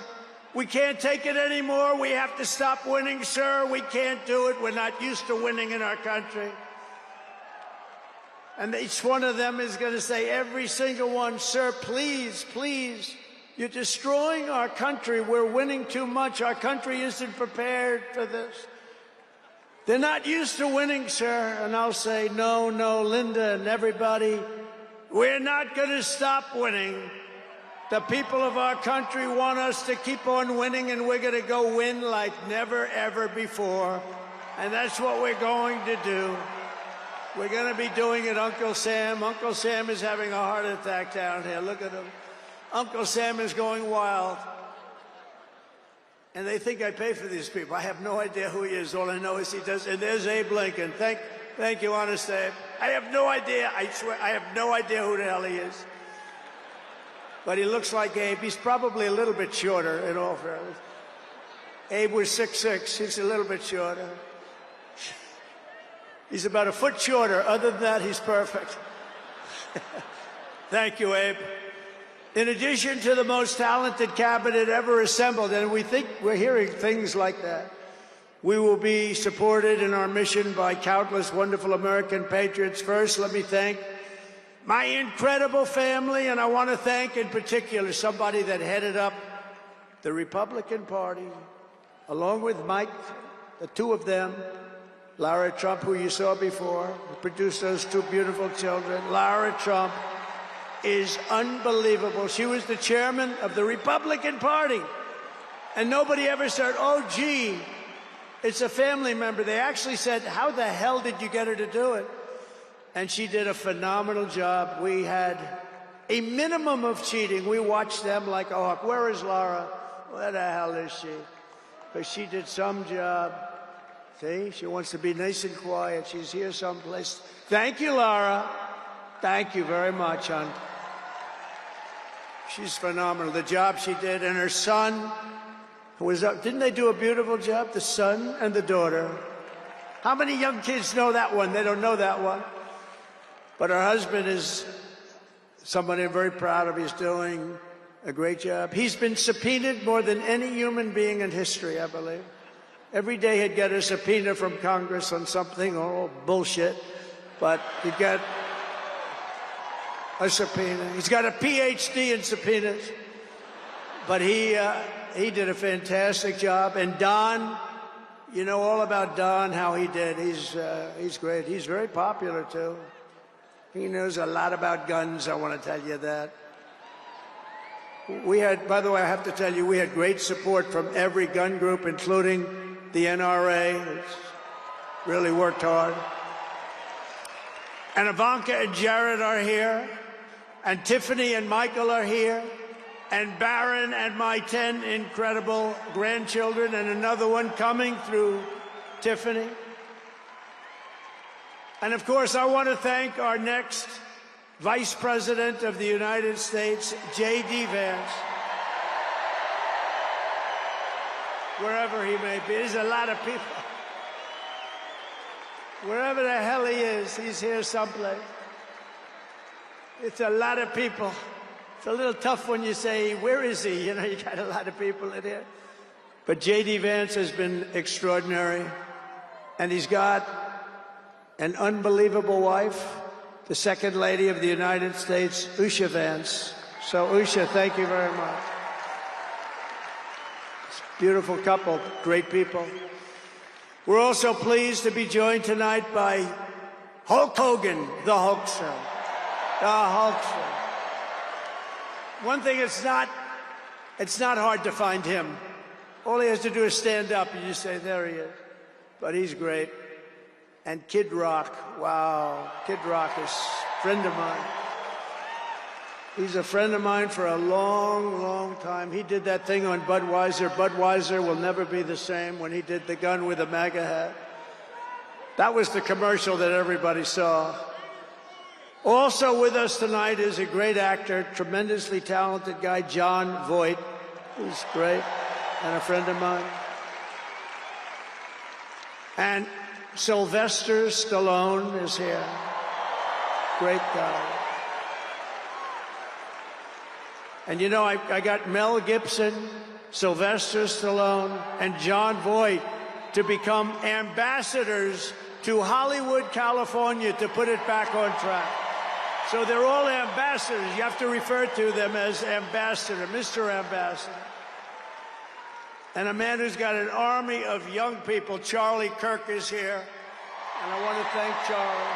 We can't take it anymore. We have to stop winning, sir. We can't do it. We're not used to winning in our country. And each one of them is going to say, every single one, sir, please, please, you're destroying our country. We're winning too much. Our country isn't prepared for this. They're not used to winning, sir. And I'll say, no, Linda and everybody, we're not going to stop winning. The people of our country want us to keep on winning, and we're going to go win like never, ever before. And that's what we're going to do. We're going to be doing it, Uncle Sam. Uncle Sam is having a heart attack down here. Look at him. Uncle Sam is going wild. And they think I pay for these people. I have no idea who he is. All I know is he does. And there's Abe Lincoln. Thank you, honest Abe. I have no idea. I swear, I have no idea who the hell he is. But he looks like Abe. He's probably a little bit shorter, in all fairness. Abe was 6'6". He's a little bit shorter. He's about a foot shorter. Other than that, he's perfect. Thank you, Abe. In addition to the most talented cabinet ever assembled, and we think we're hearing things like that, we will be supported in our mission by countless wonderful American patriots. First, let me thank my incredible family, and I want to thank in particular somebody that headed up the Republican Party, along with Mike, the two of them, Lara Trump, who you saw before, who produced those two beautiful children. Lara Trump is unbelievable. She was the chairman of the Republican Party. And nobody ever said, oh, gee, it's a family member. They actually said, how the hell did you get her to do it? And she did a phenomenal job. We had a minimum of cheating. We watched them like a hawk. Where is Lara? Where the hell is she? But she did some job. See, she wants to be nice and quiet. She's here someplace. Thank you, Lara. Thank you very much, hon. She's phenomenal. The job she did, and her son, who was up. Didn't they do a beautiful job? The son and the daughter. How many young kids know that one? They don't know that one. But her husband is somebody I'm very proud of. He's doing a great job. He's been subpoenaed more than any human being in history, I believe. Every day he'd get a subpoena from Congress on something, oh, bullshit. But he'd get a subpoena. He's got a PhD in subpoenas. But he did a fantastic job. And Don, you know all about Don, how he did. He's great. He's very popular, too. He knows a lot about guns, I want to tell you that. We had, by the way, I have to tell you, we had great support from every gun group, including the NRA. It's really worked hard. And Ivanka and Jared are here. And Tiffany and Michael are here. And Barron and my 10 incredible grandchildren, and another one coming through Tiffany. And of course, I want to thank our next Vice President of the United States, J.D. Vance. Wherever he may be, there's a lot of people. Wherever the hell he is, he's here someplace. It's a lot of people. It's a little tough when you say, where is he? You know, you got a lot of people in here. But J.D. Vance has been extraordinary. And he's got an unbelievable wife, the Second Lady of the United States, Usha Vance. So, Usha, thank you very much. Beautiful couple, great people. We're also pleased to be joined tonight by Hulk Hogan, the Hulkster. The Hulkster. One thing, it's not hard to find him. All he has to do is stand up and you say, there he is. But he's great. And Kid Rock, wow. Kid Rock is a friend of mine. He's a friend of mine for a long, long time. He did that thing on Budweiser. Budweiser will never be the same, when he did the gun with a MAGA hat. That was the commercial that everybody saw. Also with us tonight is a great actor, tremendously talented guy, Jon Voight, who's great, and a friend of mine. And Sylvester Stallone is here. Great guy. And you know, I got Mel Gibson, Sylvester Stallone, and Jon Voight to become ambassadors to Hollywood, California, to put it back on track. So they're all ambassadors. You have to refer to them as ambassador, Mr. Ambassador. And a man who's got an army of young people, Charlie Kirk, is here. And I want to thank Charlie.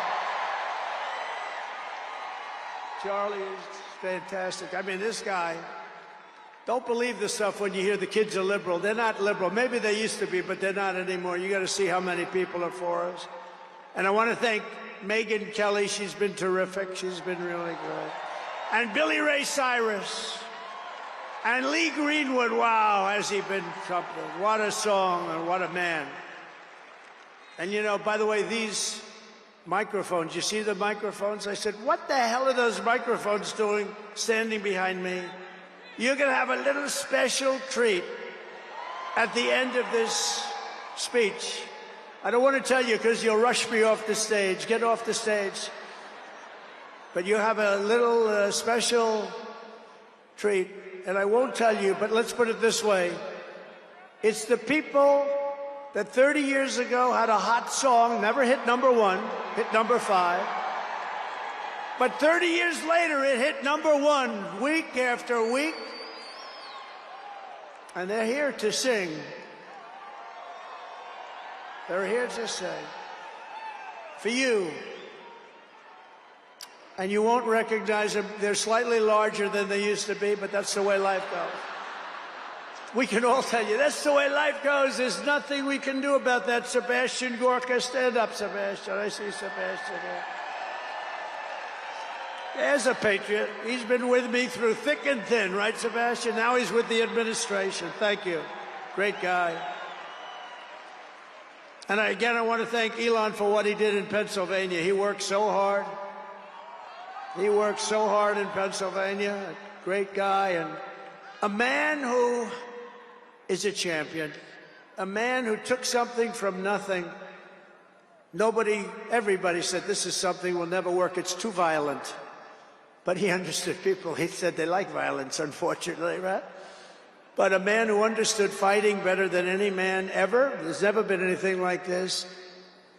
Charlie is fantastic. I mean, this guy, Don't believe the stuff when you hear the kids are liberal. They're not liberal. Maybe they used to be, but they're not anymore. You got to see how many people are for us. And I want to thank Megyn Kelly. She's been terrific. She's been really good. And Billy Ray Cyrus. And Lee Greenwood. Wow, has he been something. What a song and what a man. And you know, by the way, these microphones, you see the microphones? I said, what the hell are those microphones doing standing behind me? You're going to have a little special treat at the end of this speech. I don't want to tell you because you'll rush me off the stage. Get off the stage. But you have a little special treat, and I won't tell you, but let's put it this way. It's the people that 30 years ago had a hot song, never hit #1, hit #5. But 30 years later, it hit #1 week after week. And they're here to sing. They're here to sing. For you. And you won't recognize them. They're slightly larger than they used to be, but that's the way life goes. We can all tell you, that's the way life goes. There's nothing we can do about that. Sebastian Gorka, stand up, Sebastian. I see Sebastian here. There's a patriot. He's been with me through thick and thin, right, Sebastian? Now he's with the administration. Thank you. Great guy. And again, I want to thank Elon for what he did in Pennsylvania. He worked so hard. He worked so hard in Pennsylvania. A great guy and a man who is a champion. A man who took something from nothing. Everybody said, this is something will never work. It's too violent. But he understood people. He said they like violence, unfortunately, right? But a man who understood fighting better than any man ever. There's never been anything like this.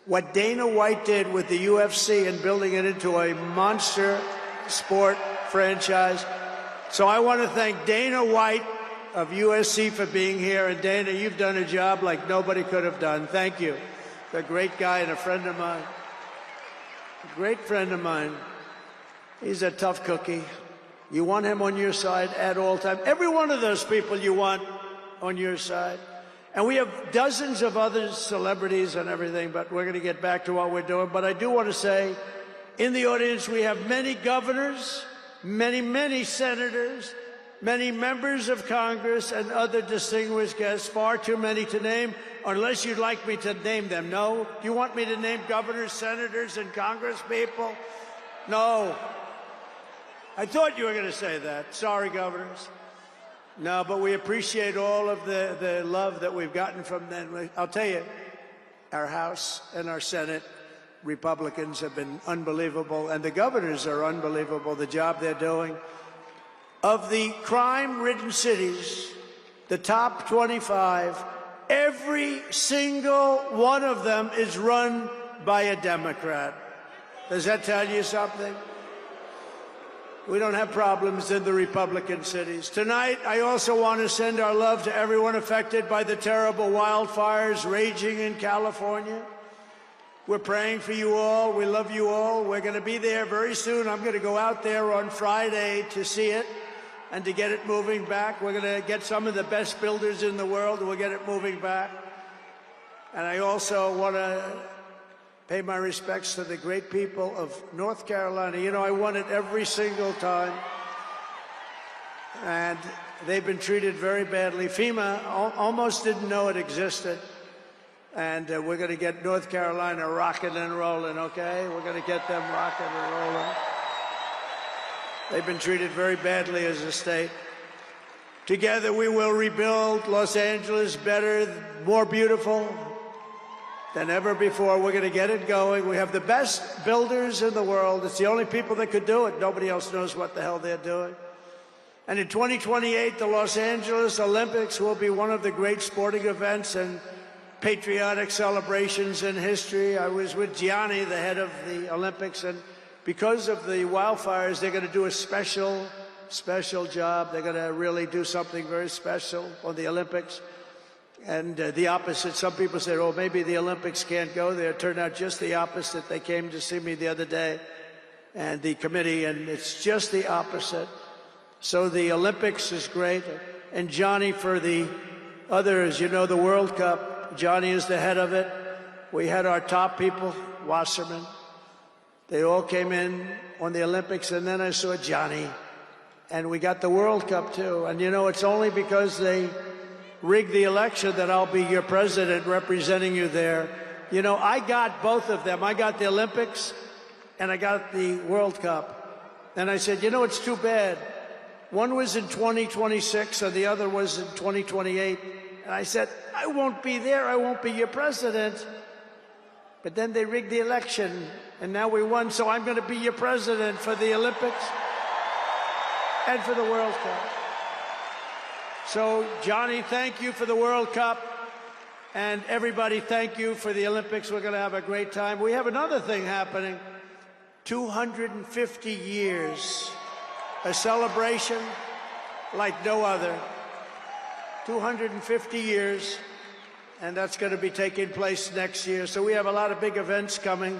What Dana White did with the UFC and building it into a monster sport franchise. So I want to thank Dana White of USC for being here. And Dana, you've done a job like nobody could have done. Thank you. A great guy and a friend of mine. A great friend of mine. He's a tough cookie. You want him on your side at all times. Every one of those people you want on your side. And we have dozens of other celebrities and everything, but we're going to get back to what we're doing. But I do want to say, in the audience, we have many governors, many senators, many members of Congress, and other distinguished guests, far too many to name, unless you'd like me to name them. No? Do you want me to name governors, senators, and Congress people? No. I thought you were going to say that. Sorry, governors. No, but we appreciate all of the love that we've gotten from them. I'll tell you, our House and our Senate Republicans have been unbelievable, and the governors are unbelievable, the job they're doing. Of the crime-ridden cities, the top 25, every single one of them is run by a Democrat. Does that tell you something? We don't have problems in the Republican cities. Tonight, I also want to send our love to everyone affected by the terrible wildfires raging in California. We're praying for you all. We love you all. We're going to be there very soon. I'm going to go out there on Friday to see it and to get it moving back. We're going to get some of the best builders in the world, and we'll get it moving back. And I also want to pay my respects to the great people of North Carolina. You know, I won it every single time. And they've been treated very badly. FEMA almost didn't know it existed. And we're going to get North Carolina rocking and rolling, okay? We're going to get them rocking and rolling. They've been treated very badly as a state. Together we will rebuild Los Angeles better, more beautiful than ever before. We're going to get it going. We have the best builders in the world. It's the only people that could do it. Nobody else knows what the hell they're doing. And in 2028, the Los Angeles Olympics will be one of the great sporting events and patriotic celebrations in history. I was with Gianni, the head of the Olympics, and because of the wildfires, they're going to do a special job. They're going to really do something very special on the Olympics. And the opposite, some people said, oh, maybe the Olympics can't go there. It turned out just the opposite. They came to see me the other day, and the committee, and it's just the opposite. So the Olympics is great. and Johnny for the others. You know, the World Cup, Johnny is the head of it. We had our top people, Wasserman. They all came in on the Olympics, and then I saw Johnny. And we got the World Cup, too. And, you know, it's only because they rigged the election that I'll be your president representing you there. You know, I got both of them. I got the Olympics, and I got the World Cup. And I said, you know, it's too bad. One was in 2026, and the other was in 2028. And I said, I won't be there. I won't be your president. But then they rigged the election, and now we won, so I'm going to be your president for the Olympics and for the World Cup. So, Johnny, thank you for the World Cup, and everybody, thank you for the Olympics. We're going to have a great time. We have another thing happening, 250 years, a celebration like no other, 250 years. And that's going to be taking place next year. So we have a lot of big events coming.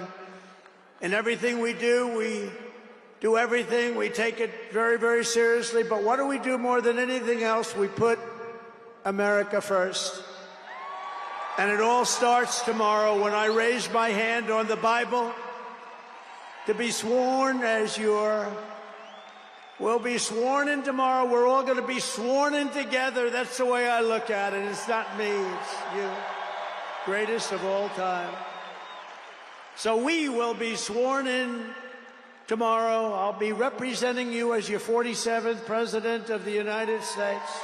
And everything we do everything. We take it very, very seriously. But what do we do more than anything else? We put America first. And it all starts tomorrow when I raise my hand on the Bible to be sworn as we'll be sworn in tomorrow. We're all going to be sworn in together. That's the way I look at it. It's not me, it's you. Greatest of all time. So we will be sworn in tomorrow. I'll be representing you as your 47th President of the United States.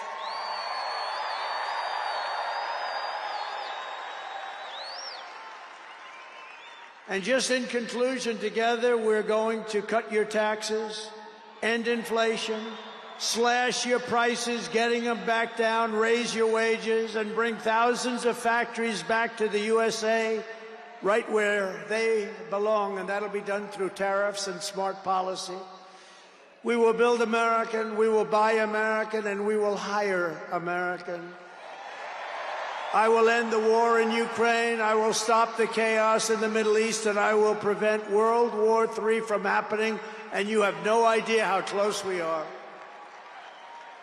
And just in conclusion, together we're going to cut your taxes, end inflation, slash your prices, getting them back down, raise your wages, and bring thousands of factories back to the USA, right where they belong, and that'll be done through tariffs and smart policy. We will build American, we will buy American, and we will hire American. I will end the war in Ukraine, I will stop the chaos in the Middle East, and I will prevent World War III from happening. And you have no idea how close we are.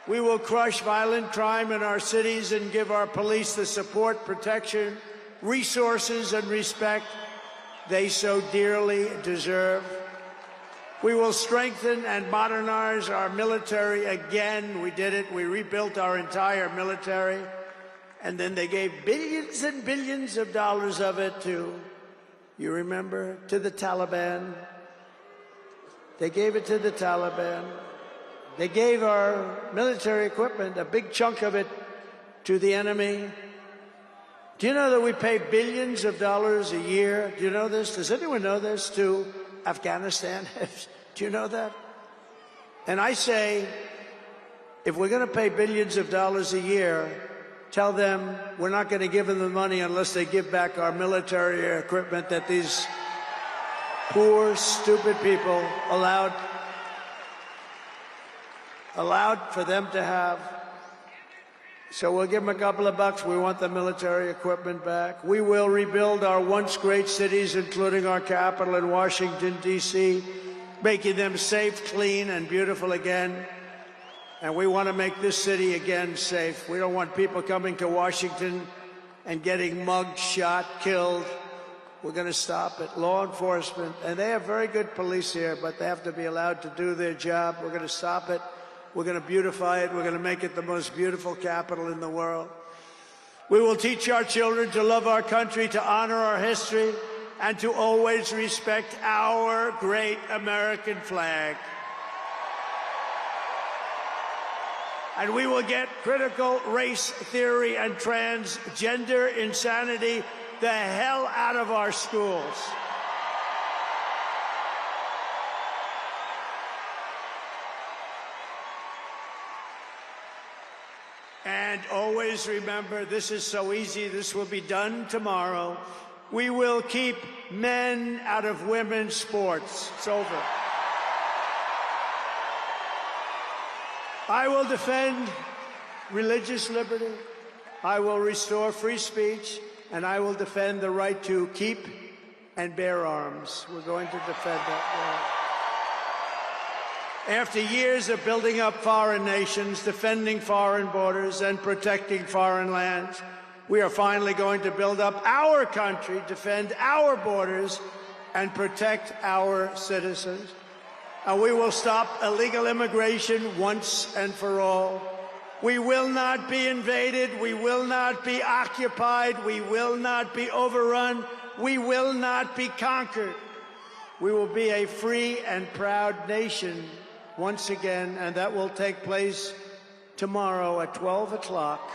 We will crush violent crime in our cities and give our police the support, protection, resources, and respect they so dearly deserve. We will strengthen and modernize our military again. We did it. We rebuilt our entire military. And then they gave billions and billions of dollars of it to, you remember, to the Taliban. They gave it to the Taliban. They gave our military equipment, a big chunk of it, to the enemy. Do you know that we pay billions of dollars a year? Do you know this? Does anyone know this? To Afghanistan? Do you know that? And I say, if we're going to pay billions of dollars a year, tell them we're not going to give them the money unless they give back our military equipment that these poor, stupid people allowed for them to have. So we'll give them a couple of bucks. We want the military equipment back. We will rebuild our once great cities, including our capital in Washington, D.C., making them safe, clean, and beautiful again. And we want to make this city again safe. We don't want people coming to Washington and getting mugged, shot, killed. We're going to stop it. Law enforcement, and they have very good police here, but they have to be allowed to do their job. We're going to stop it. We're going to beautify it. We're going to make it the most beautiful capital in the world. We will teach our children to love our country, to honor our history, and to always respect our great American flag. And we will get critical race theory and transgender insanity the hell out of our schools. And always remember, this is so easy, this will be done tomorrow. We will keep men out of women's sports. It's over. I will defend religious liberty. I will restore free speech. And I will defend the right to keep and bear arms. We're going to defend that. After years of building up foreign nations, defending foreign borders, and protecting foreign lands, we are finally going to build up our country, defend our borders, and protect our citizens. And we will stop illegal immigration once and for all. We will not be invaded. We will not be occupied. We will not be overrun. We will not be conquered. We will be a free and proud nation once again, and that will take place tomorrow at 12 o'clock.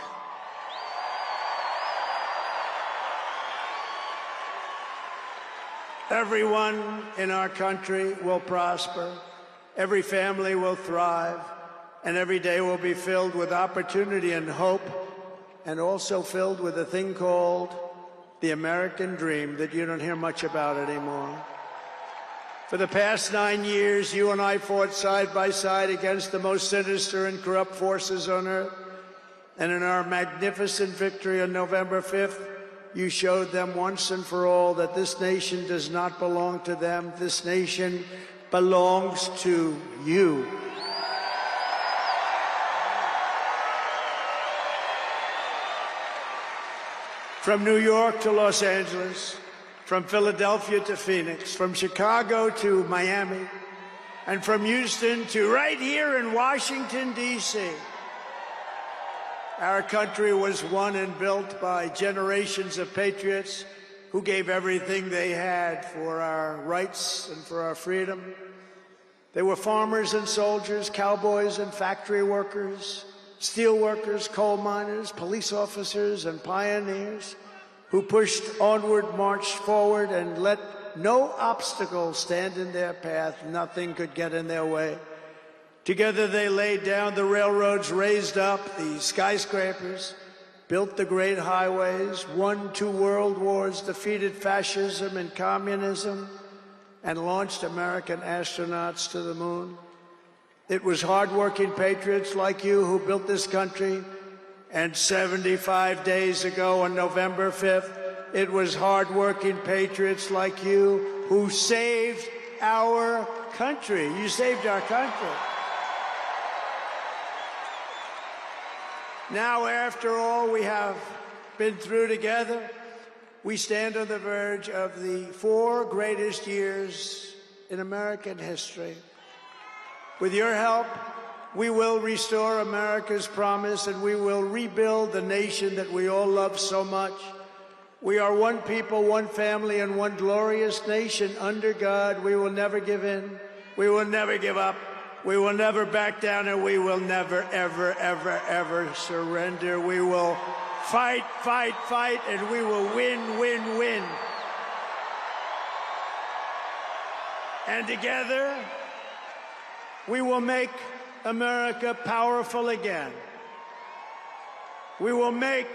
Everyone in our country will prosper, every family will thrive, and every day will be filled with opportunity and hope, and also filled with a thing called the American dream that you don't hear much about anymore. For the past 9 years, you and I fought side by side against the most sinister and corrupt forces on earth. And in our magnificent victory on November 5th, you showed them once and for all that this nation does not belong to them. This nation belongs to you. From New York to Los Angeles, from Philadelphia to Phoenix, from Chicago to Miami, and from Houston to right here in Washington, D.C. Our country was won and built by generations of patriots who gave everything they had for our rights and for our freedom. They were farmers and soldiers, cowboys and factory workers, steel workers, coal miners, police officers, and pioneers who pushed onward, marched forward, and let no obstacle stand in their path. Nothing could get in their way. Together they laid down the railroads, raised up the skyscrapers, built the great highways, won 2 world wars, defeated fascism and communism, and launched American astronauts to the moon. It was hard-working patriots like you who built this country, and 75 days ago on November 5th, it was hard-working patriots like you who saved our country. You saved our country. Now, after all we have been through together, we stand on the verge of the 4 greatest years in American history. With your help, we will restore America's promise, and we will rebuild the nation that we all love so much. We are one people, one family, and one glorious nation under God. We will never give in. We will never give up. We will never back down, and we will never, ever, ever, ever surrender. We will fight, fight, fight, and we will win, win, win. And together, we will make America powerful again. We will make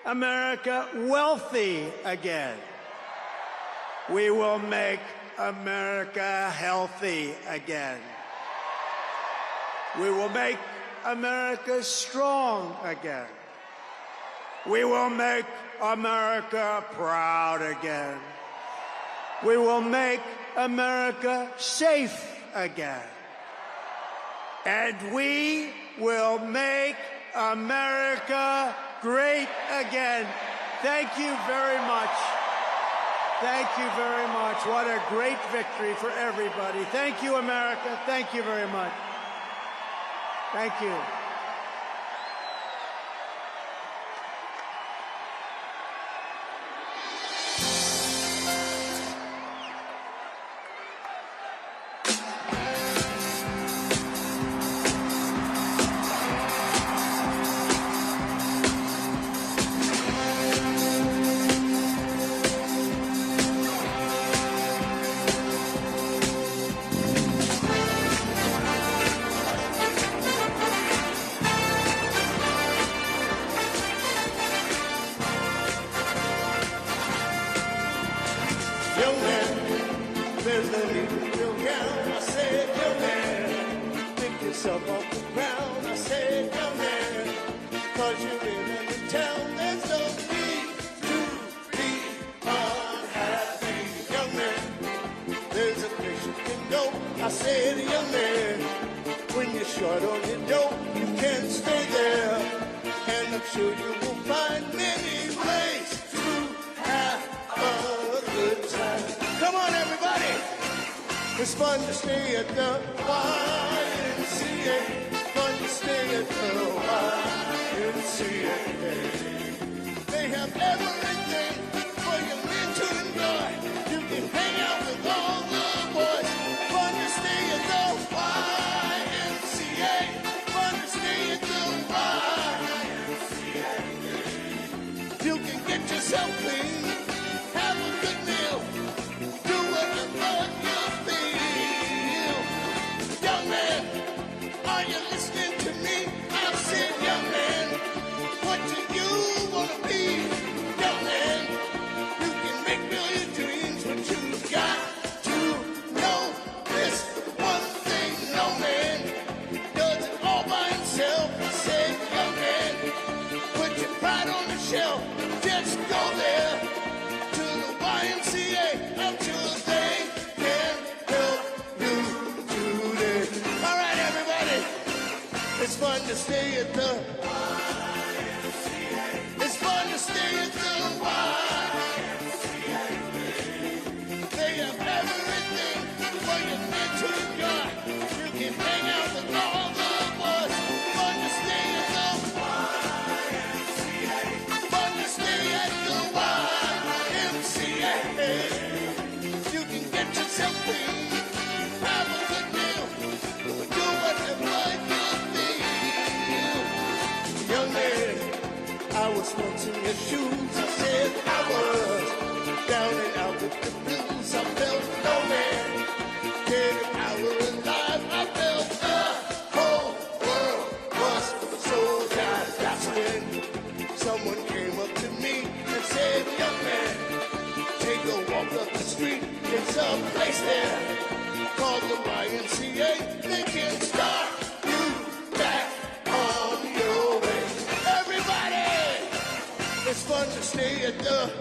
America wealthy again. We will make America healthy again. We will make America strong again. We will make America proud again. We will make America safe again. And we will make America great again. Thank you very much. Thank you very much. What a great victory for everybody. Thank you, America. Thank you very much. Thank you. Young man, there's no need to feel down. I said, young man, pick yourself off the ground. I said, young man, cause you live in the town. There's no need to be unhappy. Young man, there's a place you can go. I said, young man, sure you will find many ways to have a good time. Come on, everybody. It's fun to stay at the YMCA. Fun to stay at the YMCA. They have everything for your men to enjoy. You can hang out with all the boys. Fun to stay at the YMCA. Fun to stay at the YMCA. You can get yourself clean, have a good meal, do whatever you feel. Young man, are you listening to me? I said, young man, what do you want to be? Young man, you can make all your dreams, but you've got to know this one thing. No man does it all by himself. I said, young man, put your pride on the shelf. Just go there to the YMCA. I'm sure they can help you today. All right, everybody. It's fun to stay at the YMCA. It's fun to stay at the YMCA. They have everything for your men to enjoy. You can hang out with all the boys. Fun to stay at the YMCA. Fun to stay at the YMCA. You can get yourself clean, have a good meal, do whatever you feel. Young man, I was once in your shoes. I said I was down and out with the blues. I felt no man cared if I were alive. I felt the whole world was so tired. That's when someone came up to me and said, young man, take a walk up the street. It's a place there called the YMCA. They can start you back on your way. Everybody, it's fun to stay at the